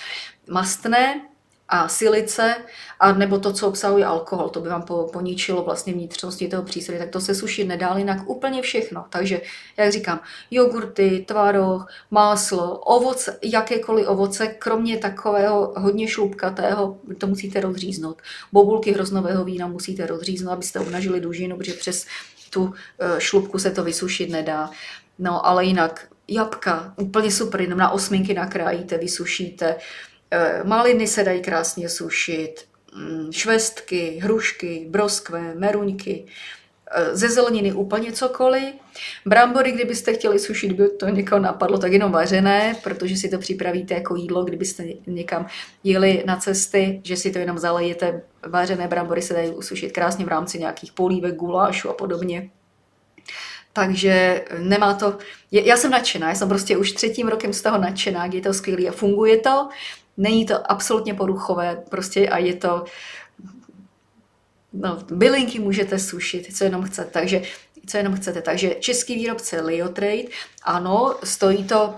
mastné a silice, a nebo to, co obsahuje alkohol, to by vám poničilo vlastně vnitřnosti toho přístroje, tak to se sušit nedá, jinak úplně všechno. Takže, jak říkám, jogurty, tvaroh, máslo, ovoce, jakékoliv ovoce, kromě takového hodně šlupkatého, to musíte rozříznout. Bobulky hroznového vína musíte rozříznout, abyste obnažili dužinu, protože přes tu šlupku se to vysušit nedá. No, ale jinak jabka, úplně super, jenom na 8 nakrájíte, vysušíte. Maliny se dají krásně sušit, švestky, hrušky, broskve, meruňky, ze zeleniny úplně cokoliv. Brambory, kdybyste chtěli sušit, by to někoho napadlo, tak jenom vařené, protože si to připravíte jako jídlo, kdybyste někam jeli na cesty, že si to jenom zalejete. Vařené brambory se dají usušit krásně v rámci nějakých polívek, gulášů a podobně. Takže nemá to, já jsem nadšená, já jsem prostě už 3. rokem z toho nadšená, je to skvělé a funguje to, není to absolutně poruchové, prostě a je to, no, bylinky můžete sušit, co jenom chcete. Takže český výrobce Liotrade, ano, stojí to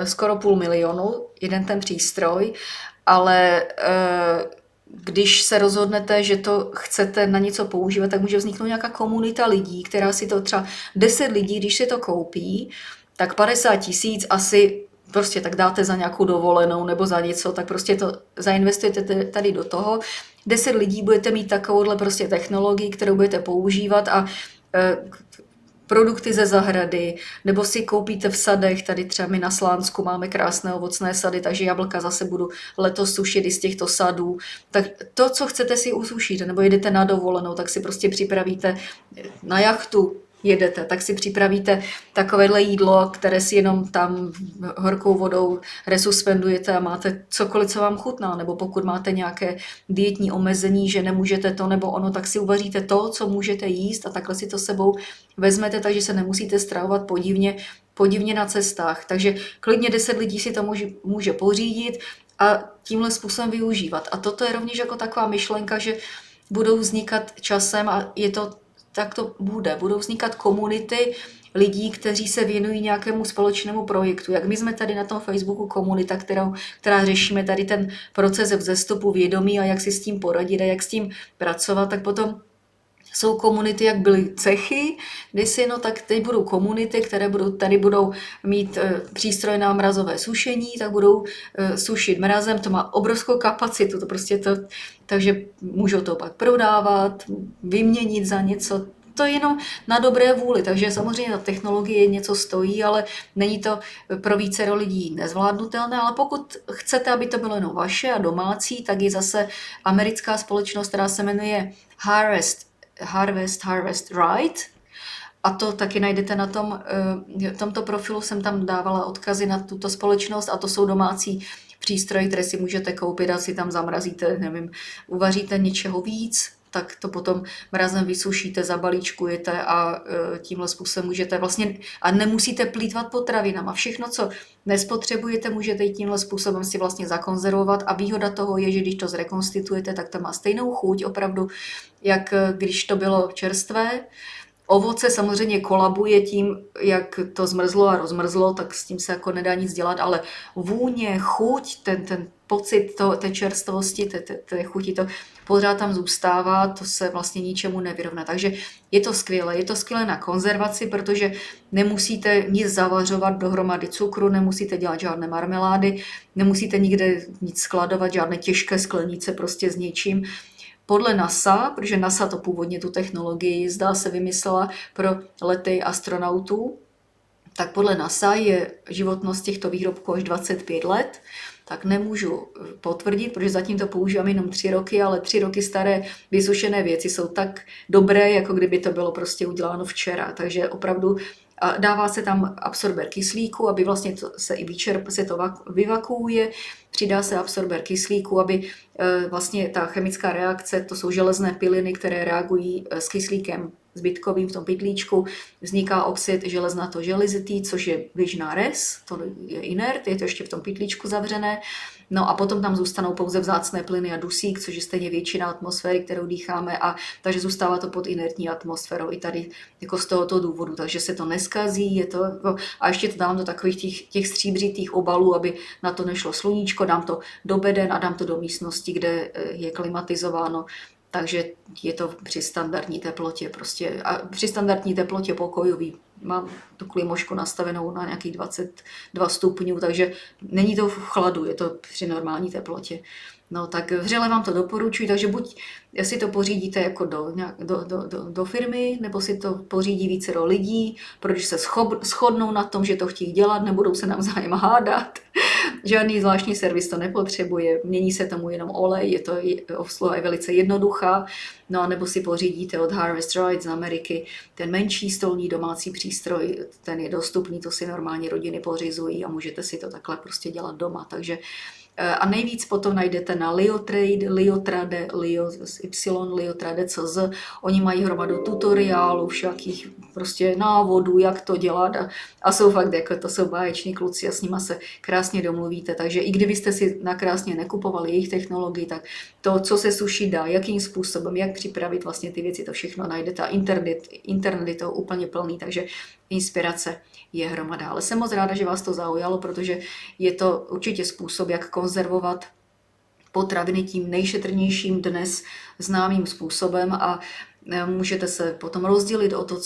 skoro 500 000, jeden ten přístroj, ale když se rozhodnete, že to chcete na něco používat, tak může vzniknout nějaká komunita lidí, která si to třeba 10 lidí, když si to koupí, tak 50 000 asi prostě tak dáte za nějakou dovolenou nebo za něco, tak prostě to zainvestujete tady do toho. 10 lidí budete mít takovouhle prostě technologii, kterou budete používat a produkty ze zahrady, nebo si koupíte v sadech, tady třeba my na Slánsku máme krásné ovocné sady, takže jablka zase budu letos sušit i z těchto sadů. Tak to, co chcete si usušit, nebo jedete na dovolenou, tak si prostě připravíte na jachtu, jedete, tak si připravíte takovéhle jídlo, které si jenom tam horkou vodou resuspendujete a máte cokoliv, co vám chutná, nebo pokud máte nějaké dietní omezení, že nemůžete to nebo ono, tak si uvaříte to, co můžete jíst a takhle si to sebou vezmete, takže se nemusíte stravovat podivně na cestách. Takže klidně 10 lidí si to může pořídit a tímhle způsobem využívat. A toto je rovněž jako taková myšlenka, že budou vznikat časem a je to tak to bude. Budou vznikat komunity lidí, kteří se věnují nějakému společnému projektu. Jak my jsme tady na tom Facebooku komunita, která řešíme tady ten proces vzestupu vědomí a jak si s tím poradit a jak s tím pracovat, tak potom jsou komunity, jak byly cechy, kdysi, no tak teď budou komunity, které tady budou mít přístroj na mrazové sušení, tak budou sušit mrazem, to má obrovskou kapacitu, takže můžou to pak prodávat, vyměnit za něco, to je jenom na dobré vůli, takže samozřejmě ta technologie něco stojí, ale není to pro vícero lidí nezvládnutelné, ale pokud chcete, aby to bylo jenom vaše a domácí, tak je zase americká společnost, která se jmenuje Harvest Right. A to taky najdete na tomto profilu, jsem tam dávala odkazy na tuto společnost a to jsou domácí přístroje, které si můžete koupit a si tam zamrazíte, nevím, uvaříte něčeho víc, tak to potom mrazem vysušíte, zabalíčkujete a tímhle způsobem můžete vlastně, a nemusíte plýtvat potravinama. Všechno, co nespotřebujete, můžete i tímhle způsobem si vlastně zakonzervovat a výhoda toho je, že když to zrekonstitujete, tak to má stejnou chuť opravdu, jak když to bylo čerstvé. Ovoce samozřejmě kolabuje tím, jak to zmrzlo a rozmrzlo, tak s tím se jako nedá nic dělat, ale vůně, chuť, ten pocit té čerstvosti, té chuti, to pořád tam zůstává, to se vlastně ničemu nevyrovná. Takže je to skvělé na konzervaci, protože nemusíte nic zavařovat dohromady cukru, nemusíte dělat žádné marmelády, nemusíte nikde nic skladovat, žádné těžké sklenice prostě s něčím. Podle NASA, protože NASA to původně tu technologii zdá se vymyslela pro lety astronautů, tak podle NASA je životnost těchto výrobků až 25 let, tak nemůžu potvrdit, protože zatím to používám jenom 3 roky, ale 3 roky staré vysušené věci jsou tak dobré, jako kdyby to bylo prostě uděláno včera. Takže opravdu dává se tam absorber kyslíku, aby vlastně se to vyvakuuje, přidá se absorber kyslíku, aby vlastně ta chemická reakce, to jsou železné pyliny, které reagují s kyslíkem zbytkovým v tom pytlíčku, vzniká oxid železnatoželezitý, což je běžná rez, to je inert, je to ještě v tom pytlíčku zavřené. No a potom tam zůstanou pouze vzácné plyny a dusík, což je stejně většina atmosféry, kterou dýcháme, a takže zůstává to pod inertní atmosférou i tady jako z tohoto důvodu, takže se to neskazí, a ještě to dám do takových těch stříbřitých obalů, aby na to nešlo sluníčko, dám to do beden a dám to do místnosti, kde je klimatizováno. Takže je to při standardní teplotě prostě. A při standardní teplotě pokojový mám tu klimošku nastavenou na nějakých 22 stupňů, takže není to v chladu, je to při normální teplotě. No tak vřele vám to doporučuji, takže buď si to pořídíte jako do firmy, nebo si to pořídí vícero lidí, protože se shodnou na tom, že to chtějí dělat, nebudou se navzájem hádat. Žádný zvláštní servis to nepotřebuje, mění se tomu jenom olej, obsluha je velice jednoduchá, no a nebo si pořídíte od Harvest Right z Ameriky ten menší stolní domácí přístroj, ten je dostupný, to si normálně rodiny pořizují a můžete si to takhle prostě dělat doma, takže A nejvíc potom najdete na Liotrade, Liotrade, Lio z Y, Liotrade.cz. Oni mají hromadu tutoriálů, všakých prostě návodů, jak to dělat a jsou fakt, jako to jsou báječní kluci a s nima se krásně domluvíte. Takže i kdybyste si nakrásně nekupovali jejich technologii, tak to, co se suší dá, jakým způsobem, jak připravit vlastně ty věci, to všechno najdete a internet je to úplně plný, takže inspirace je hromada. Ale jsem moc ráda, že vás to zaujalo, protože je to určitě způsob, jak konzervovat potraviny tím nejšetrnějším dnes známým způsobem a můžete se potom rozdělit o to,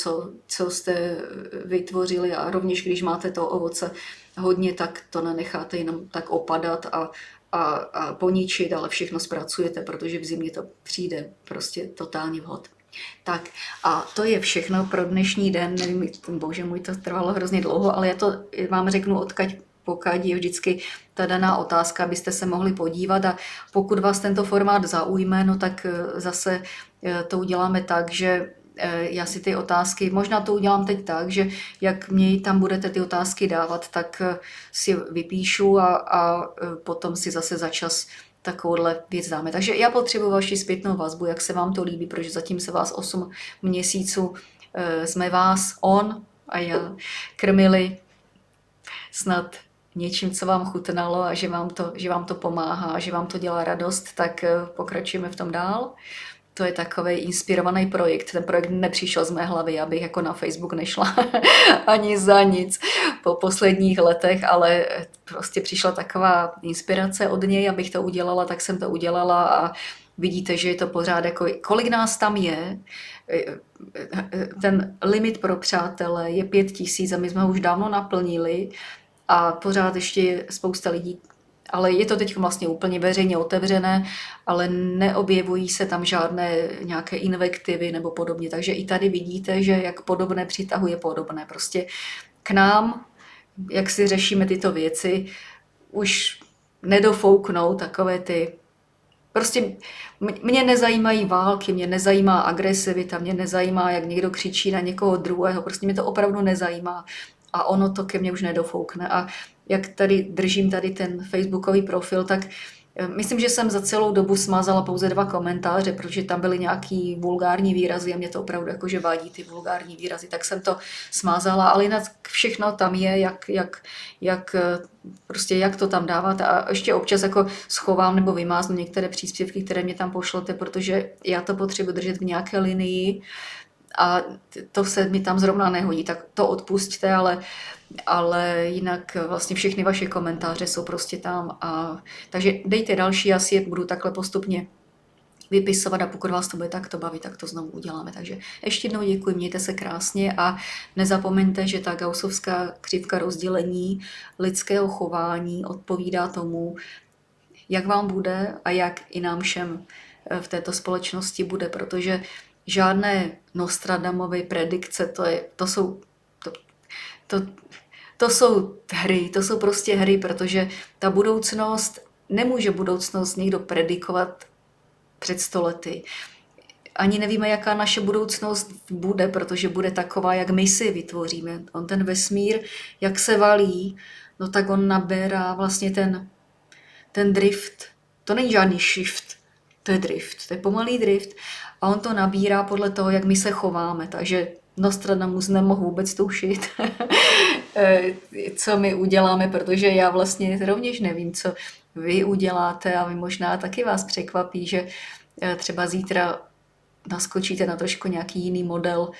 co jste vytvořili a rovněž, když máte to ovoce hodně, tak to nenecháte jenom tak opadat a poničit, ale všechno zpracujete, protože v zimě to přijde prostě totálně vhod. Tak a to je všechno pro dnešní den. Nevím, bože můj, to trvalo hrozně dlouho, ale já to vám řeknu odkaď pokud je vždycky ta daná otázka, abyste se mohli podívat a pokud vás tento formát zaujme, no tak zase to uděláme tak, že já si ty otázky, možná to udělám teď tak, že jak mě tam budete ty otázky dávat, tak si vypíšu a potom si zase za čas takovouhle věc dáme. Takže já potřebuji vaši zpětnou vazbu, jak se vám to líbí, protože zatím se vás 8 měsíců jsme vás, on a já krmili snad něčím, co vám chutnalo a že vám to pomáhá, že vám to dělá radost, tak pokračujeme v tom dál. To je takový inspirovaný projekt. Ten projekt nepřišel z mé hlavy, abych jako na Facebook nešla ani za nic po posledních letech, ale prostě přišla taková inspirace od něj, abych to udělala, tak jsem to udělala a vidíte, že je to pořád jako, kolik nás tam je, ten limit pro přátele je 5000 a my jsme ho už dávno naplnili a pořád ještě je spousta lidí, ale je to teď vlastně úplně veřejně otevřené, ale neobjevují se tam žádné nějaké invektivy nebo podobně. Takže i tady vidíte, že jak podobné přitahuje podobné. Prostě k nám, jak si řešíme tyto věci, už nedofouknou takové ty... Prostě mě nezajímají války, mě nezajímá agresivita, mě nezajímá, jak někdo křičí na někoho druhého, prostě mě to opravdu nezajímá a ono to ke mně už nedofoukne. A jak tady držím tady ten facebookový profil, tak myslím, že jsem za celou dobu smazala pouze 2 komentáře, protože tam byly nějaký vulgární výrazy a mě to opravdu jakože vadí ty vulgární výrazy, tak jsem to smazala, ale jinak všechno tam je, jak to tam dávat a ještě občas jako schovám nebo vymáznu některé příspěvky, které mě tam pošlete, protože já to potřebuji držet v nějaké linii a to se mi tam zrovna nehodí, tak to odpusťte, ale jinak vlastně všechny vaše komentáře jsou prostě tam. Takže dejte další, já si je budu takhle postupně vypisovat a pokud vás to bude takto bavit, tak to znovu uděláme. Takže ještě jednou děkuji, mějte se krásně a nezapomeňte, že ta gaussovská křivka rozdělení lidského chování odpovídá tomu, jak vám bude a jak i nám všem v této společnosti bude, protože žádné Nostradamovy predikce, to jsou hry, to jsou prostě hry, protože ta budoucnost, nemůže budoucnost někdo predikovat před 100 lety. Ani nevíme, jaká naše budoucnost bude, protože bude taková, jak my si vytvoříme. On ten vesmír, jak se valí, no tak on naberá vlastně ten drift. To není žádný shift, to je drift, to je pomalý drift. A on to nabírá podle toho, jak my se chováme. Takže Nostradamus nemohl vůbec tušit, co my uděláme, protože já vlastně rovněž nevím, co vy uděláte a vy možná taky vás překvapí, že třeba zítra naskočíte na trošku nějaký jiný model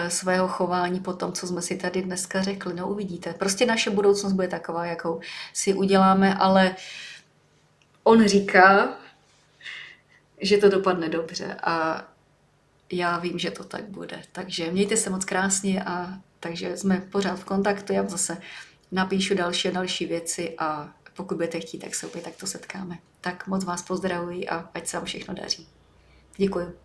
svého chování po tom, co jsme si tady dneska řekli. No uvidíte. Prostě naše budoucnost bude taková, jakou si uděláme, ale on říká, že to dopadne dobře a já vím, že to tak bude. Takže mějte se moc krásně a takže jsme pořád v kontaktu. Já vám zase napíšu další a další věci a pokud budete chtít, tak se opět takto setkáme. Tak moc vás pozdravuji a ať se vám všechno daří. Děkuji.